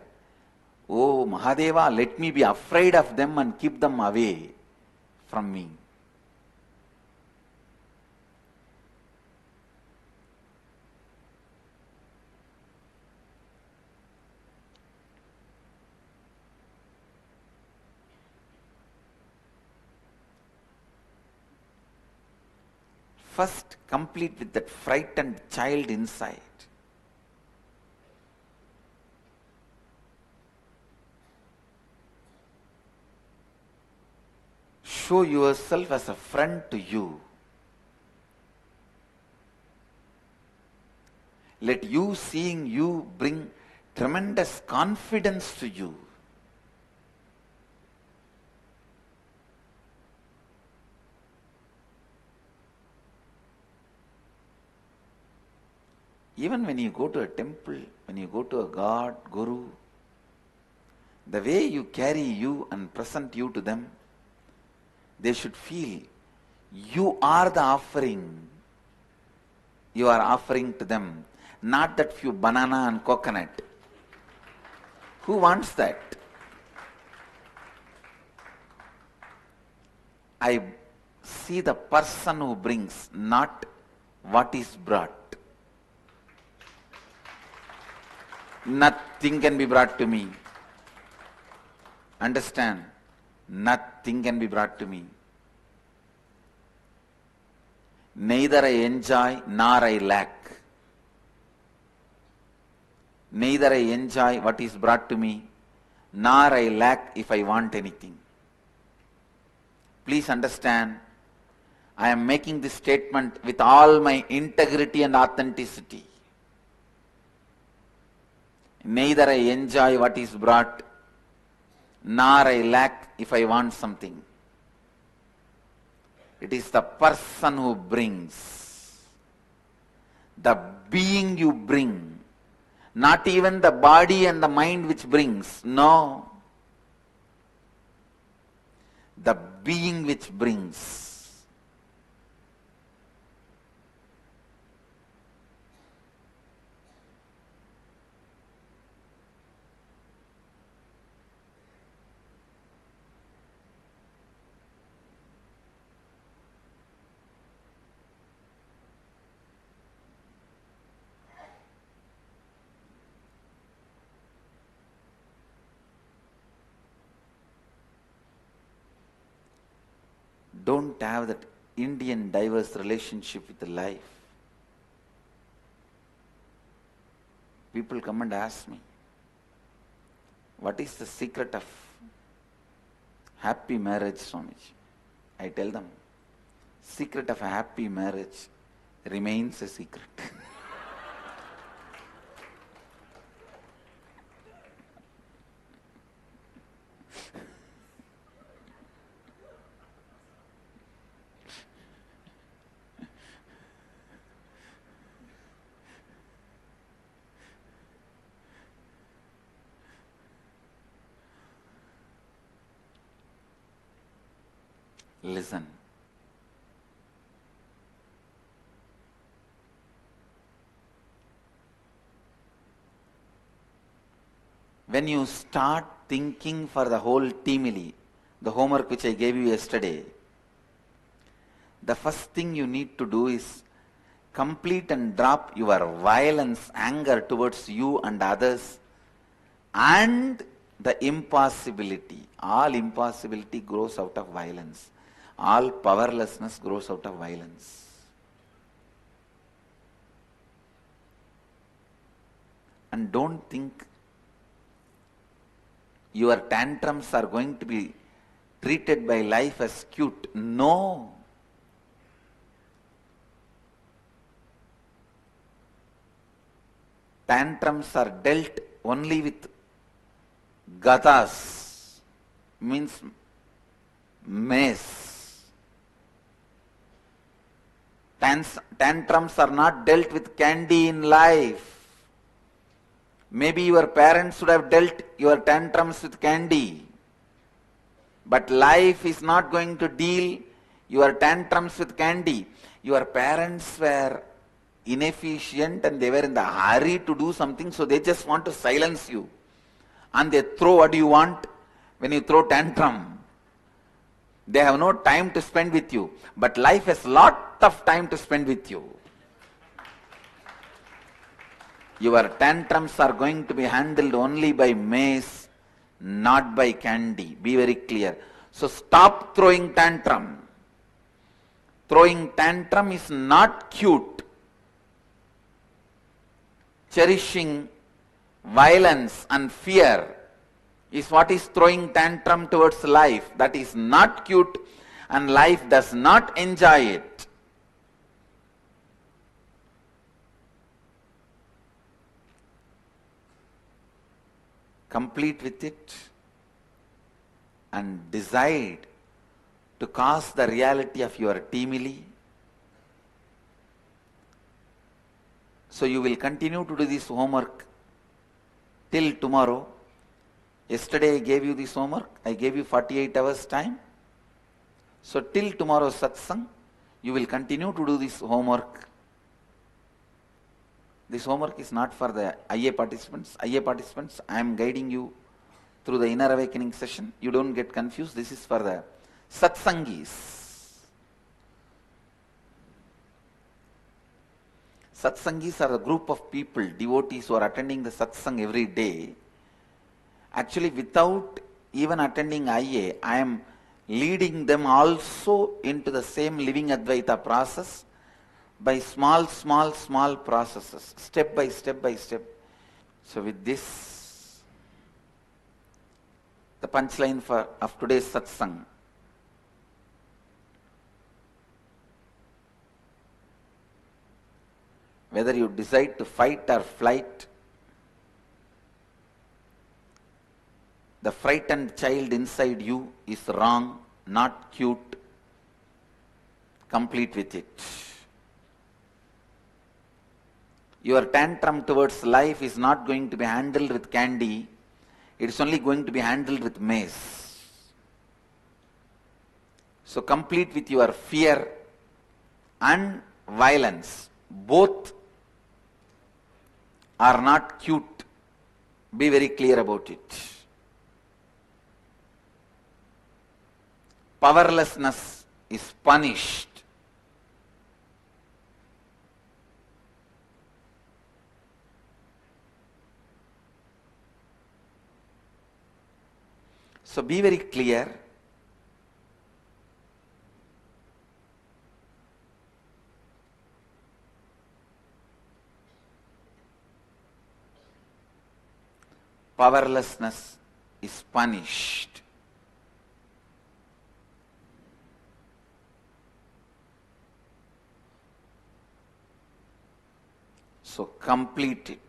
oh Mahadeva, let me be afraid of them and keep them away from me. First, complete with that frightened child inside. Show yourself as a friend to you. Let you seeing you bring tremendous confidence to you. Even when you go to a temple, when you go to a God, Guru, the way you carry you and present you to them, they should feel you are the offering. You are offering to them, not that few banana and coconut. Who wants that? I see the person who brings, not what is brought. Nothing can be brought to me. Understand? Nothing can be brought to me. Neither I enjoy nor I lack. Neither I enjoy what is brought to me, nor I lack if I want anything. Please understand, I am making this statement with all my integrity and authenticity. Neither I enjoy what is brought, nor I lack if I want something. It is the person who brings, the being you bring, not even the body and the mind which brings. No. The being which brings. Don't have that Indian diverse relationship with life. People come and ask me, what is the secret of happy marriage, Swamiji? I tell them, secret of a happy marriage remains a secret. Listen. When you start thinking for the whole teamily, the homework which I gave you yesterday, the first thing you need to do is complete and drop your violence, anger towards you and others, and the impossibility. All impossibility grows out of violence. All powerlessness grows out of violence. And don't think your tantrums are going to be treated by life as cute. No. Tantrums are dealt only with ganas, means mace. Tantrums are not dealt with candy in life. Maybe your parents should have dealt your tantrums with candy. But life is not going to deal your tantrums with candy. Your parents were inefficient and they were in the hurry to do something, so they just want to silence you. And they throw what you want when you throw tantrum. They have no time to spend with you. But life has lot of time to spend with you. Your tantrums are going to be handled only by mace, not by candy. Be very clear. So stop throwing tantrum. throwing tantrum is not cute. Cherishing violence and fear is what is throwing tantrum towards life. That is not cute, and life does not enjoy it. Complete with it and decide to cause the reality of your timely. So you will continue to do this homework till tomorrow. Yesterday I gave you this homework. I gave you 48 hours time. So till tomorrow's satsang, you will continue to do this homework. This homework is not for the IA participants. IA participants, I am guiding you through the inner awakening session. You don't get confused. This is for the satsangis. Satsangis are a group of people, devotees who are attending the satsang every day. Actually, without even attending IA, I am leading them also into the same living Advaita process by small processes, step by step. So with this, the punchline of today's satsang. Whether you decide to fight or flight, the frightened child inside you is wrong, not cute. Complete with it. Your tantrum towards life is not going to be handled with candy. It is only going to be handled with mace. So complete with your fear and violence. Both are not cute. Be very clear about it. Powerlessness is punished. So be very clear. Powerlessness is punished. So complete it.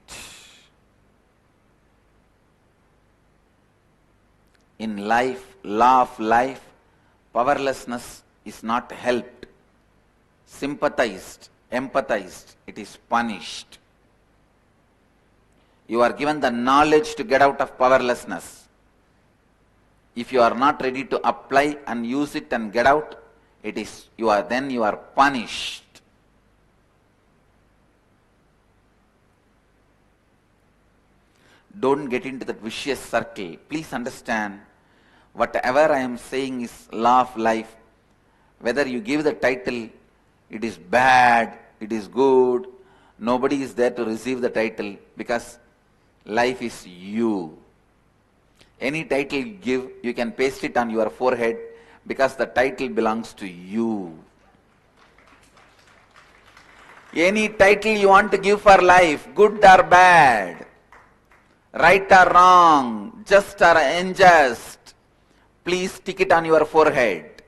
In life, law of life, powerlessness is not helped, sympathized, empathized. It is punished. You are given the knowledge to get out of powerlessness. If you are not ready to apply and use it and get out, you are punished. Don't get into that vicious circle. Please understand, whatever I am saying is law of life. Whether you give the title, it is bad, it is good, nobody is there to receive the title, because life is you. Any title you give, you can paste it on your forehead, because the title belongs to you. Any title you want to give for life, good or bad, right or wrong, just or unjust, please stick it on your forehead.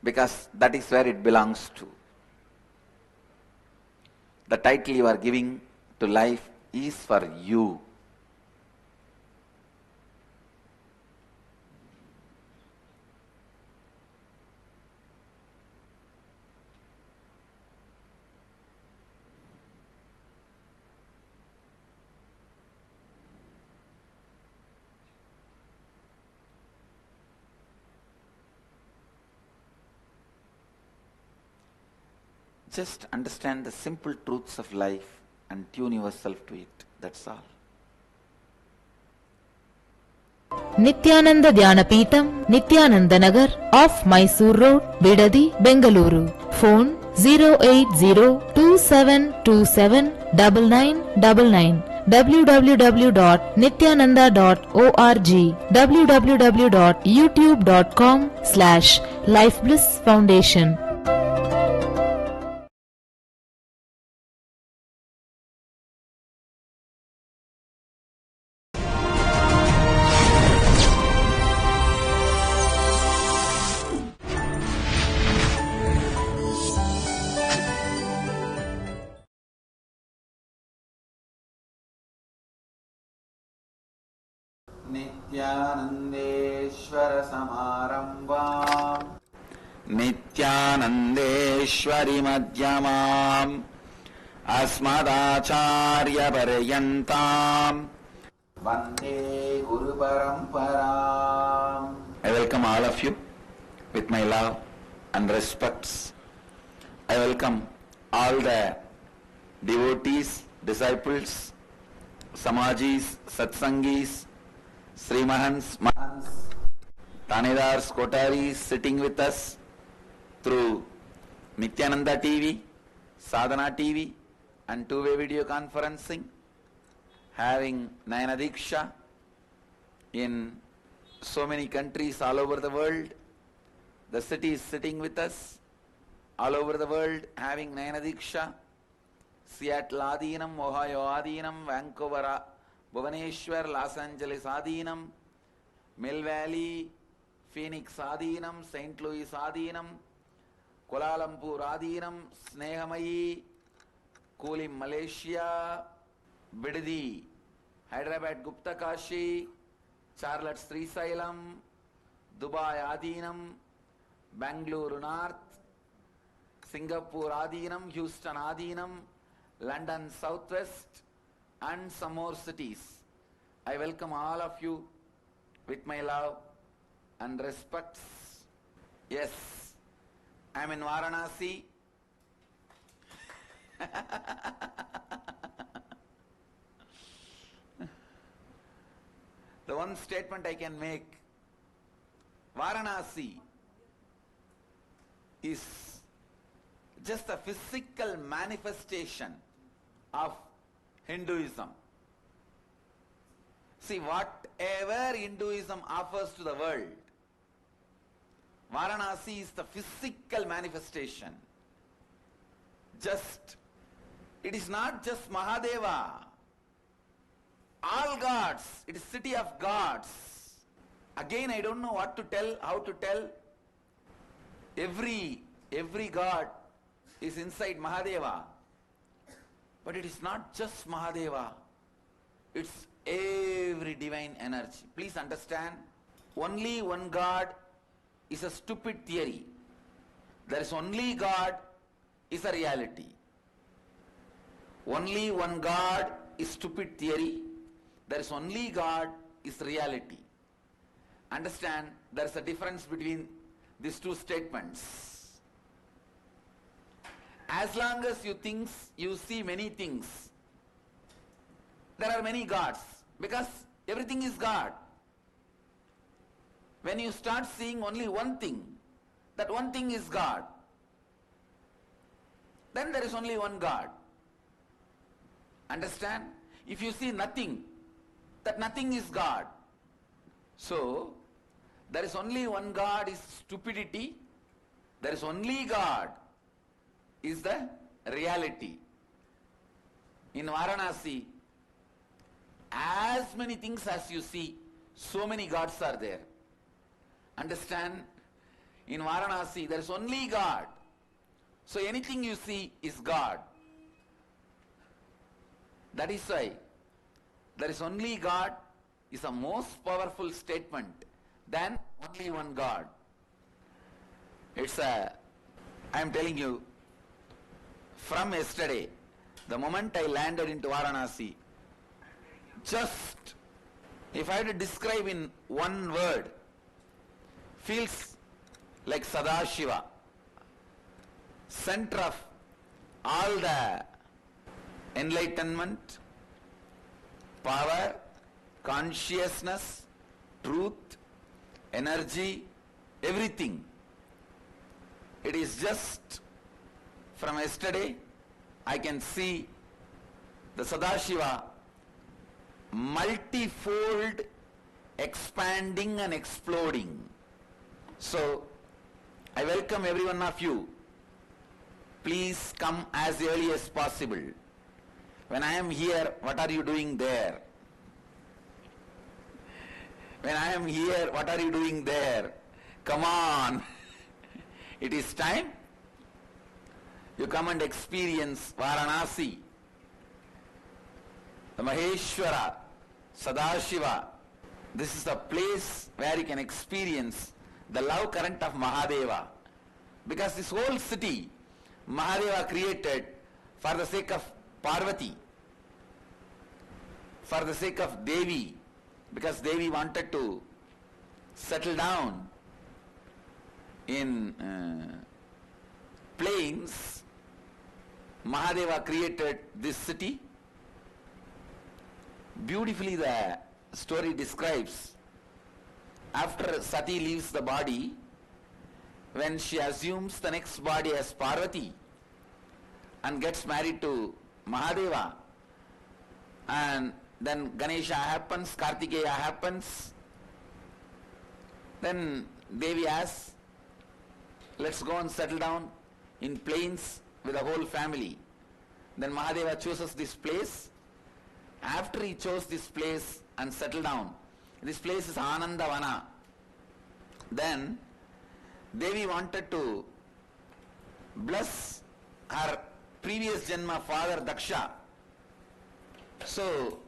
Because that is where it belongs to. The title you are giving to life is for you. Just understand the simple truths of life and tune yourself to it. That's all. Nityananda Dhyanapitham, Nityananda Nagar, off Mysore Road, Bidadi, Bengaluru. Phone 08027279999. www.nityananda.org, www.youtube.com/lifeblissfoundation. नित्यानंदेश्वर समारंभाम् नित्यानंदेश्वरी मध्यमाम् अस्मदाचार्य पर्यन्ताम् Vande Guru परंपराम्. I welcome all of you with my love and respects. I welcome all the devotees, disciples, samajis, satsangis, Sri Mahans, Tanedars, Kotaris sitting with us through Nityananda TV, Sadhana TV and two-way video conferencing, having Nayana Diksha in so many countries all over the world. The city is sitting with us all over the world, having Nayana Diksha. Seattle Adinam, Ohio Adinam, Vancouver, Bhubaneswar, Los Angeles Adinam, Mill Valley, Phoenix Adinam, St. Louis Adinam, Kuala Lumpur Adinam, Snehamayi, Kulim Malaysia, Bidadi, Hyderabad Gupta Kashi, Charlotte Sri Sailam, Dubai Adinam, Bangalore North, Singapore Adinam, Houston Adinam, London Southwest, and some more cities. I welcome all of you with my love and respects. Yes, I am in Varanasi. The one statement I can make, Varanasi is just a physical manifestation of Hinduism. See, whatever Hinduism offers to the world, Varanasi is the physical manifestation. It is not just Mahadeva. All gods, it is city of gods. Again, I don't know what to tell, how to tell. Every god is inside Mahadeva. But it is not just Mahadeva. It's every divine energy. Please understand, only one God is a stupid theory. There is only God is a reality. Only one God is stupid theory. There is only God is reality. Understand, there is a difference between these two statements. As long as you see many things, there are many gods, because everything is God. When you start seeing only one thing, that one thing is God, then there is only one God. Understand? If you see nothing, that nothing is God. So, there is only one God is stupidity, there is only God is the reality. In Varanasi, as many things as you see, so many gods are there. Understand? In Varanasi, there is only God. So anything you see is God. That is why there is only God is a most powerful statement than only one God. I am telling you, from yesterday, the moment I landed into Varanasi, just, if I had to describe in one word, feels like Sadashiva, center of all the enlightenment, power, consciousness, truth, energy, everything. It is just, from yesterday, I can see the Sadashiva multifold, expanding and exploding. So, I welcome every one of you. Please come as early as possible. When I am here, what are you doing there? When I am here, what are you doing there? Come on. It is time. You come and experience Varanasi, the Maheshwara, Sadashiva. This is the place where you can experience the love current of Mahadeva. Because this whole city, Mahadeva created for the sake of Parvati, for the sake of Devi, because Devi wanted to settle down in plains. Mahadeva created this city. Beautifully the story describes, after Sati leaves the body, when she assumes the next body as Parvati and gets married to Mahadeva, and then Ganesha happens, Kartikeya happens, then Devi asks, let's go and settle down in plains with the whole family. Then Mahadeva chooses this place. After he chose this place and settled down, this place is Anandavana. Then Devi wanted to bless her previous Janma father Daksha. So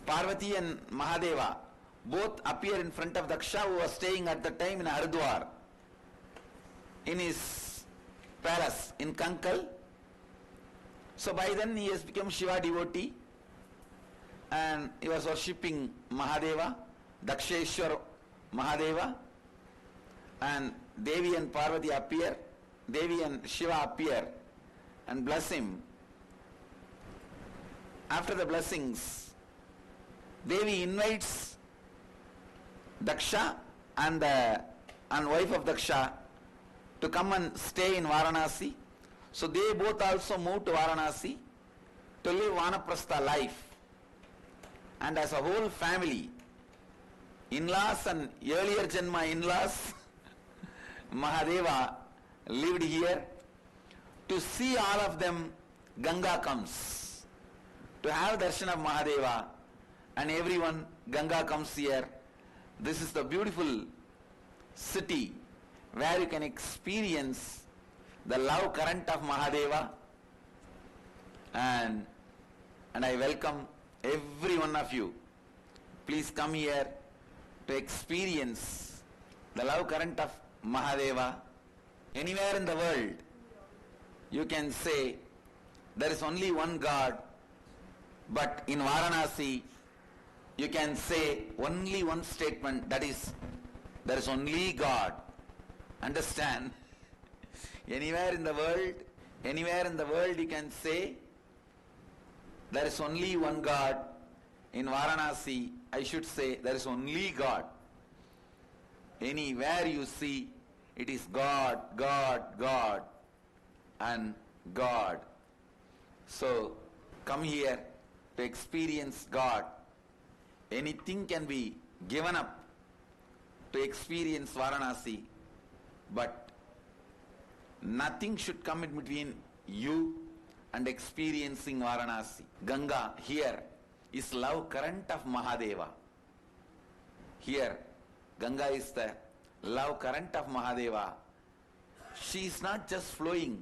Parvati and Mahadeva both appear in front of Daksha, who was staying at the time in Haridwar, in his palace in Kankal. So by then he has become Shiva devotee and he was worshipping Mahadeva, Daksheshwar Mahadeva, and Devi and Parvati appear, Devi and Shiva appear and bless him. After the blessings, Devi invites Daksha and wife of Daksha to come and stay in Varanasi. So they both also moved to Varanasi to live Vanaprastha life. And as a whole family, in-laws and earlier Janma in-laws, Mahadeva lived here. To see all of them, Ganga comes. To have darshan of Mahadeva, and everyone, Ganga comes here. This is the beautiful city where you can experience the love current of Mahadeva, and I welcome every one of you. Please come here to experience the love current of Mahadeva. Anywhere in the world, you can say there is only one God, but in Varanasi, you can say only one statement, that is, there is only God. Understand? Anywhere in the world you can say there is only one God. In Varanasi, I should say there is only God. Anywhere you see, it is God, God, God, and God. So come here to experience God. Anything can be given up to experience Varanasi, but nothing should come in between you and experiencing Varanasi. Ganga here is love current of Mahadeva. Here, Ganga is the love current of Mahadeva. She is not just flowing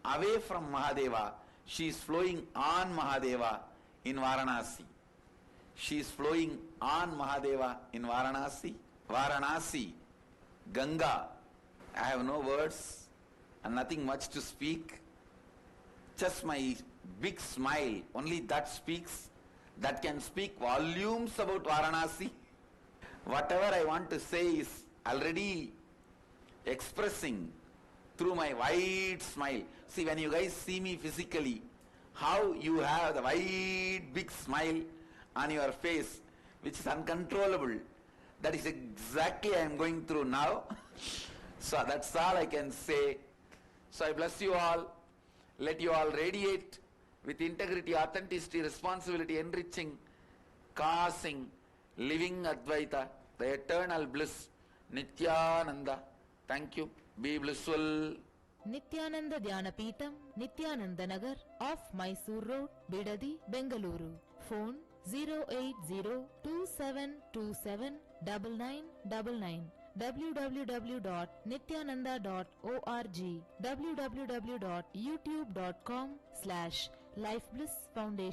away from Mahadeva, she is flowing on Mahadeva in Varanasi. She is flowing on Mahadeva in Varanasi. Varanasi, Ganga. I have no words and nothing much to speak. Just my big smile, only that speaks, that can speak volumes about Varanasi. Whatever I want to say is already expressing through my wide smile. See, when you guys see me physically, how you have the wide big smile on your face, which is uncontrollable. That is exactly I am going through now. So that's all I can say. So I bless you all. Let you all radiate with integrity, authenticity, responsibility, enriching causing, living Advaita, the eternal bliss, Nityananda. Thank you. Be blissful. Nityananda Dhyanapeetham, Nityananda Nagar, off Mysore Road, Bidadi, Bengaluru. Phone 08027279999. www.nityananda.org, www.youtube.com/lifeblissfoundation.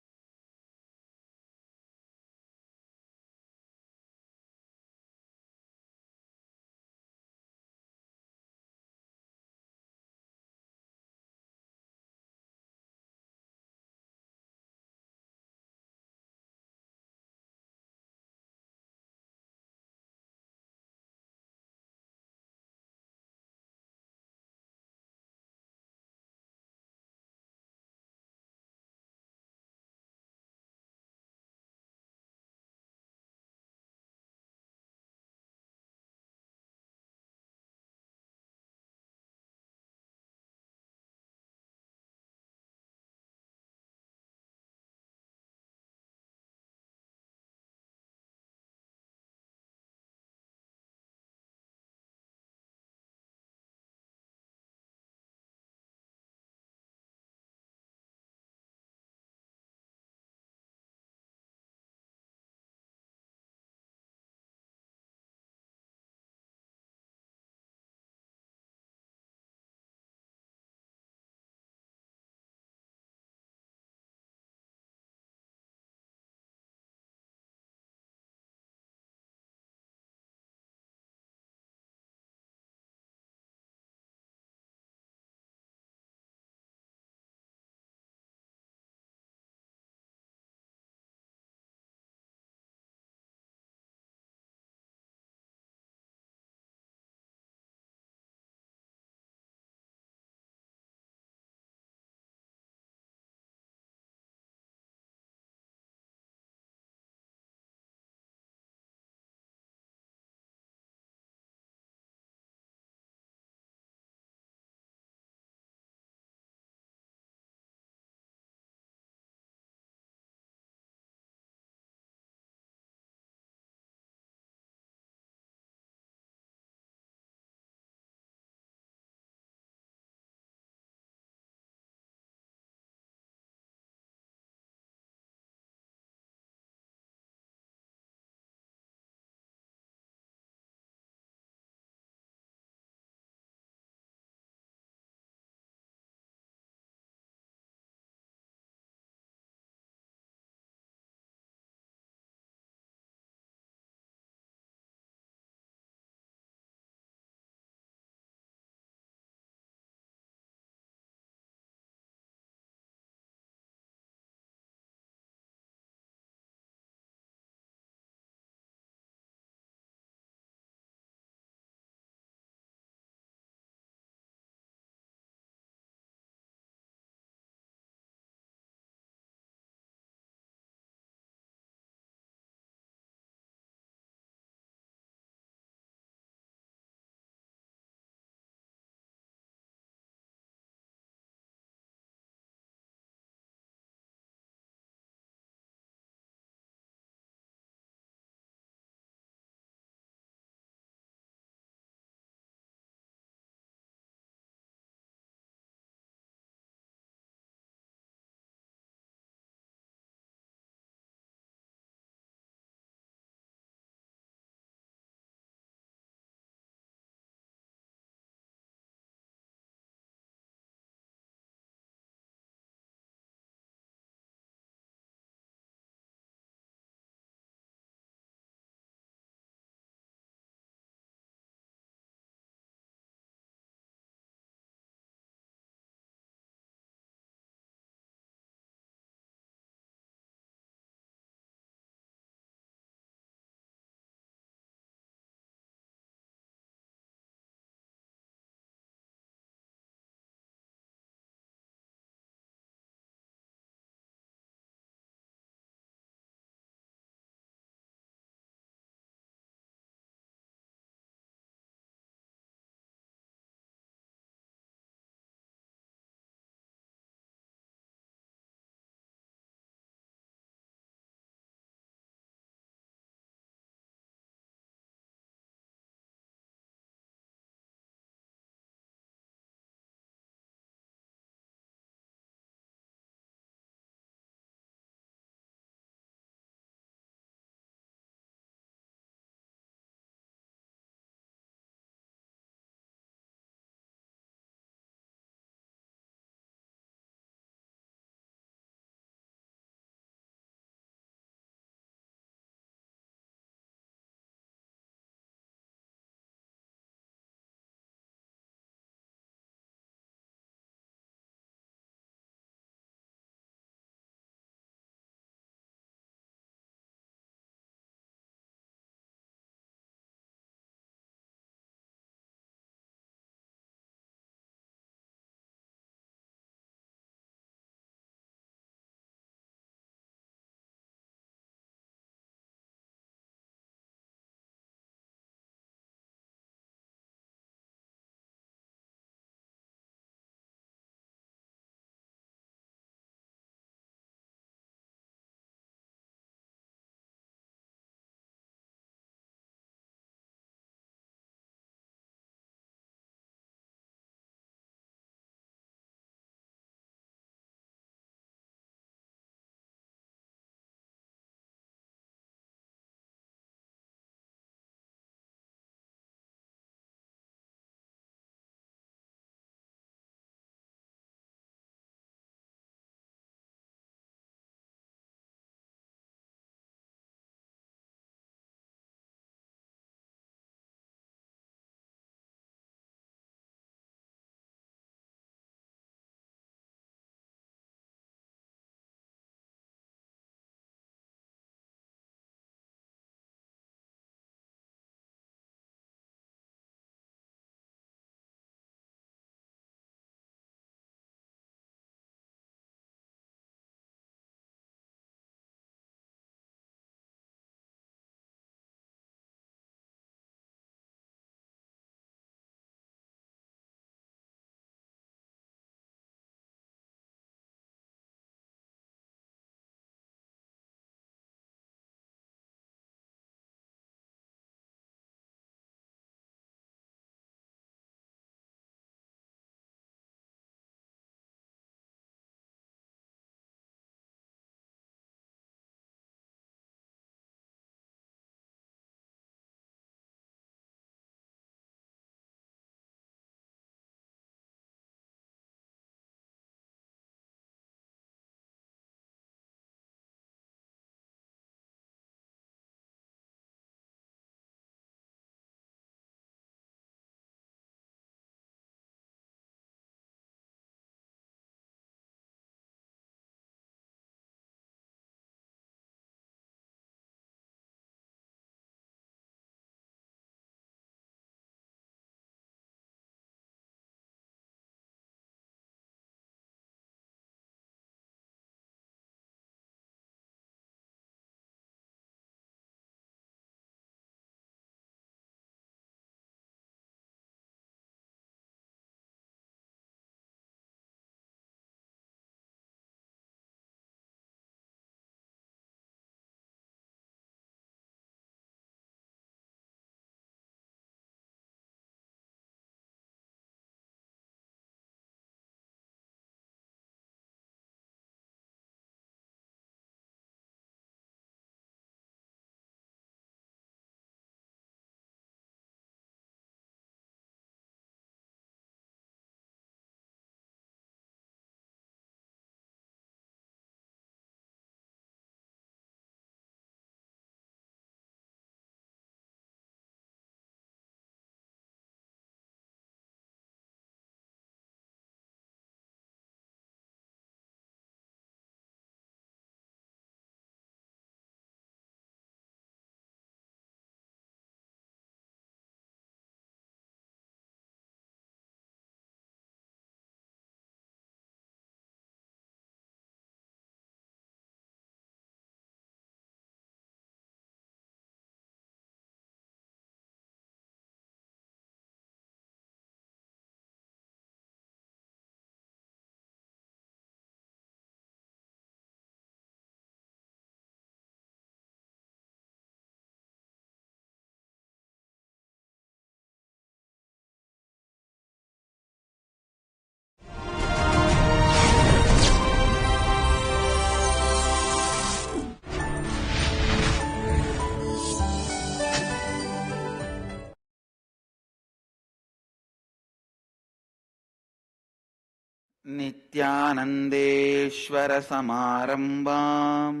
नित्यानन्देश्वर समारम्भाम्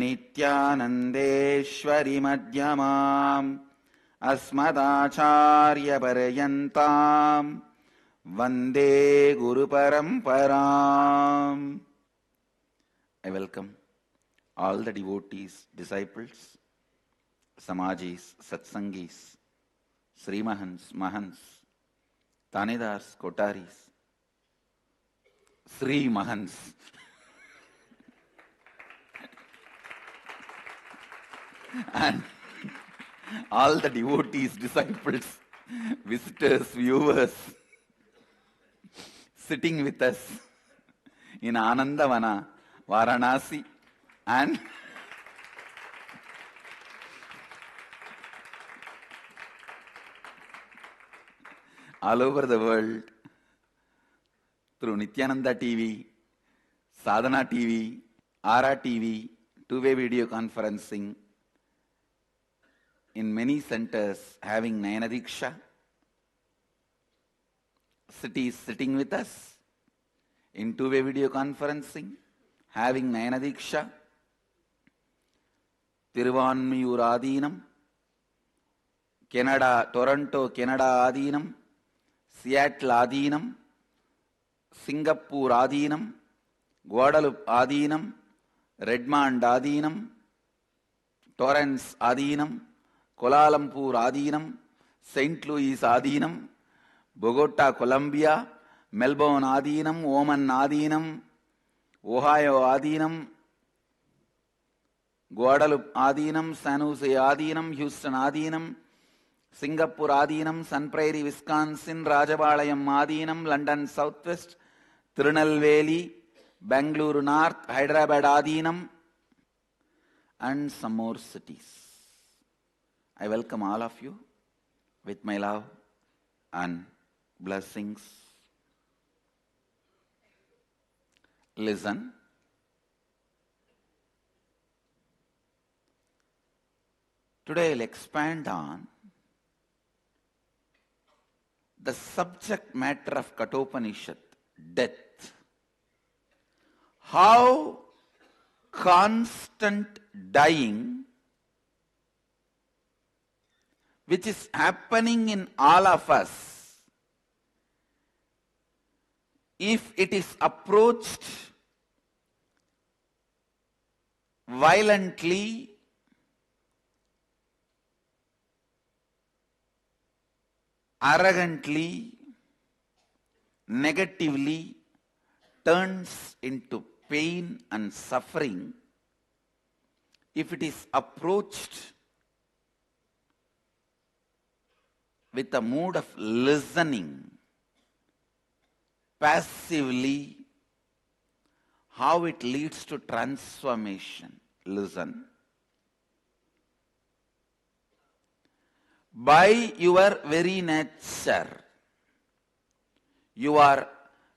नित्यानन्देश्वरि मध्यमाम् अस्मदाचार्यपर्यन्ताम् वन्दे गुरुपरम्पराम्. I welcome all the devotees, disciples, samajis, satsangis, Srimahans, Mahans, Tanedars, Kotaris, Sri Mahans, and all the devotees, disciples, visitors, viewers, sitting with us in Anandavana, Varanasi, and all over the world through Nityananda TV, Sadhana TV, Ara TV, two-way video conferencing, in many centers having Nayanadiksha, cities sitting with us in two-way video conferencing, having Nayanadiksha, Tiruvanmiyur Adinam, Canada, Toronto, Canada Adinam, Seattle Adinam, Singapore Adinam, Guadalupe Adinam, Redmond Adinam, Torrance Adinam, Kuala Lumpur Adinam, St. Louis Adinam, Bogota, Colombia, Melbourne Adinam, Oman Adinam, Ohio Adinam, Guadalupe Adinam, San Jose Adinam, Houston Adinam, Singapore Adinam, Sun Prairie, Wisconsin, Rajabalayam Adinam, London Southwest, Tirunelveli, Bangalore North, Hyderabad Adinam, and some more cities. I welcome all of you with my love and blessings. Listen. Today I'll expand on the subject matter of Kathopanishad, death. How constant dying, which is happening in all of us, if it is approached violently, arrogantly, negatively, turns into pain and suffering. If it is approached with a mood of listening, passively, how it leads to transformation. Listen. By your very nature, you are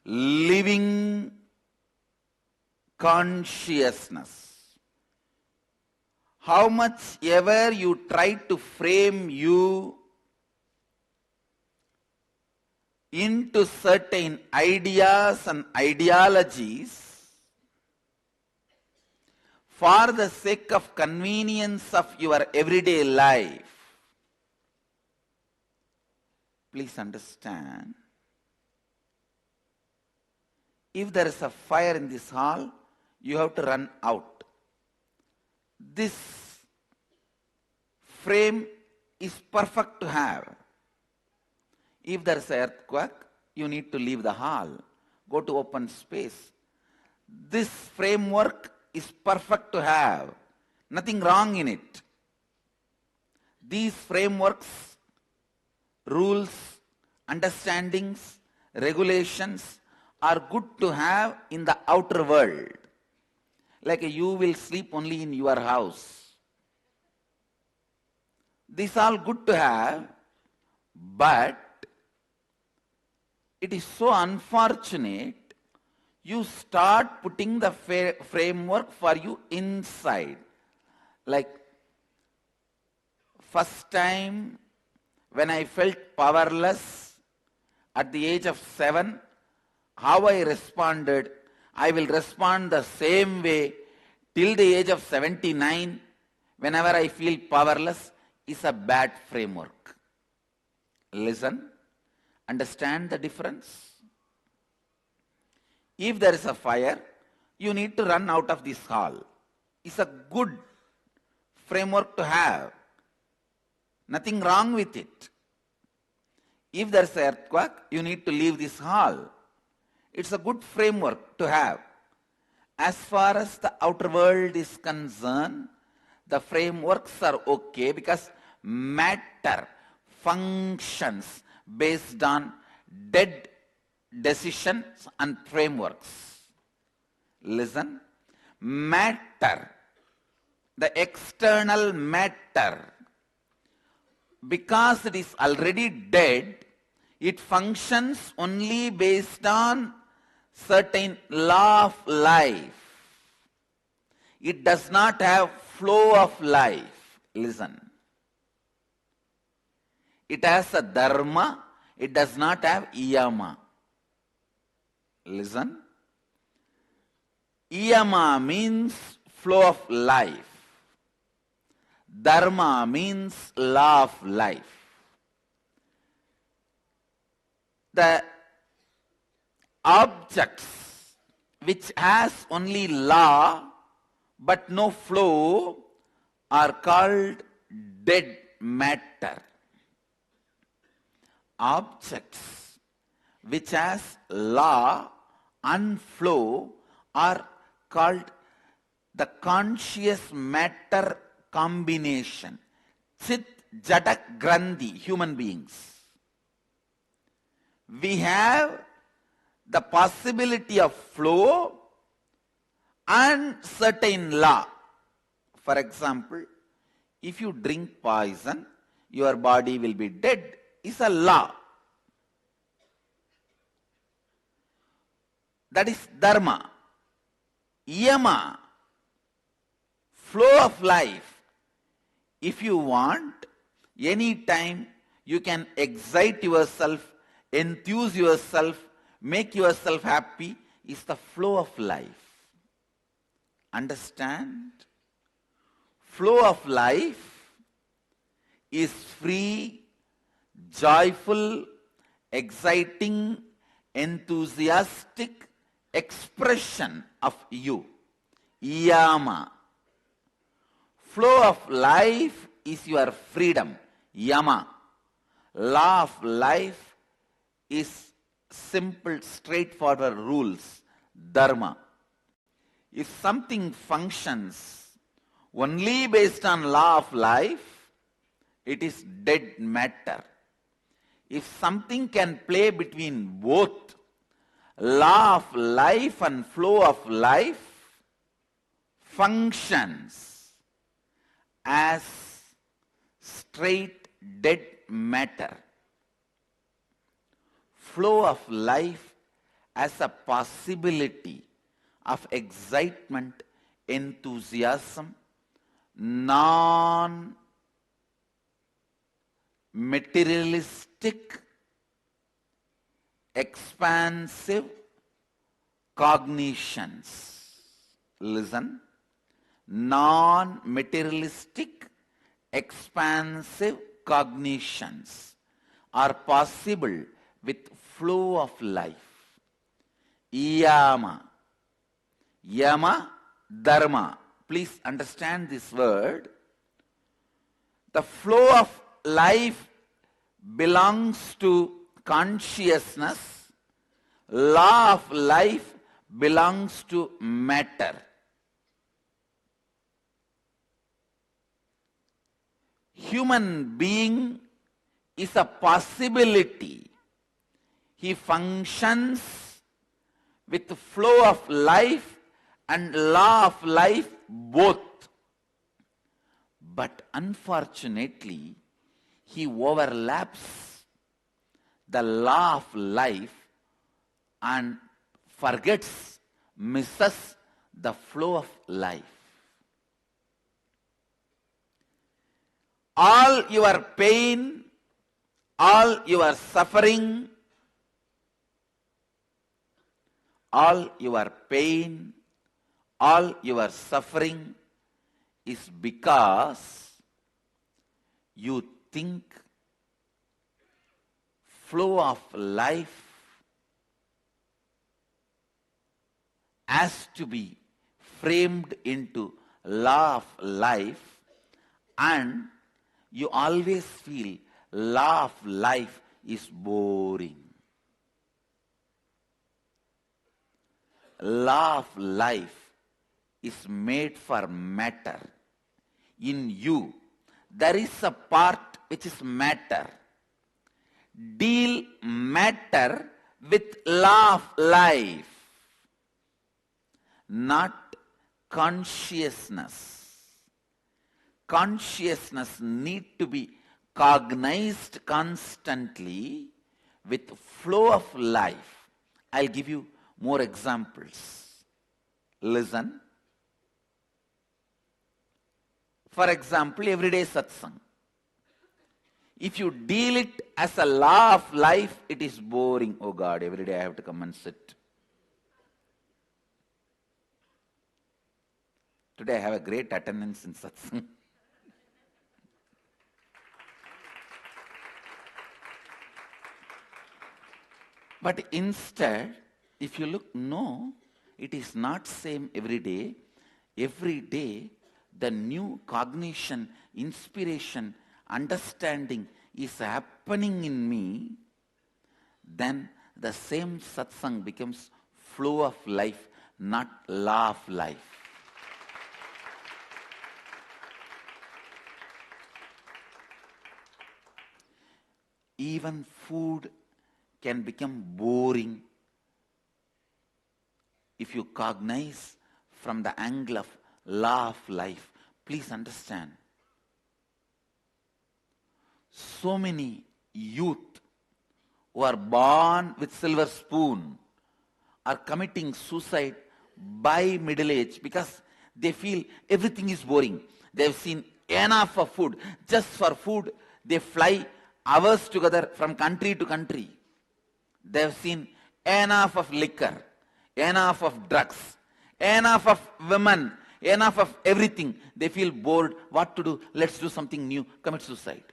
living consciousness. How much ever you try to frame you into certain ideas and ideologies for the sake of convenience of your everyday life, please understand, if there is a fire in this hall, you have to run out. This frame is perfect to have. If there is an earthquake, you need to leave the hall, go to open space. This framework is perfect to have. Nothing wrong in it. These frameworks, rules, understandings, regulations are good to have in the outer world. Like you will sleep only in your house. These are all good to have, but it is so unfortunate you start putting the framework for you inside. Like first time when I felt powerless at the age of 7, how I responded, I will respond the same way till the age of 79, whenever I feel powerless, is a bad framework. Listen, understand the difference. If there is a fire, you need to run out of this hall. It's a good framework to have. Nothing wrong with it. If there is an earthquake, you need to leave this hall. It's a good framework to have. As far as the outer world is concerned, the frameworks are okay because matter functions based on dead decisions and frameworks. Listen, matter, the external matter, because it is already dead, it functions only based on certain law of life. It does not have flow of life. Listen. It has a dharma, it does not have yama. Listen. Yama means flow of life. Dharma means law of life. The objects which has only law but no flow are called dead matter. Objects which has law and flow are called the conscious matter combination. Chit, Jada, Grandhi, human beings. We have the possibility of flow and certain law. For example, if you drink poison, your body will be dead. It's a law. That is dharma. Yama, flow of life. If you want, any time you can excite yourself, enthuse yourself, make yourself happy, is the flow of life. Understand? Flow of life is free, joyful, exciting, enthusiastic expression of you. Yama. Flow of life is your freedom. Yama. Law of life is simple, straightforward rules. Dharma. If something functions only based on law of life, it is dead matter. If something can play between both law of life and flow of life, functions as straight dead matter. Flow of life as a possibility of excitement, enthusiasm, non-materialistic, expansive cognitions. Listen. Non-materialistic, expansive cognitions are possible with flow of life. Yama. Yama, dharma. Please understand this word. The flow of life belongs to consciousness. Law of life belongs to matter. Human being is a possibility. He functions with flow of life and law of life both. But unfortunately, he overlaps the law of life and forgets, misses the flow of life. All your pain, all your suffering all your pain, all your suffering is because you think flow of life has to be framed into law of life, and you always feel law of life is boring. Law of life is made for matter. In you, there is a part which is matter. Deal matter with law of life, not consciousness. Consciousness need to be cognized constantly with flow of life. I'll give you more examples. Listen. For example, everyday satsang. If you deal it as a law of life, it is boring. Oh God, every day I have to come and sit. Today I have a great attendance in satsang. But instead, if you look, no, it is not same every day. Every day, the new cognition, inspiration, understanding is happening in me. Then the same satsang becomes flow of life, not law of life. Even food can become boring if you cognize from the angle of law of life. Please understand, so many youth who are born with silver spoon are committing suicide by middle age because they feel everything is boring. They have seen enough of food. Just for food, they fly hours together from country to country. They have seen enough of liquor, enough of drugs, enough of women, enough of everything. They feel bored. What to do? Let's do something new. Commit suicide.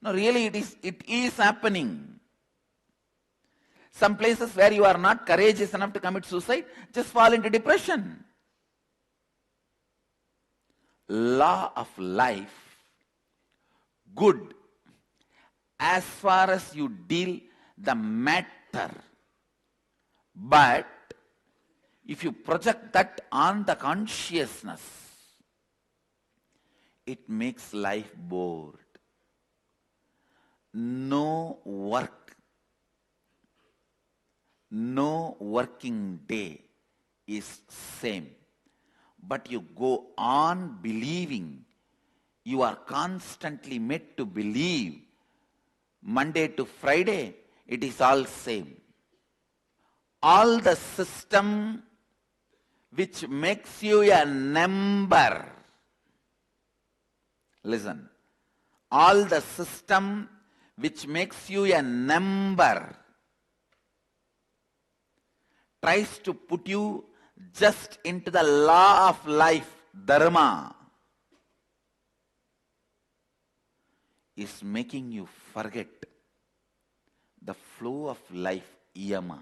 No, really it is happening. Some places where you are not courageous enough to commit suicide, just fall into depression. Law of life, good, as far as you deal the matter. But if you project that on the consciousness, it makes life bored. No work, no working day is same. But you go on believing. You are constantly made to believe. Monday to Friday, it is all same. All the system which makes you a number. Listen. All the system which makes you a number tries to put you just into the law of life, dharma, is making you forget the flow of life, yama.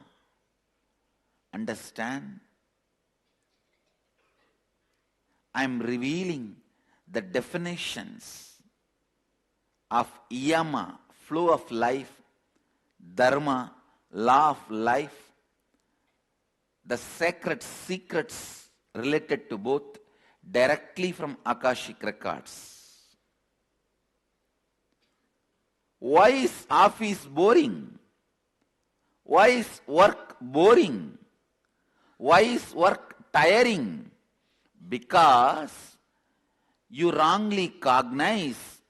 Understand? I am revealing the definitions of yama, flow of life, dharma, law of life, the sacred secrets related to both directly from Akashic records. Why is office boring? Why is work boring? Why is work tiring? Because you wrongly cognize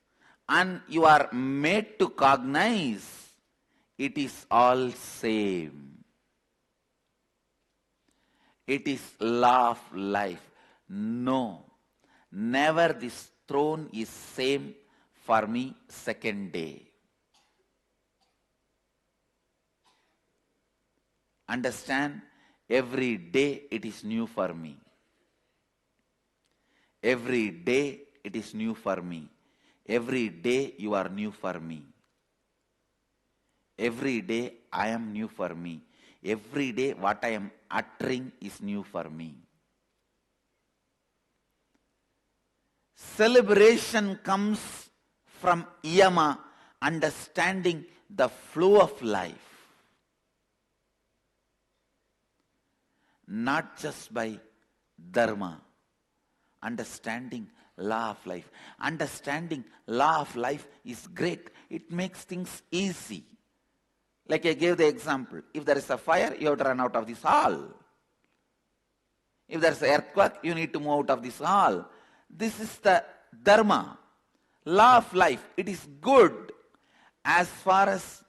and you are made to cognize it is all same. It is law of life. No, never this throne is same for me second day. Understand, every day it is new for me. Every day it is new for me. Every day you are new for me. Every day I am new for me. Every day what I am uttering is new for me. Celebration comes from Yama, understanding the flow of life. Not just by Dharma. Understanding law of life. Understanding law of life is great. It makes things easy. Like I gave the example, if there is a fire, you have to run out of this hall. If there is an earthquake, you need to move out of this hall. This is the Dharma, law of life. It is good as far as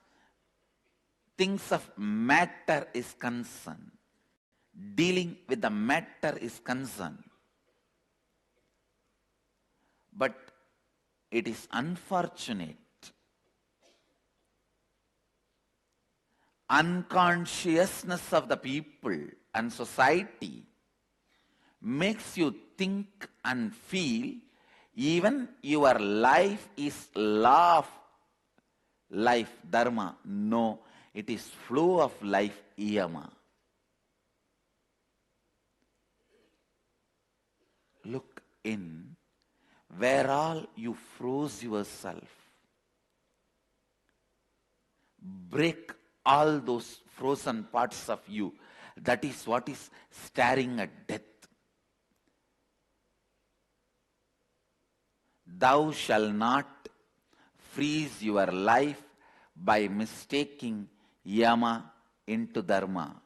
things of matter is concerned. Dealing with the matter is concerned. But it is unfortunate. Unconsciousness of the people and society makes you think and feel even your life is law of life, Dharma. No, it is flow of life, Yama. Look in where all you froze yourself. Break all those frozen parts of you. That is what is staring at death. Thou shalt not freeze your life by mistaking Yama into Dharma.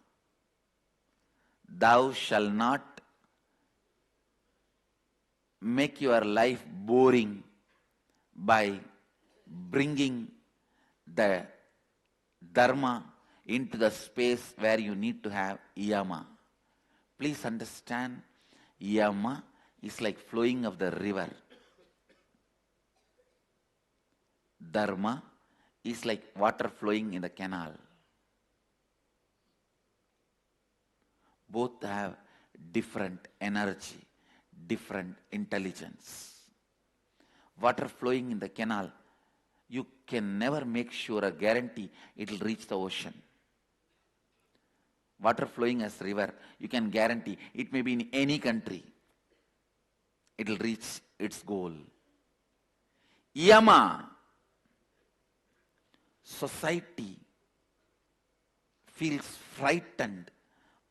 Thou shalt not make your life boring by bringing the Dharma into the space where you need to have Yama. Please understand, Yama is like flowing of the river. Dharma is like water flowing in the canal. Both have different energy, different intelligence. Water flowing in the canal, you can never make sure or guarantee it will reach the ocean. Water flowing as river, you can guarantee it may be in any country. It will reach its goal. Yama, society feels frightened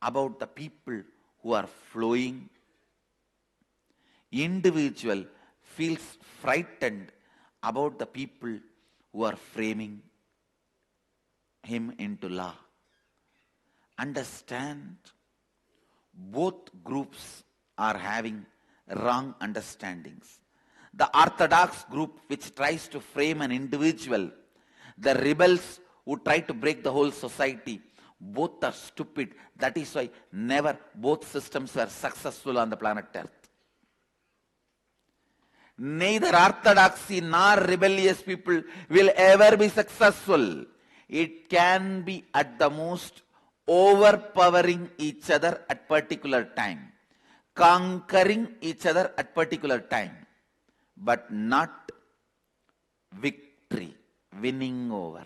about the people who are flowing. Individual feels frightened about the people who are framing him into law. Understand, both groups are having wrong understandings. The orthodox group which tries to frame an individual, the rebels who try to break the whole society, both are stupid. That is why never both systems were successful on the planet Earth. Neither orthodoxy nor rebellious people will ever be successful. It can be at the most overpowering each other at particular time, conquering each other at particular time, but not victory, winning over.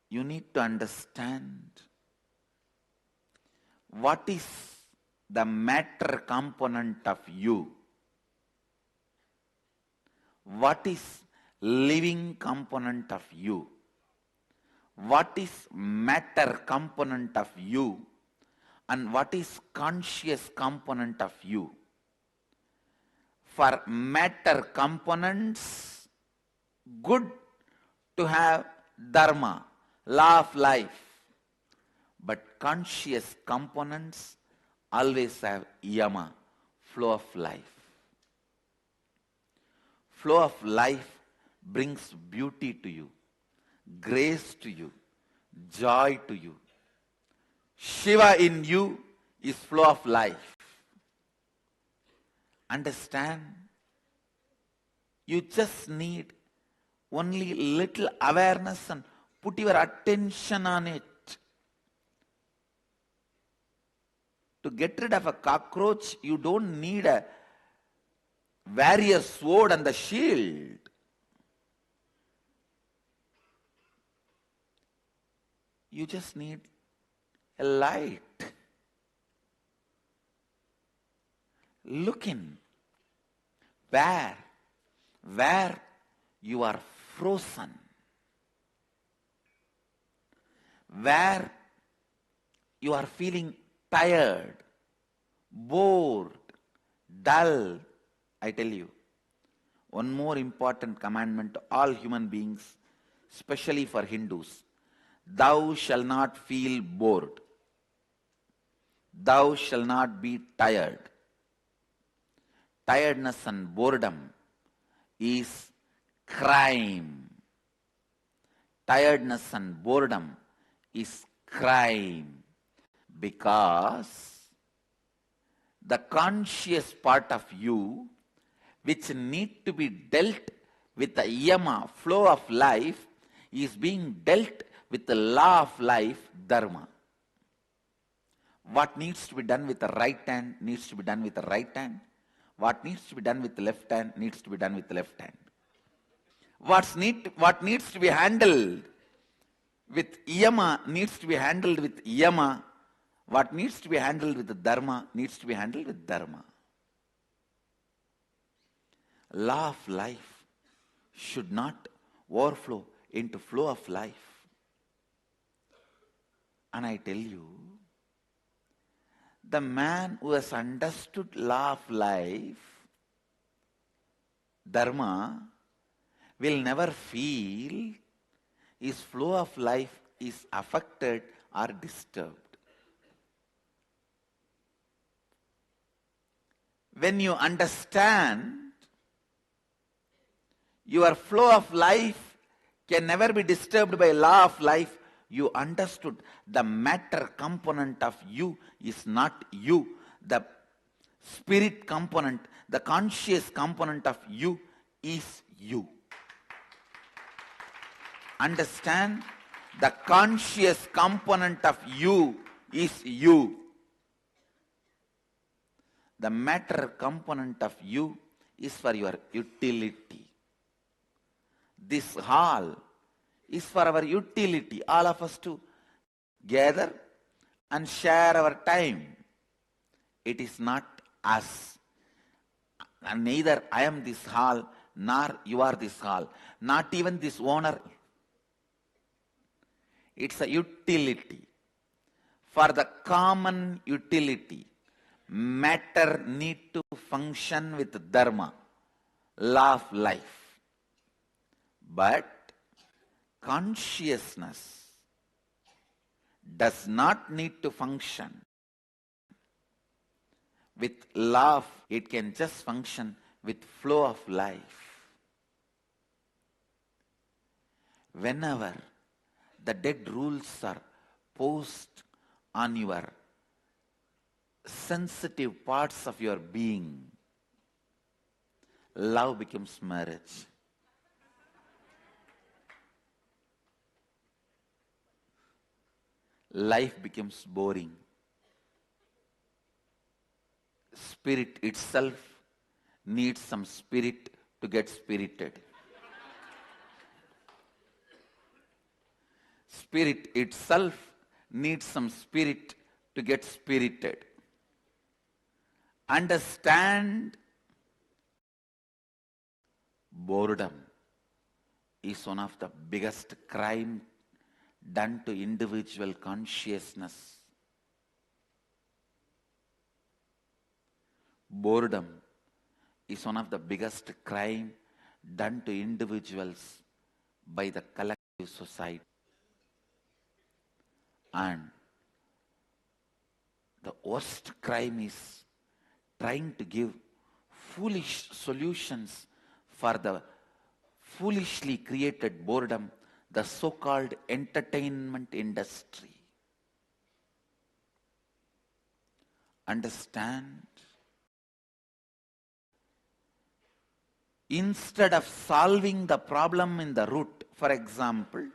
You need to understand what is the matter component of you. What is living component of you? What is matter component of you? And what is conscious component of you? For matter components, good to have Dharma, law of life. But conscious components always have Yama, flow of life. Flow of life brings beauty to you, grace to you, joy to you. Shiva in you is flow of life. Understand? You just need only little awareness and put your attention on it. To get rid of a cockroach, you don't need a warrior sword and the shield. You just need a light. Look in. Where you are frozen. Where you are feeling tired, bored, dull. I tell you, one more important commandment to all human beings, especially for Hindus. Thou shalt not feel bored. Thou shalt not be tired. Tiredness and boredom is crime. Tiredness and boredom is crime, because the conscious part of you, which need to be dealt with the yama, flow of life, is being dealt with the law of life, dharma. What needs to be done with the right hand needs to be done with the right hand. What needs to be done with the left hand needs to be done with the left hand. What needs to be handled with yama needs to be handled with yama. What needs to be handled with the dharma needs to be handled with dharma. Law of life should not overflow into flow of life. And I tell you, the man who has understood law of life, dharma, will never feel his flow of life is affected or disturbed. When you understand your flow of life can never be disturbed by law of life, you understood the matter component of you is not you. The spirit component, the conscious component of you is you. Understand, the conscious component of you is you. The matter component of you is for your utility. This hall is for our utility, all of us to gather and share our time. It is not us. And neither I am this hall, nor you are this hall, not even this owner. It's a utility. For the common utility, matter need to function with dharma, law of life. But consciousness does not need to function with law. It can just function with flow of life. Whenever the dead rules are posed on your sensitive parts of your being, love becomes marriage. Life becomes boring. Spirit itself needs some spirit to get spirited. Spirit itself needs some spirit to get spirited. Understand, boredom is one of the biggest crime done to individual consciousness. Boredom is one of the biggest crime done to individuals by the collective society. And the worst crime is trying to give foolish solutions for the foolishly created boredom, the so-called entertainment industry. Understand? Instead of solving the problem in the root, for example,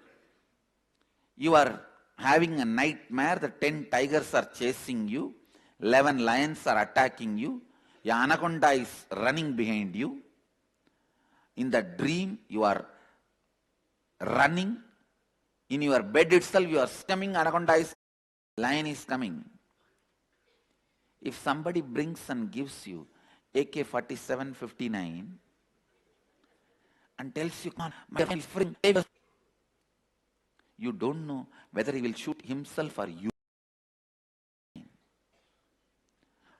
you are having a nightmare, the 10 tigers are chasing you. 11 lions are attacking you. An anaconda is running behind you. In the dream, you are running. In your bed itself, you are coming, anaconda is, lion is coming. If somebody brings and gives you AK-47, 59 and tells you, you don't know whether he will shoot himself or you.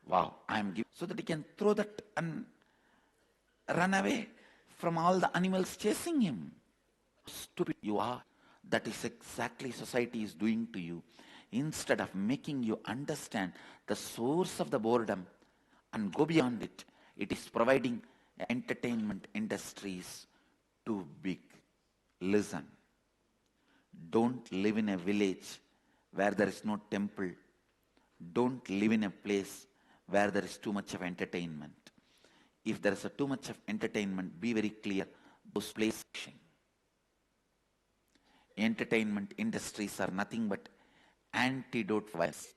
Wow, I am giving, so that he can throw that and run away from all the animals chasing him. Stupid you are. That is exactly society is doing to you. Instead of making you understand the source of the boredom and go beyond it, it is providing entertainment industries too big. Listen, don't live in a village where there is no temple. Don't live in a place where there is too much of entertainment. If there is too much of entertainment, be very clear, those places. Entertainment industries are nothing but antidote for violence.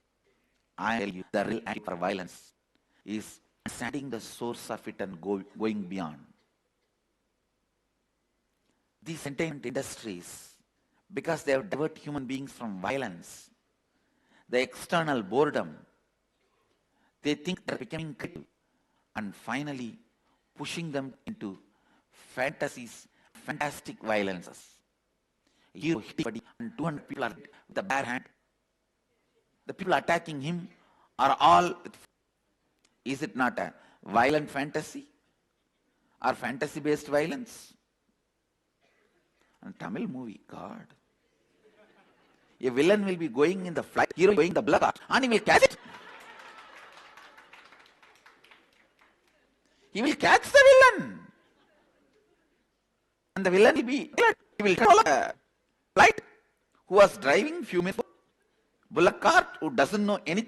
I tell you, the real antidote for violence is understanding the source of it and going beyond. These entertainment industries, because they have diverted human beings from violence, the external boredom, they think they're becoming creative, and finally pushing them into fantasies, fantastic violences. Hero hit somebody and 200 people are with a bare hand. The people attacking him are all. Is it not a violent fantasy or fantasy-based violence? And Tamil movie, God. A villain will be going in the flight, hero going in the blood, and he will catch it. He will catch the villain. And the villain will be, he will follow a flight who was driving few minutes, bullock cart who doesn't know anything.